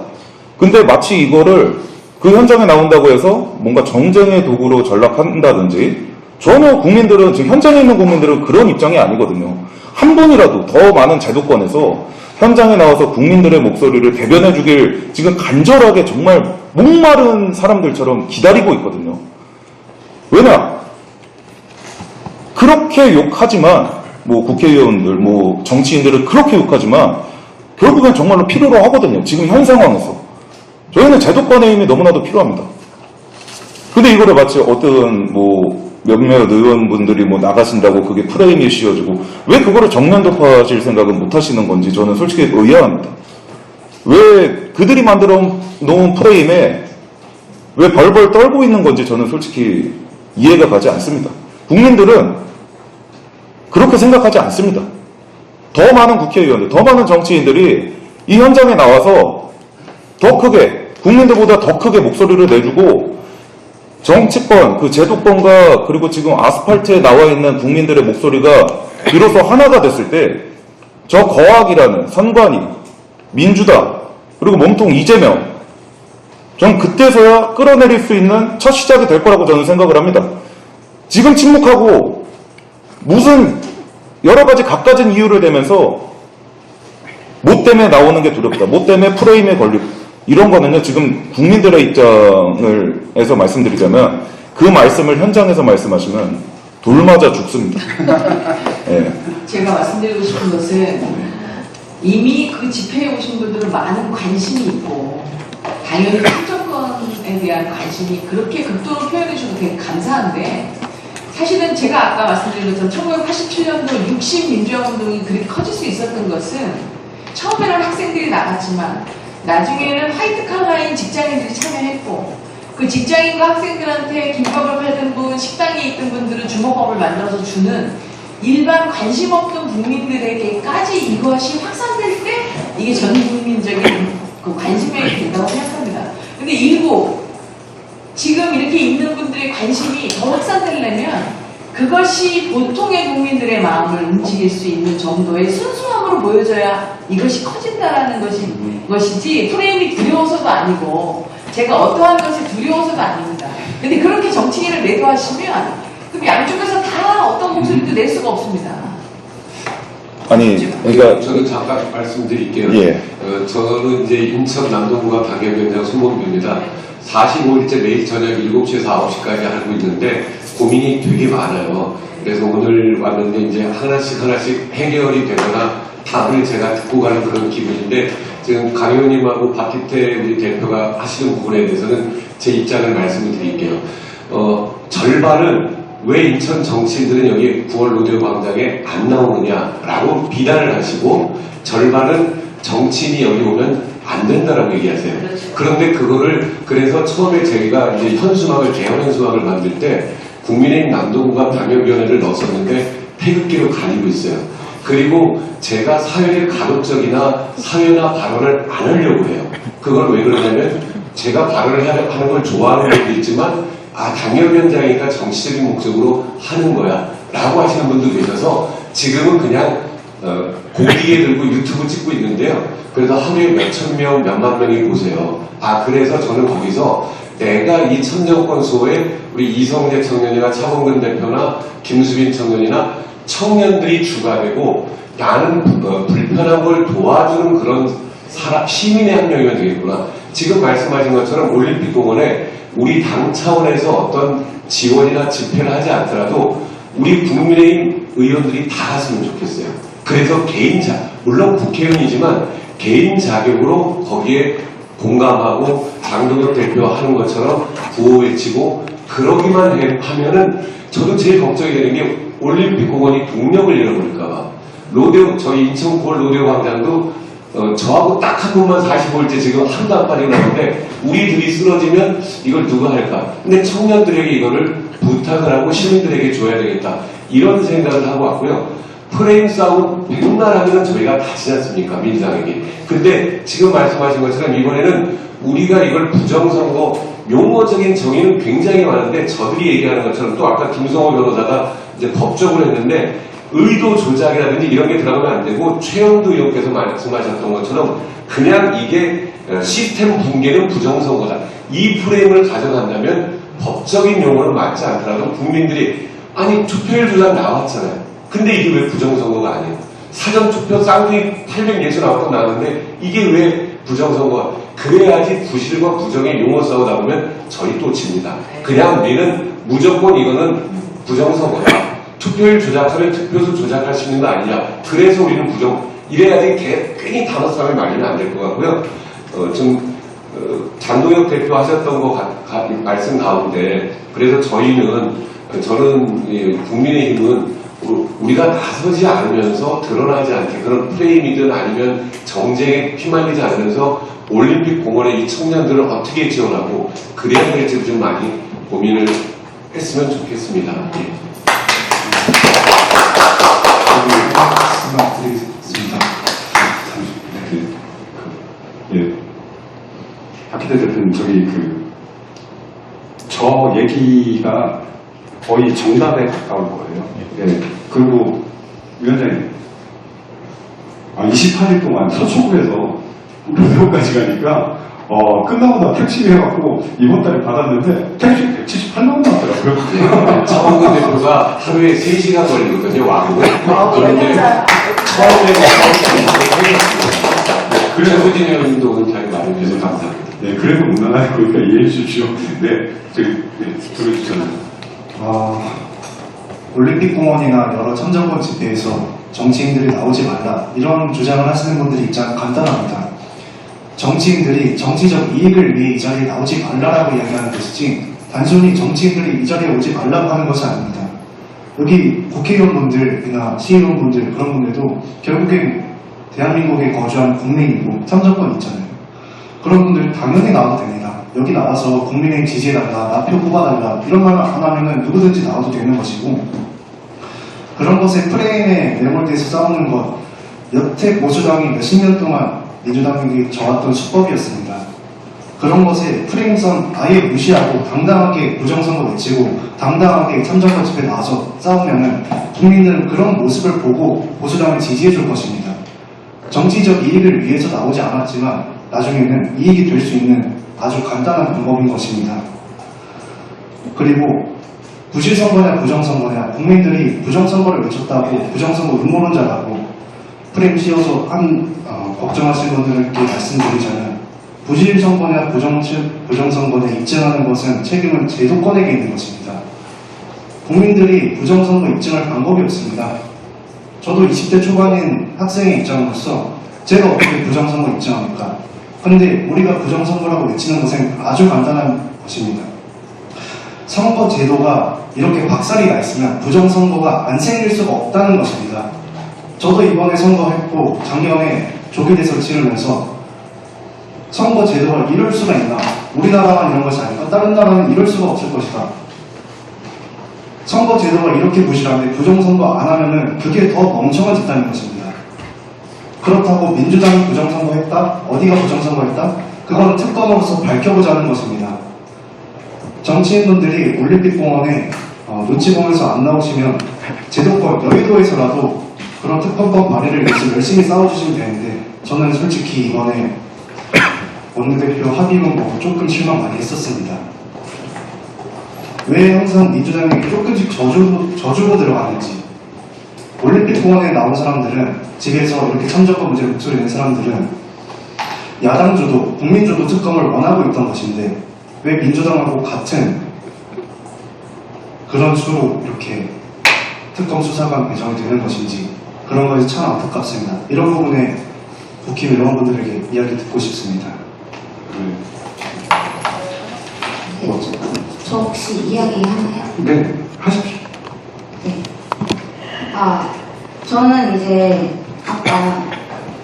근데 마치 이거를 그 현장에 나온다고 해서 뭔가 정쟁의 도구로 전락한다든지, 전혀 국민들은, 지금 현장에 있는 국민들은 그런 입장이 아니거든요. 한 분이라도 더 많은 제도권에서 현장에 나와서 국민들의 목소리를 대변해 주길 지금 간절하게 정말 목마른 사람들처럼 기다리고 있거든요. 왜냐? 그렇게 욕하지만, 국회의원들, 정치인들을 그렇게 욕하지만 결국엔 정말로 필요로 하거든요. 지금 현 상황에서. 저희는 제도권의 힘이 너무나도 필요합니다. 근데 이거를 마치 어떤 몇몇 의원분들이 나가신다고 그게 프레임이 씌워지고, 왜 그거를 정면 돌파하실 생각은 못 하시는 건지 저는 솔직히 의아합니다. 왜 그들이 만들어 놓은 프레임에 왜 벌벌 떨고 있는 건지 저는 솔직히 이해가 가지 않습니다. 국민들은 그렇게 생각하지 않습니다. 더 많은 국회의원들, 더 많은 정치인들이 이 현장에 나와서 더 크게, 국민들보다 더 크게 목소리를 내주고 정치권, 그 제도권과 그리고 지금 아스팔트에 나와 있는 국민들의 목소리가 비로소 하나가 됐을 때 저 거악이라는 선관위, 민주당, 그리고 몸통 이재명, 전 그때서야 끌어내릴 수 있는 첫 시작이 될 거라고 저는 생각을 합니다. 지금 침묵하고 무슨 여러 가지 갖가진 이유를 대면서 뭐 때문에 나오는 게 두렵다, 뭐 때문에 프레임에 걸리고, 이런 거는요, 지금 국민들의 입장을 해서 말씀드리자면 그 말씀을 현장에서 말씀하시면 돌 맞아 죽습니다. 제가 말씀드리고 싶은 것은 이미 그 집회에 오신 분들은 많은 관심이 있고 당연히 참정권에 대한 관심이 그렇게 극도로 표현해 주셔서 되게 감사한데 사실은 제가 아까 말씀드린 것처럼 1987년도 60 민주화운동이 그렇게 커질 수 있었던 것은 처음에는 학생들이 나갔지만 나중에는 화이트 칼라인 직장인들이 참여했고 그 직장인과 학생들한테 김밥을 팔던 분, 식당에 있던 분들은 주먹밥을 만들어서 주는 일반 관심 없던 국민들에게까지 이것이 확산될 때 이게 전 국민적인 그 관심이 된다고 생각합니다. 근데 일부 지금 이렇게 있는 분들의 관심이 더 확산되려면 그것이 보통의 국민들의 마음을 움직일 수 있는 정도의 순수함으로 보여져야 이것이 커진다라는 것이지 프레임이 두려워서도 아니고 제가 어떠한 것이 두려워서도 아닙니다. 근데 그렇게 정치인을 매도하시면 그럼 양쪽에서 다 어떤 목소리도 낼 수가 없습니다. 아니, 그러니까 저는 잠깐 말씀드릴게요. 예. 저는 이제 인천 남동구가 당협위원장 손범규입니다. 45일째 매일 저녁 7시에서 9시까지 하고 있는데 고민이 되게 많아요. 그래서 오늘 왔는데 이제 하나씩 해결이 되거나 답을 제가 듣고 가는 그런 기분인데 지금 강 의원님하고 박기태 우리 대표가 하시는 부분에 대해서는 제 입장을 말씀을 드릴게요. 절반은 왜 인천 정치인들은 여기 9월 로데오 광장에 안 나오느냐라고 비난을 하시고 절반은 정치인이 여기 오면 안 된다라고 얘기하세요. 그런데 그거를 그래서 처음에 저희가 이제 현수막을 대형 현수막을 만들 때 국민의힘 남동구가 당협위원회를 넣었었는데 태극기로 가리고 있어요. 그리고 제가 사회의 가급적이나 사회나 발언을 안 하려고 해요. 그걸 왜 그러냐면 제가 발언을 하는 걸 좋아하는 분도 있지만 당협위원장이니까 정치적인 목적으로 하는 거야 라고 하시는 분도 계셔서 지금은 그냥 고기에 들고 유튜브 찍고 있는데요. 그래서 하루에 몇천 명, 몇만 명이 보세요. 그래서 저는 거기서 내가 이 천정권 수호에 우리 이성재 청년이나 차범근 대표나 김수빈 청년이나 청년들이 주가 되고 나는 불편한 걸 도와주는 그런 시민의 한 명이면 되겠구나. 지금 말씀하신 것처럼 올림픽공원에 우리 당 차원에서 어떤 지원이나 집회를 하지 않더라도 우리 국민의힘 의원들이 다 했으면 좋겠어요. 그래서 물론 국회의원이지만 개인 자격으로 거기에 공감하고 장동혁 대표가 하는 것처럼 구호 외치고 그러기만 하면은 저도 제일 걱정이 되는 게 올림픽공원이 동력을 잃어버릴까봐. 저희 인천 9월 로데오 광장도 저하고 딱 한 번만 45일째 지금 하루도 안 빠지고 나오는데 우리들이 쓰러지면 이걸 누가 할까? 근데 청년들에게 이거를 부탁을 하고 시민들에게 줘야 되겠다. 이런 생각을 하고 왔고요. 프레임 싸움 백날 하면 저희가 다치지 않습니까? 민주당에게. 근데 지금 말씀하신 것처럼 이번에는 우리가 이걸 부정선거 용어적인 정의는 굉장히 많은데 저들이 얘기하는 것처럼 또 아까 김성호 변호사가 이제 법적으로 했는데 의도 조작이라든지 이런 게 들어가면 안 되고 최영두 의원께서 말씀하셨던 것처럼 그냥 이게 시스템 붕괴는 부정선거다. 이 프레임을 가져간다면 법적인 용어는 맞지 않더라도 국민들이 아니 투표율 조작 나왔잖아요. 근데 이게 왜 부정선거가 아니에요? 사전투표 쌍둥이 869건 나왔는데 이게 왜 부정선거가 그래야지 부실과 부정의 용어 싸우다 보면 저희 또 칩니다. 그냥 우리는 무조건 이거는 부정선거다. 투표율 조작하면 투표수 조작할 수 있는 거 아니냐. 그래서 우리는 이래야지 괜히 다른 사람이 말리면 안 될 것 같고요. 장동혁 대표 하셨던 거 말씀 가운데 그래서 저는 국민의힘은 우리가 나서지 않으면서 드러나지 않게 그런 프레임이든 아니면 정쟁에 휘말리지 않으면서 올림픽 공원에 이 청년들을 어떻게 지원하고 그래야 될지 좀 많이 고민을 했으면 좋겠습니다. 말씀드리겠습니다. 박기태 대표님, 저 얘기가 거의 정답에 가까운 거예요. 그리고 위원장님, 28일 동안 서초구에서 로데오까지 가니까 끝나고 나 택시 해갖고 이번 달에 받았는데 택시 178만 원 나왔더라고요. 차범근 대표가 하루에 3시간 걸리거든요. 와고. 그런데 처음에 그래서 후진 의원님도 오늘 잘 말해주셔서 감사합니다. 네, 그래도 못 나갈 거니까 이해해 주십시오. 들어주셨나요? 올림픽공원이나 여러 천정권 집회에서 정치인들이 나오지 말라 이런 주장을 하시는 분들의 입장은 간단합니다. 정치인들이 정치적 이익을 위해 이 자리에 나오지 말라라고 이야기하는 것이지 단순히 정치인들이 이 자리에 오지 말라고 하는 것이 아닙니다. 여기 국회의원분들이나 시의원분들 그런 분들도 결국엔 대한민국에 거주한 국민이고 참정권 있잖아요. 그런 분들 당연히 나와도 됩니다. 여기 나와서 국민의 지지해달라, 나표 뽑아달라 이런 말 안 하면은 누구든지 나와도 되는 것이고 그런 것에 프레임에 매몰돼서 싸우는 것 여태 보수당이 몇십 년 동안 민주당에게 져왔던 수법이었습니다. 그런 것에 프레임선 아예 무시하고 당당하게 부정선거 외치고 당당하게 참정권 집회에 나와서 싸우면은 국민들은 그런 모습을 보고 보수당을 지지해 줄 것입니다. 정치적 이익을 위해서 나오지 않았지만 나중에는 이익이 될 수 있는 아주 간단한 방법인 것입니다. 그리고 부실선거냐 부정선거냐 국민들이 부정선거를 외쳤다고 부정선거 음모론자라고 프레임 씌워서 걱정하시는 분들께 말씀드리자면 부실선거냐 부정선거냐 입증하는 것은 책임은 제도권에게 있는 것입니다. 국민들이 부정선거 입증할 방법이 없습니다. 저도 20대 초반인 학생의 입장으로서 제가 어떻게 부정선거 입증합니까? 그런데 우리가 부정선거라고 외치는 것은 아주 간단한 것입니다. 선거 제도가 이렇게 박살이 나 있으면 부정선거가 안 생길 수가 없다는 것입니다. 저도 이번에 선거했고 작년에 조기대선 치르면서 선거 제도가 이럴 수가 있나? 우리나라만 이런 것이 아닐까? 다른 나라는 이럴 수가 없을 것이다. 선거 제도가 이렇게 부실한데 부정선거 안 하면은 그게 더 멍청한 짓다는 것입니다. 그렇다고 민주당이 부정선거했다? 어디가 부정선거했다? 그건 특검으로서 밝혀보자는 것입니다. 정치인분들이 올림픽공원에 눈치 보면서 안 나오시면 제도권 여의도에서라도 그런 특검법 발의를 위해서 열심히 싸워주시면 되는데 저는 솔직히 이번에 원내대표 합의문 보고 조금 실망 많이 했었습니다. 왜 항상 민주당이 조금씩 저주고 들어가는지 올림픽공원에 나온 사람들은 집에서 이렇게 참정권 문제 목소리 낸 사람들은 야당주도 국민주도 특검을 원하고 있던 것인데 왜 민주당하고 같은 그런 수로 이렇게 특검 수사관 배정이 되는 것인지 그런 것이 참 안타깝습니다. 이런 부분에 국회의원분들에게 이야기 듣고 싶습니다. 저 혹시 이야기 하나요? 네, 하십시오. 네. 저는 이제 아까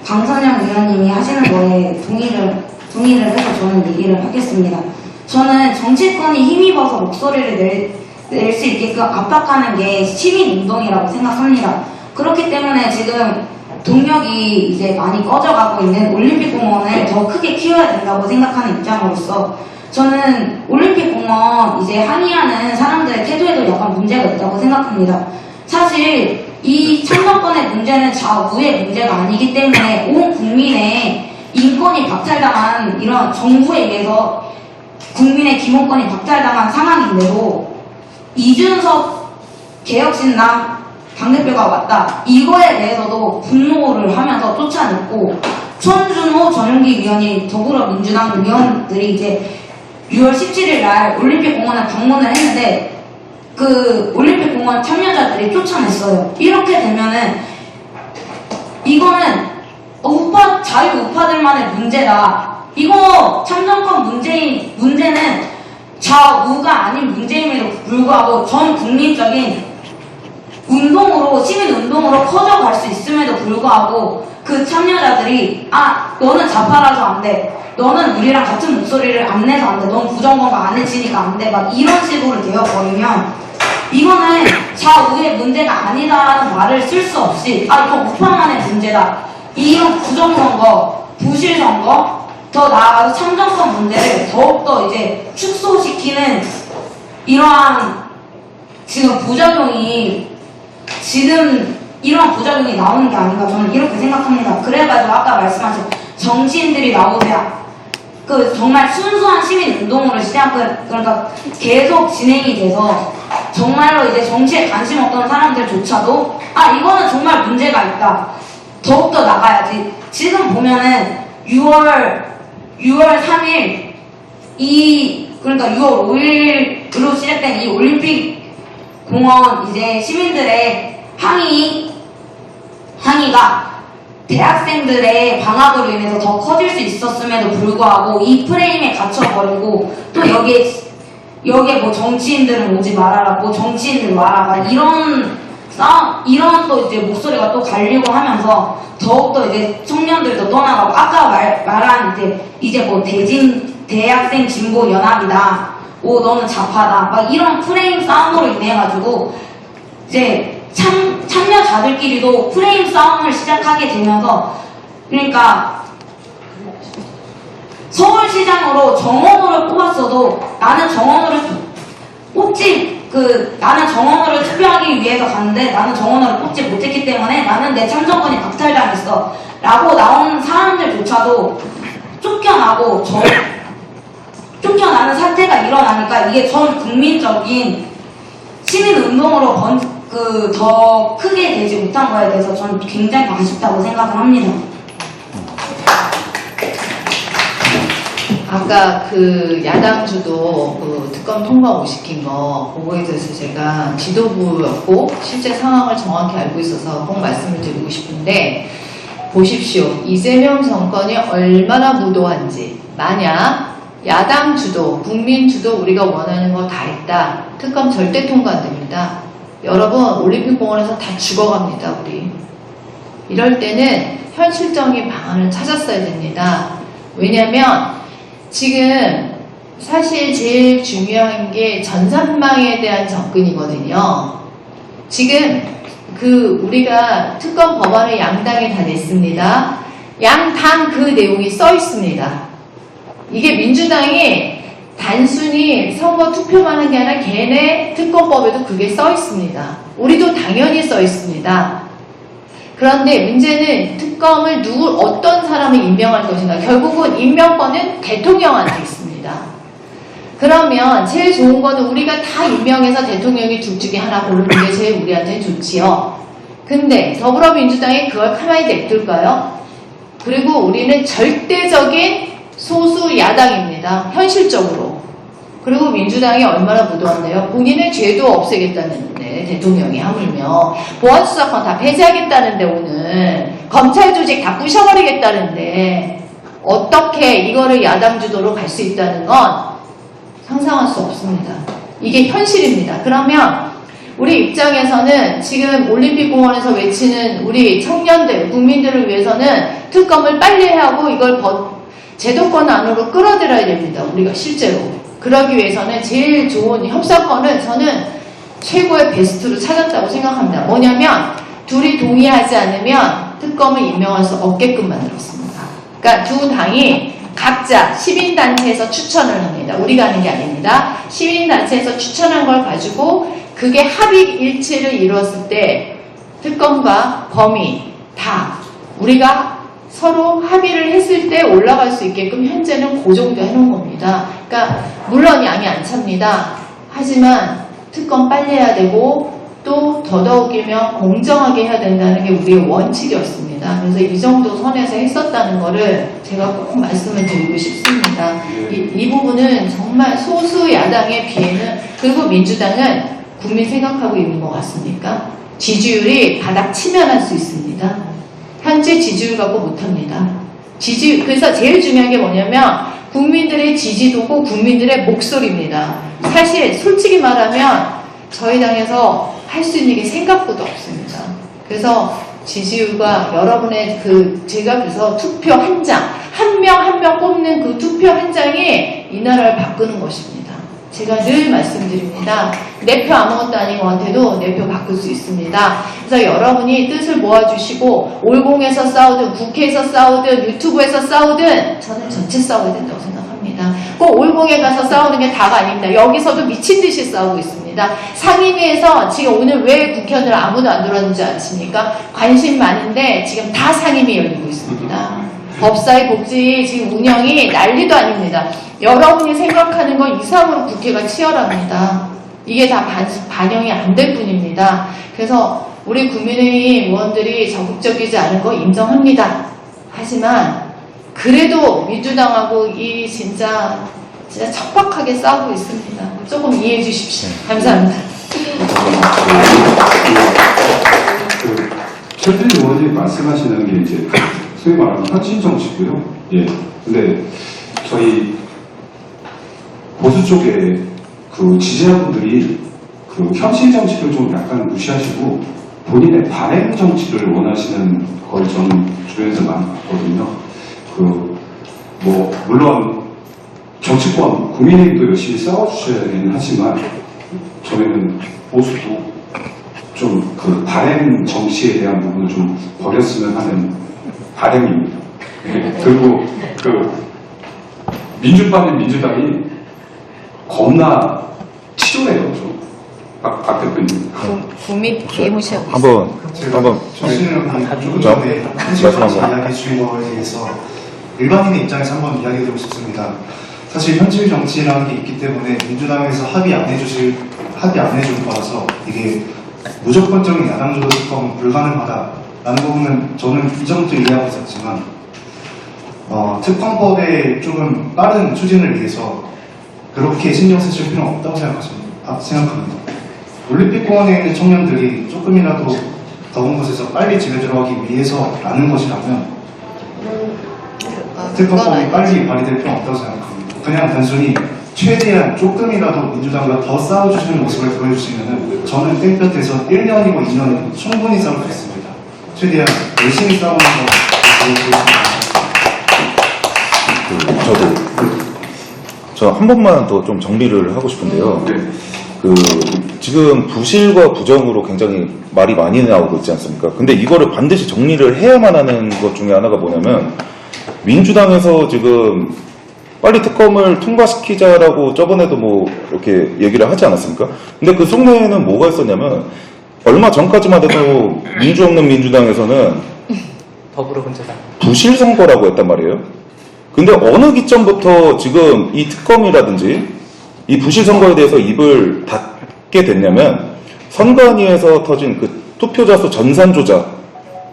강선영 의원님이 하시는 거에 동의를 해서 저는 얘기를 하겠습니다. 저는 정치권이 힘입어서 목소리를 낼 수 있게끔 압박하는 게 시민운동이라고 생각합니다. 그렇기 때문에 지금 동력이 이제 많이 꺼져가고 있는 올림픽공원을 더 크게 키워야 된다고 생각하는 입장으로서 저는 올림픽공원 이제 항의하는 사람들의 태도에도 약간 문제가 있다고 생각합니다. 사실 이 참정권의 문제는 좌우의 문제가 아니기 때문에 온 국민의 인권이 박탈당한 이런 정부에 의해서 국민의 기본권이 박탈당한 상황인데도 이준석 개혁신당 당대표가 왔다. 이거에 대해서도 분노를 하면서 쫓아냈고 손준호 전용기 위원이 더불어민주당 의원들이 이제 6월 17일 날 올림픽공원을 방문을 했는데 그 올림픽공원 참여자들이 쫓아냈어요. 이렇게 되면은 이거는 자유우파들만의 문제다. 이거 참정권 문제는 좌우가 아닌 문제임에도 불구하고 전 국민적인 운동으로 시민운동으로 커져갈 수 있음에도 불구하고 그 참여자들이 너는 좌파라서 안 돼. 너는 우리랑 같은 목소리를 안 내서 안 돼. 넌 부정선거 안 해지니까 안 돼. 막 이런 식으로 되어버리면 이거는 좌우의 문제가 아니다라는 말을 쓸 수 없이 이거 우파만의 문제다. 이런 부정선거, 부실선거, 더 나아가서 참정권 문제를 더욱더 이제 축소시키는 이러한 지금 부작용이 이러한 부작용이 나오는 게 아닌가 저는 이렇게 생각합니다. 그래가지고 아까 말씀하신 정치인들이 나오세요. 정말 순수한 시민운동으로 그러니까 계속 진행이 돼서 정말로 이제 정치에 관심 없던 사람들조차도 이거는 정말 문제가 있다. 더욱더 나가야지. 지금 보면은 6월 3일 그러니까 6월 5일로 시작된 이 올림픽 공원 이제 시민들의 항의가 대학생들의 방학으로 인해서 더 커질 수 있었음에도 불구하고 이 프레임에 갇혀버리고 또 여기에 뭐 정치인들은 오지 말아라, 뭐 정치인들 와라, 이런 또 이제 목소리가 또 갈리고 하면서 더욱더 이제 청년들도 떠나가고 아까 말한 이제 뭐 대학생 진보 연합이다, 오 너는 좌파다, 막 이런 프레임 싸움으로 인해 가지고 이제 참여자들끼리도 프레임 싸움을 시작하게 되면서 그러니까 서울시장으로 정원호를 뽑았어도 나는 정원호를 투표하기 위해서 갔는데 나는 정원호를 뽑지 못했기 때문에 나는 내 참정권이 박탈당했어 라고 나온 사람들조차도 쫓겨나는 사태가 일어나니까 이게 전 국민적인 시민운동으로 더 크게 되지 못한 거에 대해서 저는 굉장히 아쉽다고 생각을 합니다. 아까 그 야당 주도 그 특검 통과 못 시킨 거 그거에 대해서 제가 지도부였고 실제 상황을 정확히 알고 있어서 꼭 말씀을 드리고 싶은데 보십시오. 이재명 정권이 얼마나 무도한지. 만약 야당 주도, 국민 주도 우리가 원하는 거 다 했다. 특검 절대 통과 안 됩니다. 여러분 올림픽공원에서 다 죽어갑니다. 우리. 이럴 때는 현실적인 방안을 찾았어야 됩니다. 왜냐하면 지금 사실 제일 중요한 게 전산망에 대한 접근이거든요. 지금 우리가 특검 법안을 양당에 다 냈습니다. 양당 그 내용이 써 있습니다. 이게 민주당이 단순히 선거 투표만 한 게 아니라 걔네 특검법에도 그게 써 있습니다. 우리도 당연히 써 있습니다. 그런데 문제는 특검을 어떤 사람을 임명할 것인가. 결국은 임명권은 대통령한테 있습니다. 그러면 제일 좋은 거는 우리가 다 임명해서 대통령이 둘 중에 하나 고르는 게 제일 우리한테 좋지요. 근데 더불어민주당이 그걸 가만히 냅둘까요? 그리고 우리는 절대적인 소수 야당입니다. 현실적으로. 그리고 민주당이 얼마나 무도한데요. 본인의 죄도 없애겠다는데 대통령이 하물며 보안수사권 다 폐지하겠다는데 오늘 검찰 조직 다 부셔버리겠다는데 어떻게 이거를 야당 주도로 갈 수 있다는 건 상상할 수 없습니다. 이게 현실입니다. 그러면 우리 입장에서는 지금 올림픽공원에서 외치는 우리 청년들, 국민들을 위해서는 특검을 빨리 하고 이걸 제도권 안으로 끌어들여야 됩니다. 우리가 실제로. 그러기 위해서는 제일 좋은 협상권을 저는 최고의 베스트로 찾았다고 생각합니다. 뭐냐면 둘이 동의하지 않으면 특검을 임명할 수 없게끔 만들었습니다. 그러니까 두 당이 각자 시민단체에서 추천을 합니다. 우리가 하는 게 아닙니다. 시민단체에서 추천한 걸 가지고 그게 합의 일치를 이루었을 때 특검과 범위 다 우리가 서로 합의를 했을 때 올라갈 수 있게끔 현재는 그 정도 해놓은 겁니다. 그러니까 물론 양이 안 찹니다. 하지만 특검 빨리 해야 되고 또 더더욱이면 공정하게 해야 된다는 게 우리의 원칙이었습니다. 그래서 이 정도 선에서 했었다는 거를 제가 꼭 말씀을 드리고 싶습니다. 이 부분은 정말 소수 야당에 비해는 그리고 민주당은 국민 생각하고 있는 것 같습니까? 지지율이 바닥 치면할 수 있습니다. 현재 지지율 갖고 못합니다. 그래서 제일 중요한 게 뭐냐면 국민들의 지지도고 국민들의 목소리입니다. 사실 솔직히 말하면 저희 당에서 할 수 있는 게 생각보다 없습니다. 그래서 지지율과 여러분의 제가 그래서 투표 한 장, 한 명 한 명 뽑는 그 투표 한 장이 이 나라를 바꾸는 것입니다. 제가 늘 말씀드립니다. 내 표 아무것도 아닌 것한테도 내 표 바꿀 수 있습니다. 그래서 여러분이 뜻을 모아주시고 올공에서 싸우든 국회에서 싸우든 유튜브에서 싸우든 저는 전체 싸워야 된다고 생각합니다. 꼭 올공에 가서 싸우는 게 다가 아닙니다. 여기서도 미친 듯이 싸우고 있습니다. 상임위에서 지금 오늘 왜 국회의원들 아무도 안 들어왔는지 아십니까? 관심 많은데 지금 다 상임위 열리고 있습니다. 법사위 복지 지금 운영이 난리도 아닙니다. 여러분이 생각하는 것 이상으로 국회가 치열합니다. 이게 다 반영이 안 될 뿐입니다. 그래서 우리 국민의힘 의원들이 적극적이지 않은 거 인정합니다. 하지만 그래도 민주당하고 이 진짜 척박하게 싸우고 있습니다. 조금 이해해 주십시오. 감사합니다. 최진 의원님 말씀하시는 게 이제 소위 말하는 혁신 정치고요. 예. 근데 저희 보수 쪽에 그 지지자분들이 그 혁신 정치를 좀 약간 무시하시고 본인의 발행 정치를 원하시는 걸 저는 주변에서 많이 봤거든요. 그 뭐 물론 정치권 국민의힘도 열심히 싸워주셔야긴 하지만 저희는 보수도 좀 그 발행 정치에 대한 부분을 좀 버렸으면 하는 바람입니다. 네. 그리고 그 민주파는 민주당이 겁나 치졸해요, 좀. 박 대표님. 국민 개무시하고 한번 조금 전에 현실정치 이야기 주인 거에 대해서 일반인의 입장에서 한번 이야기해드리고 싶습니다. 사실 현실 정치라는 게 있기 때문에 민주당에서 합의 안 해줄 거라서 이게 무조건적인 야당주도 특검은 불가능하다라는 부분은 저는 이전부터 이해하고 있었지만 특검법의 조금 빠른 추진을 위해서 그렇게 신경 쓰실 필요는 없다고 생각합니다. 올림픽공원에 있는 청년들이 조금이라도 더운 곳에서 빨리 집에 들어가기 위해서라는 것이라면 특검법이 빨리 발의될 필요는 없다고 생각합니다. 그냥 단순히 최대한 조금이라도 민주당과 더 싸워주시는 모습을 보여주시면 저는 땡볕에서 1년이고 2년이고 충분히 싸울 수 있습니다. 최대한 열심히 싸우는 거 저 한 번만 더 좀 정리를 하고 싶은데요. 그 지금 부실과 부정으로 굉장히 말이 많이 나오고 있지 않습니까? 근데 이거를 반드시 정리를 해야만 하는 것 중에 하나가 뭐냐면 민주당에서 지금 빨리 특검을 통과시키자라고 저번에도 뭐 이렇게 얘기를 하지 않았습니까? 근데 그 속내에는 뭐가 있었냐면 얼마 전까지만 해도 민주 없는 민주당에서는 더불어민주당 부실 선거라고 했단 말이에요. 근데 어느 기점부터 지금 이 특검이라든지 이 부실 선거에 대해서 입을 닫게 됐냐면 선관위에서 터진 그 투표자 수 전산 조작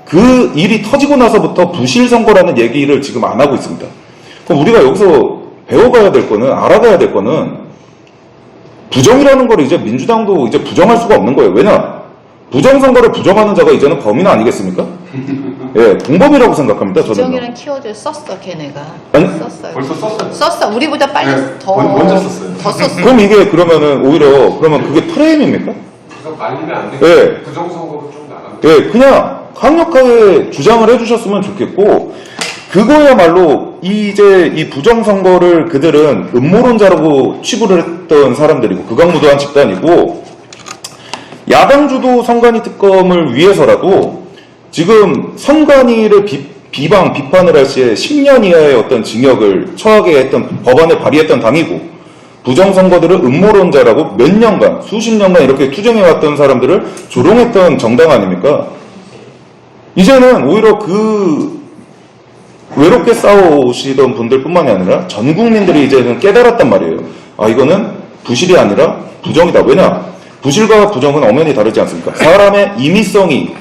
그 일이 터지고 나서부터 부실 선거라는 얘기를 지금 안 하고 있습니다. 그럼 우리가 여기서 배워가야 될 거는 알아가야 될 거는 부정이라는 걸 이제 민주당도 이제 부정할 수가 없는 거예요. 왜냐? 부정선거를 부정하는 자가 이제는 범인 아니겠습니까? 예, 공범이라고 생각합니다. 저는. 부정이라는 키워드를 썼어, 걔네가. 아니, 썼어요. 벌써 썼어요. 썼어. 우리보다 빨리 먼저 썼어요. 더 썼어. 그럼 이게 그러면은 오히려 그러면 그게 프레임입니까? 그래서 말리면 안 되고 예. 부정선거로 좀 나가면 예, 그냥 강력하게 주장을 해주셨으면 좋겠고 그거야말로 이제 이 부정선거를 그들은 음모론자라고 취급을 했던 사람들이고 극악무도한 집단이고 야당 주도 선관위 특검을 위해서라도 지금 선관위를 비판을 할 시에 10년 이하의 어떤 징역을 처하게 했던 법안을 발의했던 당이고 부정선거들을 음모론자라고 몇 년간 수십 년간 이렇게 투쟁해왔던 사람들을 조롱했던 정당 아닙니까? 이제는 오히려 그 외롭게 싸우시던 분들뿐만이 아니라 전 국민들이 이제는 깨달았단 말이에요. 아, 이거는 부실이 아니라 부정이다. 왜냐? 부실과 부정은 엄연히 다르지 않습니까? 사람의 임의성이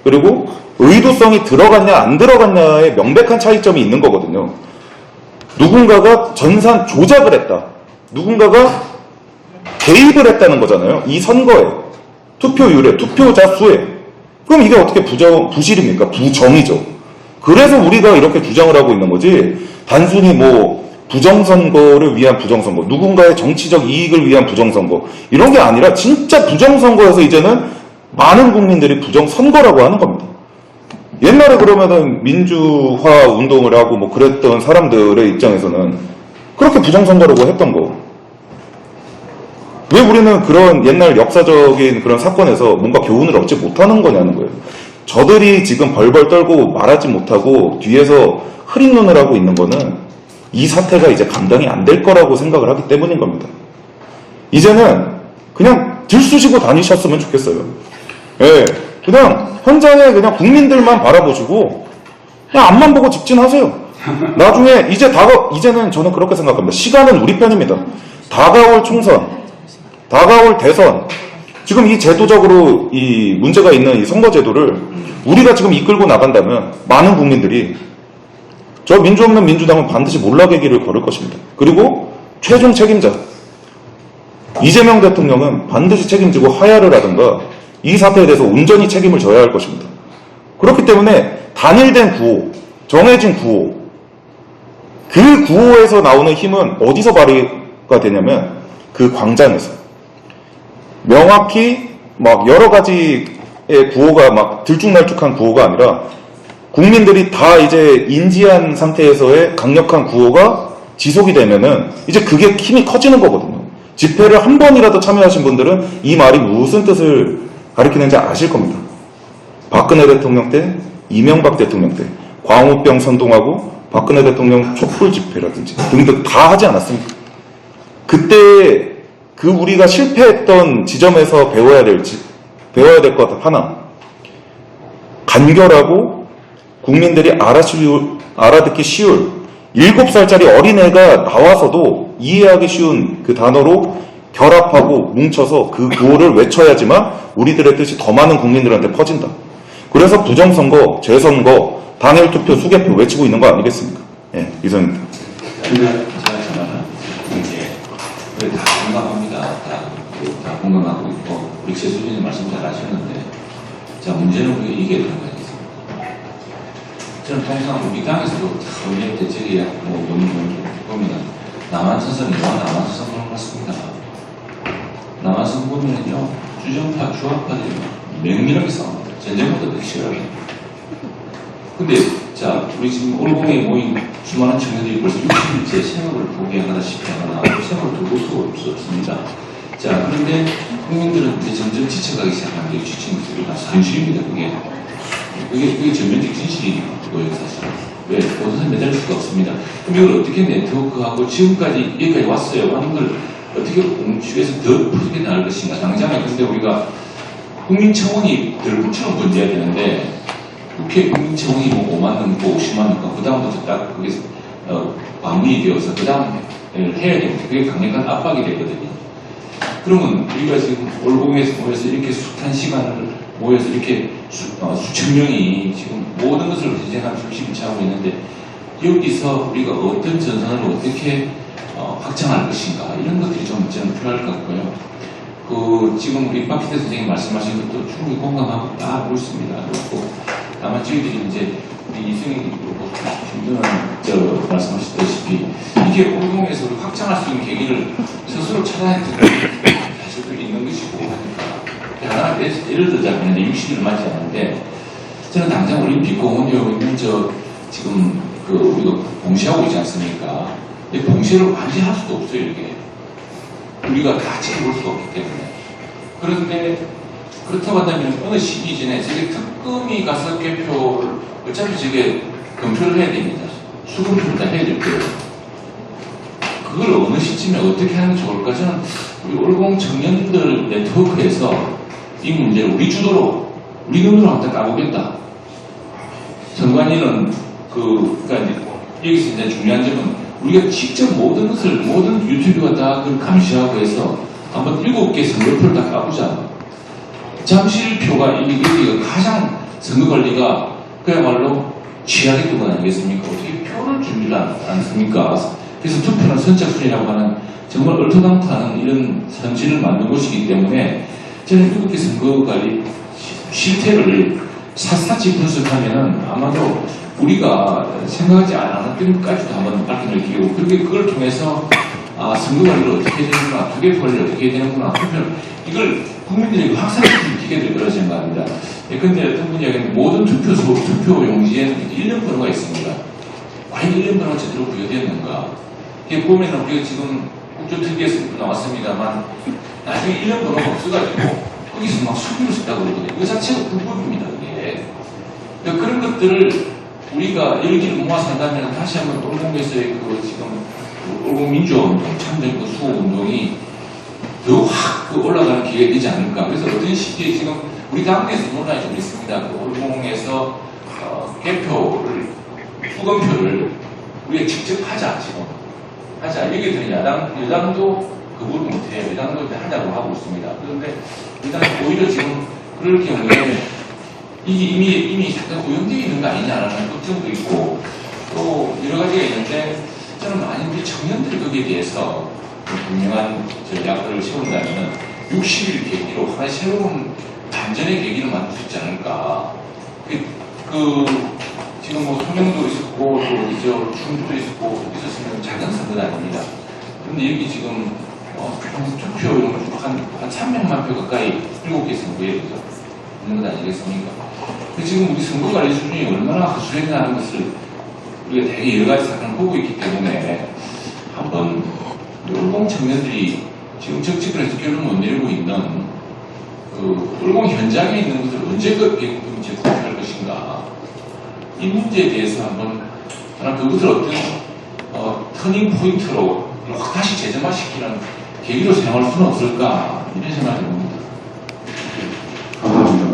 그리고 의도성이 들어갔냐 안 들어갔냐의 명백한 차이점이 있는 거거든요. 누군가가 전산 조작을 했다. 누군가가 개입을 했다는 거잖아요. 이 선거에 투표율에 투표자 수에 그럼 이게 어떻게 부실입니까? 부정이죠. 그래서 우리가 이렇게 주장을 하고 있는 거지 단순히 뭐 부정선거를 위한 부정선거 누군가의 정치적 이익을 위한 부정선거 이런 게 아니라 진짜 부정선거에서 이제는 많은 국민들이 부정선거라고 하는 겁니다. 옛날에 그러면은 민주화 운동을 하고 뭐 그랬던 사람들의 입장에서는 그렇게 부정선거라고 했던 거. 왜 우리는 그런 옛날 역사적인 그런 사건에서 뭔가 교훈을 얻지 못하는 거냐는 거예요. 저들이 지금 벌벌 떨고 말하지 못하고 뒤에서 흐린 눈을 하고 있는 거는 이 사태가 이제 감당이 안 될 거라고 생각을 하기 때문인 겁니다. 이제는 그냥 들쑤시고 다니셨으면 좋겠어요. 예, 그냥 현장에 그냥 국민들만 바라보시고 그냥 앞만 보고 직진하세요. 나중에 이제는 저는 그렇게 생각합니다. 시간은 우리 편입니다. 다가올 총선, 다가올 대선, 지금 이 제도적으로 이 문제가 있는 이 선거제도를 우리가 지금 이끌고 나간다면 많은 국민들이 저 민주 없는 민주당은 반드시 몰락의 길을 걸을 것입니다. 그리고 최종 책임자 이재명 대통령은 반드시 책임지고 하야를 하든가 이 사태에 대해서 온전히 책임을 져야 할 것입니다. 그렇기 때문에 단일된 구호, 정해진 구호, 그 구호에서 나오는 힘은 어디서 발휘가 되냐면 그 광장에서. 명확히 막 여러 가지의 구호가 막 들쭉날쭉한 구호가 아니라 국민들이 다 이제 인지한 상태에서의 강력한 구호가 지속이 되면은 이제 그게 힘이 커지는 거거든요. 집회를 한 번이라도 참여하신 분들은 이 말이 무슨 뜻을 가리키는지 아실 겁니다. 박근혜 대통령 때, 이명박 대통령 때 광우병 선동하고 박근혜 대통령 촛불 집회라든지 등등 다 하지 않았습니까? 그때 그 우리가 실패했던 지점에서 배워야 될 것 하나, 간결하고 국민들이 알아듣기 쉬울 7살짜리 어린애가 나와서도 이해하기 쉬운 그 단어로 결합하고 뭉쳐서 그 구호를 외쳐야지만 우리들의 뜻이 더 많은 국민들한테 퍼진다. 그래서 부정선거, 재선거, 단일투표, 수개표 외치고 있는 거 아니겠습니까? 예, 이상입니다. 다 공감합니다. 다 공감하고 있고 우리 최수진님 말씀 잘 하셨는데 자 문제는 우리가 이겨야 되는 거 아니겠습니까? 저는 통상 우리 당에서도 우리 대책이 보면은 남한선선이 남한선선 그런 것 같습니다. 남한선 보면은요 주정파, 주화파들이 맹렬하게 싸웁니다. 전쟁보다 더 치열하게. 근데 자 우리 지금 올공에 모인 수많은 청년들이 벌써 60일째 생업을 포기하다시피 하거나 생업을 두고 수 없습니다. 자 그런데 국민들은 이제 점점 지쳐가기 시작하는 게 지친 것들이 현실입니다. 그게 전면적 진실이고요 사실. 왜? 어디서 매달릴 수가 없습니다. 그럼 이걸 어떻게 네트워크하고 지금까지 여기까지 왔어요. 하는 걸 어떻게 공식에서 더 푸르게 나갈 것인가. 당장에 근데 우리가 국민청원이 들불처럼 번져야 되는데 국회 국민청원이 뭐 5만 넘고 50만 넘고 그 다음부터 딱 그게 방문이 되어서 그 다음 해야 됩니다. 그게 강력한 압박이 되거든요. 그러면 우리가 지금 올공에서 모여서 이렇게 숱한 시간을 모여서 이렇게 수천 명이 지금 모든 것을 희생하는 중심을 차고 있는데 여기서 우리가 어떤 전선을 어떻게 확장할 것인가 이런 것들이 좀 저는 필요할 것 같고요. 지금 우리 박희대 선생님이 말씀하신 것도 충분히 공감하고 다 알고 있습니다. 그렇고 다만 저희들이 이제 우리 이승희 김준환 말씀하셨다시피 이게 올공에서 확장할 수 있는 계기를 스스로 찾아야 되는 사실들이 있는 것이고 하니까 하나 예를 들자면 60일을 맞지 않는데 저는 당장 올림픽 공원에 있는 지금 우리가 봉쇄하고 있지 않습니까? 근데 봉쇄를 완전히 할 수도 없어요. 이게 우리가 다 지켜볼 수가 없기 때문에. 그런데 그렇다고 한다면 어느 시기 전에 저게 특검이 가서 개표를 어차피 저게 검표를 해야 됩니다. 수검표를 다 해야 될 거예요. 그걸 어느 시점에 어떻게 하는 게 좋을까? 저는 우리 올공 청년들 네트워크에서 이 문제를 우리 주도로 우리 눈으로 한번 까보겠다. 선관위는 그러니까 여기서 이제 중요한 점은 우리가 직접 모든 것을 모든 유튜브가 다 그걸 감시하고 해서 한번 7개 선거표를 다 까보자. 잠실표가 여기가 가장 선거관리가 그야말로 취약했던 건 아니겠습니까? 어떻게 표를 준비를 않습니까? 그래서 투표는 선착순이라고 하는 정말 얼토당토하는 이런 선진을 만든 곳이기 때문에 저는 7개 선거관리 실태를 샅샅이 분석하면은 아마도 우리가 생각하지 않았던 것까지도 한번 밝혀낼 기회고 그걸 통해서 선거관리를 어떻게 해야 되는구나, 투개표를 어떻게 해야 되는구나, 투표를 이걸 국민들에게 확산시키는 기회가 될 거라 생각합니다. 그런데 어떤 분이 이야기하는 모든 투표 용지에는 1년 번호가 있습니다. 과연 1년 번호가 제대로 부여되었는가? 이게 보면은 우리가 지금 국조특위에서 나왔습니다만 나중에 1년 번호가 없어가지고 거기서 막 수표를 썼다고 그러거든요. 그 자체가 불법입니다. 그게. 그러니까 그런 것들을 우리가 열기를 모아서 한다면 다시 한번 올공에서의 지금 올공민주화운동, 참정부 수호운동이 더 확 올라가는 기회가 되지 않을까. 그래서 어떤 시기에 지금 우리 당내에서 논란이 좀 있습니다. 올공에서 개표를, 수검표를 우리가 직접 하자, 지금. 하자. 여기에 드는 여당도 그걸 못해요. 여당도 하자고 하고 있습니다. 그런데 일단 오히려 지금 그럴 경우에 이게 이미 약간 오염되어 있는 거 아니냐라는 걱정도 있고 또 여러 가지가 있는데 저는 만약 우리 청년들이 거기에 대해서 분명한 약속을 세운다면 60일 계기로 하나의 새로운 반전의 계기를 만들 수 있지 않을까. 지금 뭐 소명도 있었고, 또 이제 충주도 있었고, 있었으면 작은 선거가 아닙니다. 근데 여기 지금, 투표 이런 거 한 300만 표 가까이 7개 선거에 있는 것 아니겠습니까? 근데 지금 우리 선거관리 수준이 얼마나 허술했냐는 것을 우리가 되게 여러 가지 사건을 보고 있기 때문에 한번 울공 청년들이 지금 정책을 해서 결론 못 내리고 있는 울공 현장에 있는 것을 언제 이제 투표할 것인가, 이 문제에 대해서 한번 그것을 어떤 터닝 포인트로 다시 재점화시키는 계기로 사용할 수는 없을까, 이런 생각이 듭니다. 감사합니다.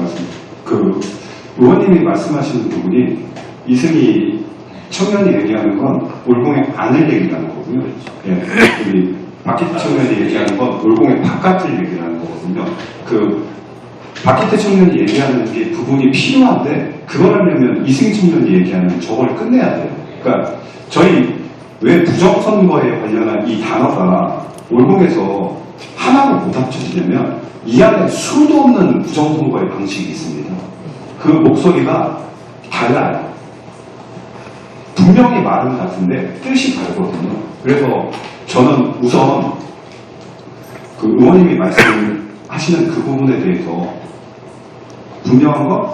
의원님이 말씀하시는 부분이 이승희 청년이 얘기하는 건 올공의 안을 얘기하는 거고요. 예, 우리 박기태 청년이 얘기하는 건 올공의 바깥을 얘기하는 거거든요. 박기태 청년이 얘기하는 게 부분이 필요한데, 그걸 하려면 이승희 청년이 얘기하는 저걸 끝내야 돼요. 그러니까 저희 왜 부정선거에 관련한 이 단어가 올공에서 하나로 못 합쳐지냐면, 이 안에 수도 없는 부정선거의 방식이 있습니다. 그 목소리가 달라요. 분명히 말은 같은데 뜻이 다르거든요. 그래서 저는 우선 의원님이 말씀하시는 그 부분에 대해서 분명한 건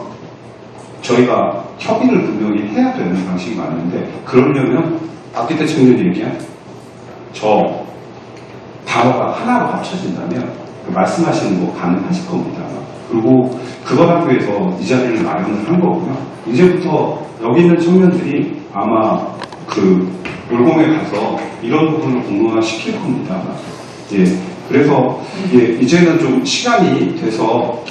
저희가 협의를 분명히 해야 되는 방식이 맞는데, 그러려면 박기태 청년이 얘기한 저 단어가 하나로 합쳐진다면 말씀하시는 거 가능하실 겁니다. 그리고 그걸 하기 위해서 이 자리를 마련을 한 거고요. 이제부터 여기 있는 청년들이 아마 올공에 가서 이런 부분을 공론화시킬 겁니다. 예, 그래서 이제는 좀 시간이 돼서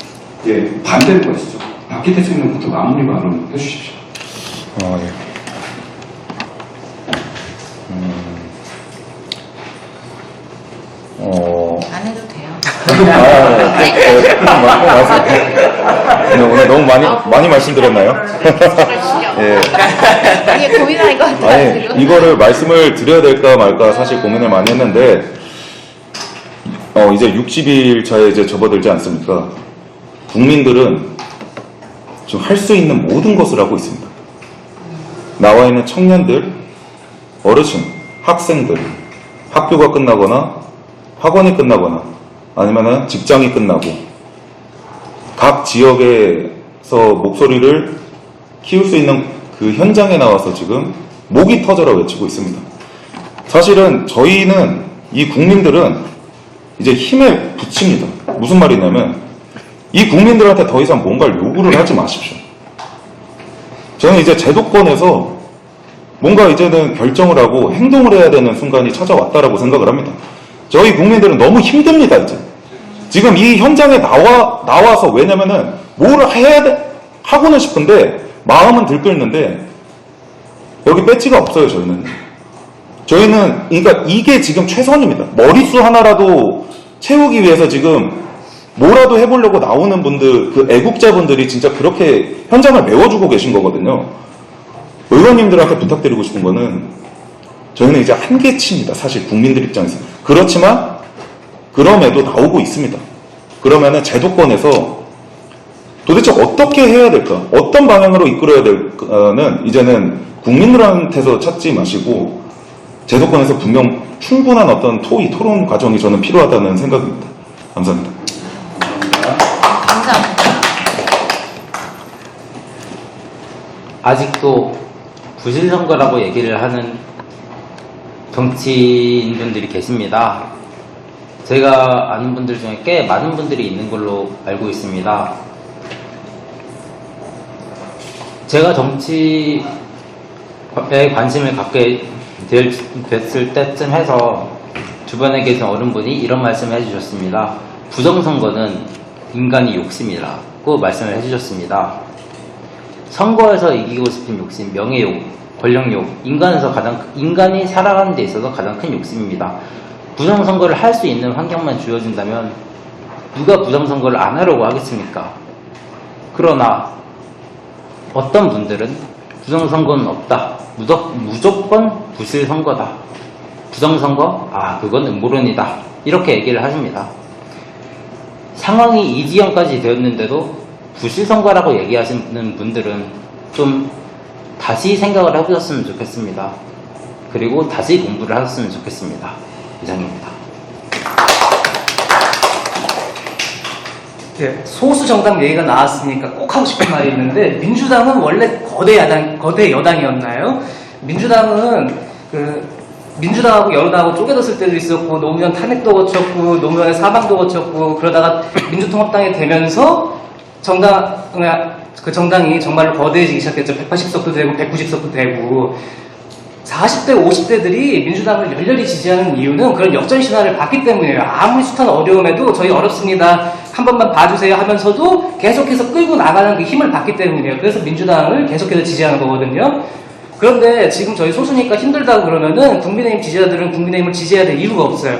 반대로 가시죠. 박기태 청년부터 마무리 발언 해주십시오. 예. 안 해도 돼요. 오늘 너무 많이 말씀드렸나요? 예. 이게 고민할 것 같아요. 아니, 이거를 말씀을 드려야 될까 말까 사실 고민을 많이 했는데, 이제 60일 차에 이제 접어들지 않습니까? 국민들은 지금 할 수 있는 모든 것을 하고 있습니다. 나와 있는 청년들, 어르신, 학생들, 학교가 끝나거나 학원이 끝나거나 아니면은 직장이 끝나고 각 지역에서 목소리를 키울 수 있는 그 현장에 나와서 지금 목이 터져라 외치고 있습니다. 사실은 저희는, 이 국민들은 이제 힘에 붙입니다. 무슨 말이냐면, 이 국민들한테 더 이상 뭔가를 요구를 하지 마십시오. 저는 이제 제도권에서 뭔가 이제는 결정을 하고 행동을 해야 되는 순간이 찾아왔다라고 생각을 합니다. 저희 국민들은 너무 힘듭니다, 이제. 지금 이 현장에 나와서, 왜냐면은 뭘 해야 돼? 하고는 싶은데 마음은 들끓는데 여기 배지가 없어요, 저희는. 그러니까 이게 지금 최선입니다. 머릿수 하나라도 채우기 위해서 지금 뭐라도 해보려고 나오는 분들, 그 애국자분들이 진짜 그렇게 현장을 메워주고 계신 거거든요. 의원님들한테 부탁드리고 싶은 거는, 저희는 이제 한계치입니다, 사실 국민들 입장에서. 그렇지만 그럼에도 나오고 있습니다. 그러면은 제도권에서 도대체 어떻게 해야 될까, 어떤 방향으로 이끌어야 될까는 이제는 국민들한테서 찾지 마시고 제도권에서 분명 충분한 어떤 토론 과정이 저는 필요하다는 생각입니다. 감사합니다. 감사합니다. 아직도 부실선거라고 얘기를 하는 정치인분들이 계십니다. 제가 아는 분들 중에 꽤 많은 분들이 있는 걸로 알고 있습니다. 제가 정치에 관심을 갖게 됐을 때쯤 해서 주변에 계신 어른분이 이런 말씀을 해주셨습니다. 부정선거는 인간이 욕심이라고 말씀을 해주셨습니다. 선거에서 이기고 싶은 욕심, 명예욕, 권력욕, 인간이 살아가는 데 있어서 가장 큰 욕심입니다. 부정선거를 할 수 있는 환경만 주어진다면 누가 부정선거를 안 하려고 하겠습니까? 그러나 어떤 분들은 부정선거는 없다, 무조건 부실선거다, 부정선거? 그건 음모론이다, 이렇게 얘기를 하십니다. 상황이 이 지경까지 되었는데도 부실선거라고 얘기하시는 분들은 좀 다시 생각을 해보셨으면 좋겠습니다. 그리고 다시 공부를 하셨으면 좋겠습니다. 이상입니다. 네, 소수 정당 얘기가 나왔으니까 꼭 하고 싶은 말이 있는데, 민주당은 원래 거대 여당이었나요? 민주당은 민주당하고 여당하고 쪼개졌을 때도 있었고, 노무현 탄핵도 거쳤고, 노무현의 사망도 거쳤고, 그러다가 민주통합당이 되면서 정당이 정말로 거대해지기 시작했죠. 180석도 되고 190석도 되고. 40대, 50대들이 민주당을 열렬히 지지하는 이유는 그런 역전 신화를 봤기 때문이에요. 아무리 숱한 어려움에도 저희 어렵습니다, 한 번만 봐주세요 하면서도 계속해서 끌고 나가는 그 힘을 봤기 때문이에요. 그래서 민주당을 계속해서 지지하는 거거든요. 그런데 지금 저희 소수니까 힘들다고 그러면은 국민의힘 지지자들은 국민의힘을 지지해야 될 이유가 없어요.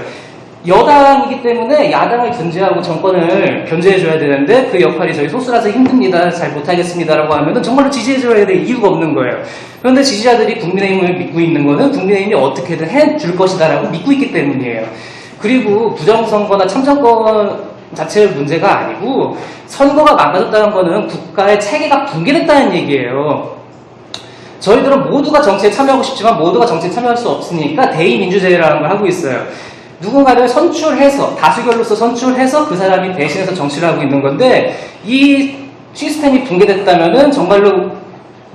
여당이기 때문에 야당을 견제하고 정권을 견제해줘야 되는데 그 역할이 저희 소수라서 힘듭니다, 잘 못하겠습니다라고 하면은 정말로 지지해줘야 될 이유가 없는 거예요. 그런데 지지자들이 국민의힘을 믿고 있는 거는 국민의힘이 어떻게든 해줄 것이다라고 믿고 있기 때문이에요. 그리고 부정선거나 참정권 자체의 문제가 아니고, 선거가 망가졌다는 거는 국가의 체계가 붕괴됐다는 얘기예요. 저희들은 모두가 정치에 참여하고 싶지만 모두가 정치에 참여할 수 없으니까 대의민주제라는 걸 하고 있어요. 누군가를 선출해서, 다수결로서 선출해서 그 사람이 대신해서 정치를 하고 있는 건데, 이 시스템이 붕괴됐다면은 정말로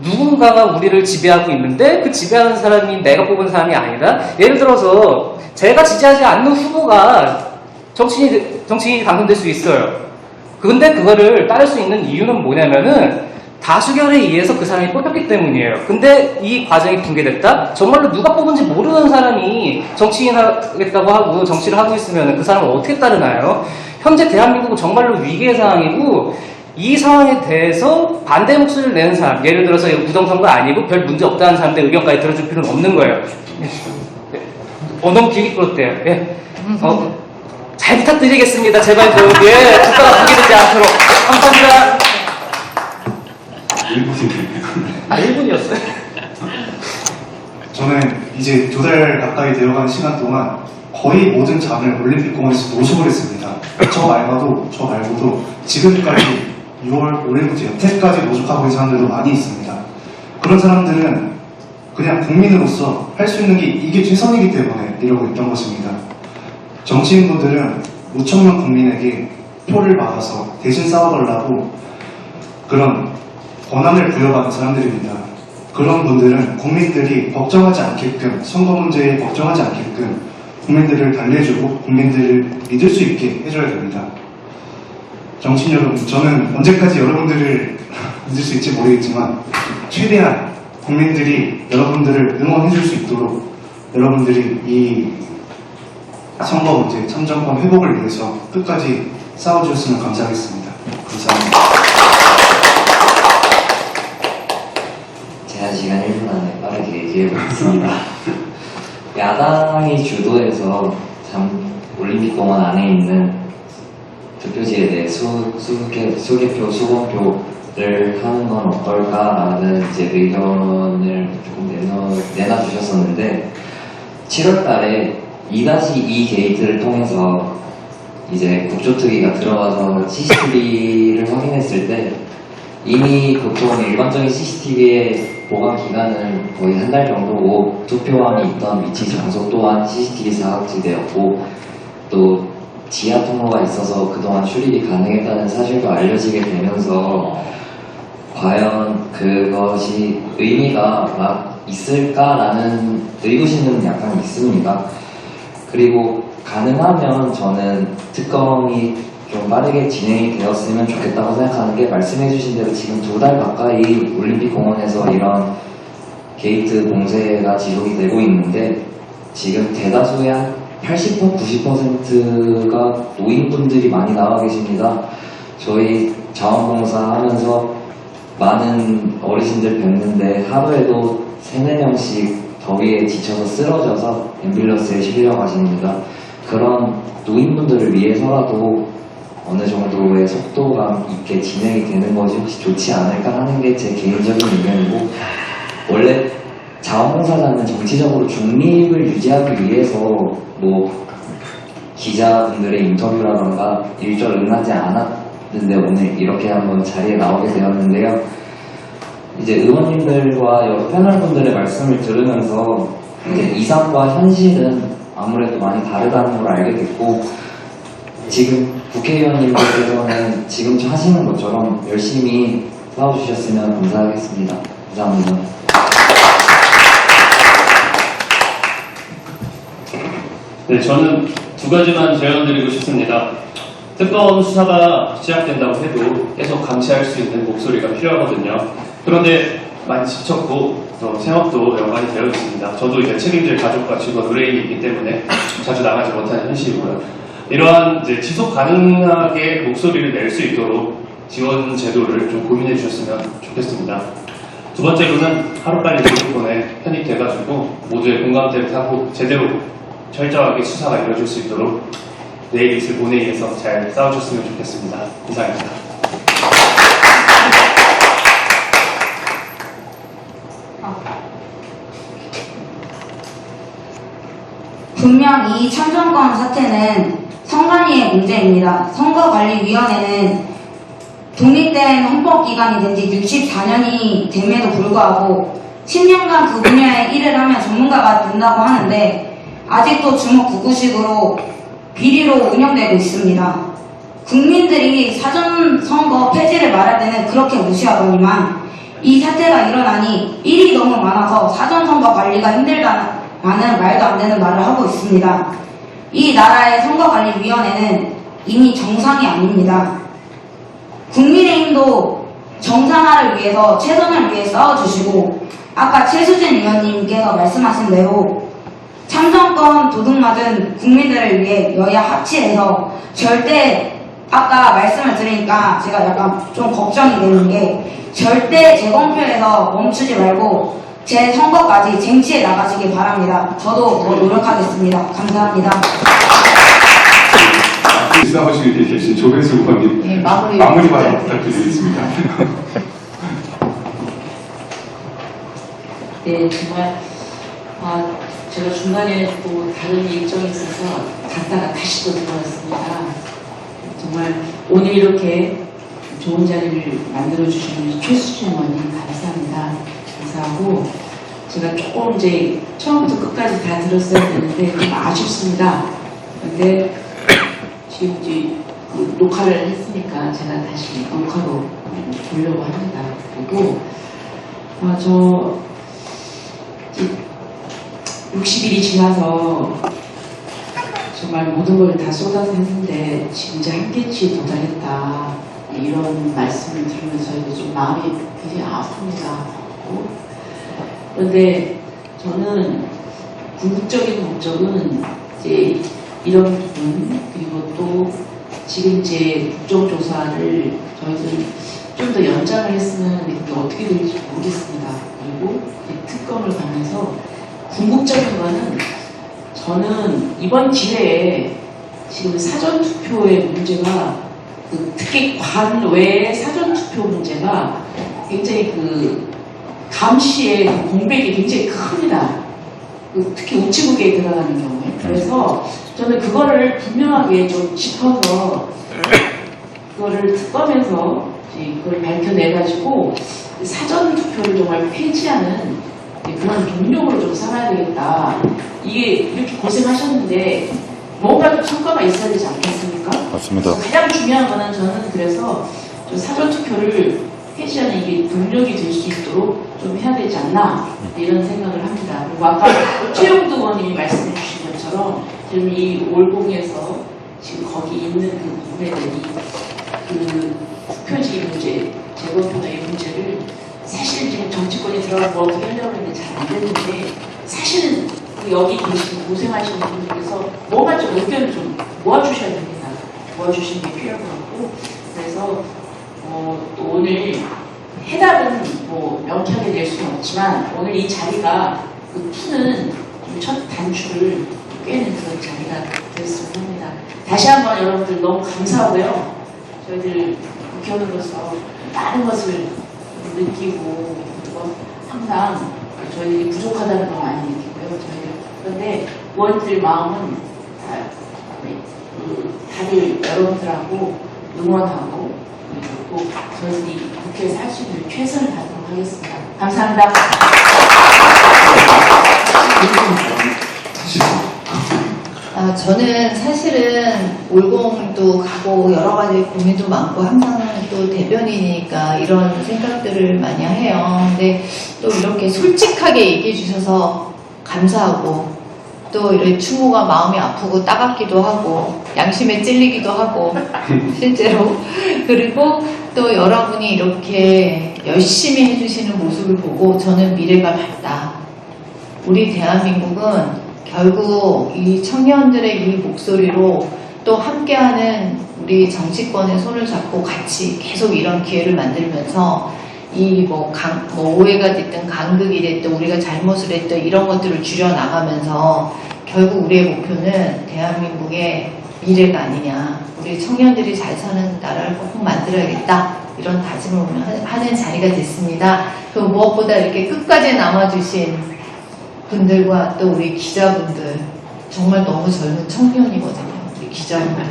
누군가가 우리를 지배하고 있는데 그 지배하는 사람이 내가 뽑은 사람이 아니다. 예를 들어서 제가 지지하지 않는 후보가 정치인이 당선될 수 있어요. 근데 그거를 따를 수 있는 이유는 뭐냐면은 다수결에 의해서 그 사람이 뽑혔기 때문이에요. 근데 이 과정이 붕괴됐다? 정말로 누가 뽑은지 모르는 사람이 정치인 하겠다고 하고 정치를 하고 있으면 그 사람을 어떻게 따르나요? 현재 대한민국은 정말로 위기의 상황이고, 이 상황에 대해서 반대 목소리를 내는 사람, 예를 들어서 이거 부정선거 아니고 별 문제 없다는 사람들 의견까지 들어줄 필요는 없는 거예요. 너무 길게 끌었대요. 예. 잘 부탁드리겠습니다. 제발 국가가 붕괴되지 않도록. 감사합니다. 1분이었어요. 저는 이제 2달 가까이 되어가는 시간 동안 거의 모든 잠을 올림픽공원에서 노숙을 했습니다. 저 말고도 지금까지 6월, 올해부터 여태까지 노숙하고 있는 사람들도 많이 있습니다. 그런 사람들은 그냥 국민으로서 할 수 있는 게 이게 최선이기 때문에 이러고 있던 것입니다. 정치인분들은 5천만 국민에게 표를 받아서 대신 싸워달라고 그런 권한을 부여받은 사람들입니다. 그런 분들은 국민들이 걱정하지 않게끔, 선거 문제에 걱정하지 않게끔 국민들을 달래주고 국민들을 믿을 수 있게 해줘야 됩니다. 정치인 여러분, 저는 언제까지 여러분들을 믿을 수 있을지 모르겠지만 최대한 국민들이 여러분들을 응원해줄 수 있도록 여러분들이 이 선거 문제, 참정권 회복을 위해서 끝까지 싸워주셨으면 감사하겠습니다. 감사합니다. 제한 시간 1분 안에 빠르게 얘기해보겠습니다. 야당이 주도해서 올림픽공원 안에 있는 투표지에 대해 수개표, 수검표를 하는 건 어떨까라는 이제 의견을 조금 내놔주셨었는데, 7월 달에 2-2 게이트를 통해서 이제 국조특위가 들어가서 CCTV를 확인했을 때 이미 보통 일반적인 CCTV의 보관 기간은 거의 한 달 정도고, 투표함이 있던 위치 장소 또한 CCTV 사각지대였고, 또 지하 통로가 있어서 그동안 출입이 가능했다는 사실도 알려지게 되면서 과연 그것이 의미가 막 있을까라는 의구심은 약간 있습니다. 그리고 가능하면 저는 특검이 좀 빠르게 진행이 되었으면 좋겠다고 생각하는 게, 말씀해주신 대로 지금 2달 가까이 올림픽공원에서 이런 게이트 봉쇄가 지속이 되고 있는데, 지금 대다수의 한 80%, 90%가 노인분들이 많이 나와 계십니다. 저희 자원봉사 하면서 많은 어르신들 뵙는데 하루에도 3-4명씩 더위에 지쳐서 쓰러져서 앰뷸런스에 실려 가십니다. 그런 노인분들을 위해서라도 어느 정도의 속도감 있게 진행이 되는 것이 혹시 좋지 않을까 하는 게 제 개인적인 의견이고, 원래 자원봉사자는 정치적으로 중립을 유지하기 위해서 뭐 기자분들의 인터뷰라던가 일절 응하지 않았는데 오늘 이렇게 한번 자리에 나오게 되었는데요. 이제 의원님들과 여러 패널분들의 말씀을 들으면서 이제 이상과 현실은 아무래도 많이 다르다는 걸 알게 됐고, 지금 국회의원님들께서는 지금 하시는 것처럼 열심히 싸워주셨으면 감사하겠습니다. 감사합니다. 네, 저는 두 가지만 제안드리고 싶습니다. 특검 수사가 시작된다고 해도 계속 감시할 수 있는 목소리가 필요하거든요. 그런데 많이 지쳤고 생업도 연관이 되어 있습니다. 저도 이제 책임질 가족과 직원 의뢰인이 있기 때문에 자주 나가지 못하는 현실이고요. 이러한 이제 지속 가능하게 목소리를 낼 수 있도록 지원 제도를 좀 고민해 주셨으면 좋겠습니다. 두 번째로는 하루빨리 무조건에 편입돼가지고 모두의 공감대를 타고 제대로 철저하게 수사가 이루어질 수 있도록 내일 있을 본회의에서 잘 싸워주셨으면 좋겠습니다. 이상입니다. 분명 이 참정권 사태는 선관위의 문제입니다. 선거관리위원회는 독립된 헌법기관이 된 지 64년이 됨에도 불구하고 10년간 그 분야에 일을 하면 전문가가 된다고 하는데 아직도 주먹구구식으로 비리로 운영되고 있습니다. 국민들이 사전선거 폐지를 말할 때는 그렇게 무시하더니만 이 사태가 일어나니 일이 너무 많아서 사전선거 관리가 힘들다는 말도 안 되는 말을 하고 있습니다. 이 나라의 선거관리위원회는 이미 정상이 아닙니다. 국민의힘도 정상화를 위해서 최선을 위해 싸워주시고 아까 최수진 의원님께서 말씀하신 대로 참정권 도둑맞은 국민들을 위해 여야 합치해서 절대 아까 말씀을 들으니까 제가 약간 좀 걱정이 되는 게 절대 재검표에서 멈추지 말고 제 선거까지 쟁취해 나가시기 바랍니다. 저도 더 노력하겠습니다. 감사합니다. 싸우시게 계신 조배수 의원님 네, 마무리 발언 부탁드리겠습니다. 네, 정말 제가 중간에 또 다른 일정이 있어서 갔다가 다시 또 들어왔습니다. 정말 오늘 이렇게 좋은 자리를 만들어주신 최수진 의원님 감사합니다. 감사하고 제가 조금 이제 처음부터 끝까지 다 들었어야 되는데 좀 아쉽습니다. 근데 지금 이제 그 녹화를 했으니까 제가 다시 녹화로 보려고 합니다. 그리고 저 60일이 지나서 정말 모든 걸 다 쏟아서 했는데 진짜 한계치에 도달했다 이런 말씀을 들으면서 좀 마음이 굉장히 아픕니다. 그런데 저는 궁극적인 목적은 이제 이런 부분 그리고 또 지금 이제 국정조사를 저희들 좀 더 연장을 했으면 이게 어떻게 될지 모르겠습니다. 그리고 특검을 가면서 궁극적인 거는 저는 이번 기회에 지금 사전투표의 문제가 특히 관외 사전투표 문제가 굉장히 감시의 공백이 굉장히 큽니다. 특히 우체국에 들어가는 경우에. 그래서 저는 그거를 분명하게 좀 짚어서 그거를 특검에서 그걸 밝혀내가지고 사전투표를 정말 폐지하는 그런 동력으로 좀 삼아야 되겠다. 이게 이렇게 고생하셨는데 뭔가 좀 성과가 있어야 되지 않겠습니까? 맞습니다. 가장 중요한 거는 저는 그래서 좀 사전투표를 폐지하는 이게 동력이 될 수 있도록 좀 해야 되지 않나 이런 생각을 합니다. 그리고 아까 최영두 의원님이 말씀해 주신 것처럼 지금 이 올공에서 지금 거기 있는 그 부분들이 투표지 문제, 재검표나 이 문제를 사실 지금 정치권이 들어가서 어떻게 하려고 했는데 잘 안 됐는데 사실은 여기 계신 고생하시는 분들께서 뭔가 좀 의견을 좀 모아주셔야 됩니다. 모아주시는 게 필요할 것 같고 그래서 또 오늘 해답은 뭐 명쾌하게 낼 수는 없지만 오늘 이 자리가 푸는 첫 단추를 꿰는 그런 자리가 됐으면 합니다. 다시 한번 여러분들 너무 감사하고요. 저희들 국회의원으로서 많은 것을 느끼고 그리고 항상 저희들이 부족하다는 걸 많이 느끼고요. 그런데 의원들 마음은 다들 여러분들하고 응원하고 또 저희들이 국회에서 할 수 있는 최선을 다하도록 하겠습니다. 감사합니다. 저는 사실은 올공도 가고 여러 가지 고민도 많고 항상 또 대변인이니까 이런 생각들을 많이 해요. 근데 또 이렇게 솔직하게 얘기해 주셔서 감사하고 또 이렇게 추모가 마음이 아프고 따갑기도 하고 양심에 찔리기도 하고 실제로 그리고 또 여러분이 이렇게 열심히 해주시는 모습을 보고 저는 미래가 밝다. 우리 대한민국은 결국 이 청년들의 이 목소리로 또 함께하는 우리 정치권의 손을 잡고 같이 계속 이런 기회를 만들면서 이 오해가 됐든 간극이 됐든 우리가 잘못을 했든 이런 것들을 줄여나가면서 결국 우리의 목표는 대한민국의 미래가 아니냐. 우리 청년들이 잘 사는 나라를 꼭 만들어야겠다. 이런 다짐을 오늘 하는 자리가 됐습니다. 그 무엇보다 이렇게 끝까지 남아주신 분들과 또 우리 기자분들 정말 너무 젊은 청년이거든요. 우리 기자분들이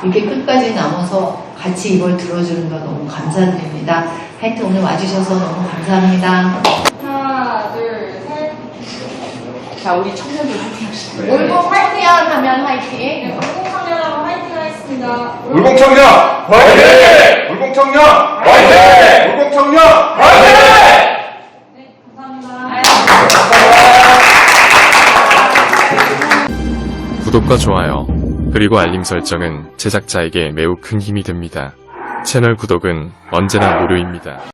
이렇게 끝까지 남아서 같이 이걸 들어주는 거 너무 감사드립니다. 하여튼 오늘 와주셔서 너무 감사합니다. 하나, 둘, 셋. 자, 우리 청년들 화이팅 합시다. 올공 화이팅 하면 화이팅. 올공 청년하고 화이팅 하겠습니다. 울공청년 화이팅! 울공청년 화이팅! 울공청년 화이팅! 구독과 좋아요, 그리고 알림 설정은 제작자에게 매우 큰 힘이 됩니다. 채널 구독은 언제나 무료입니다.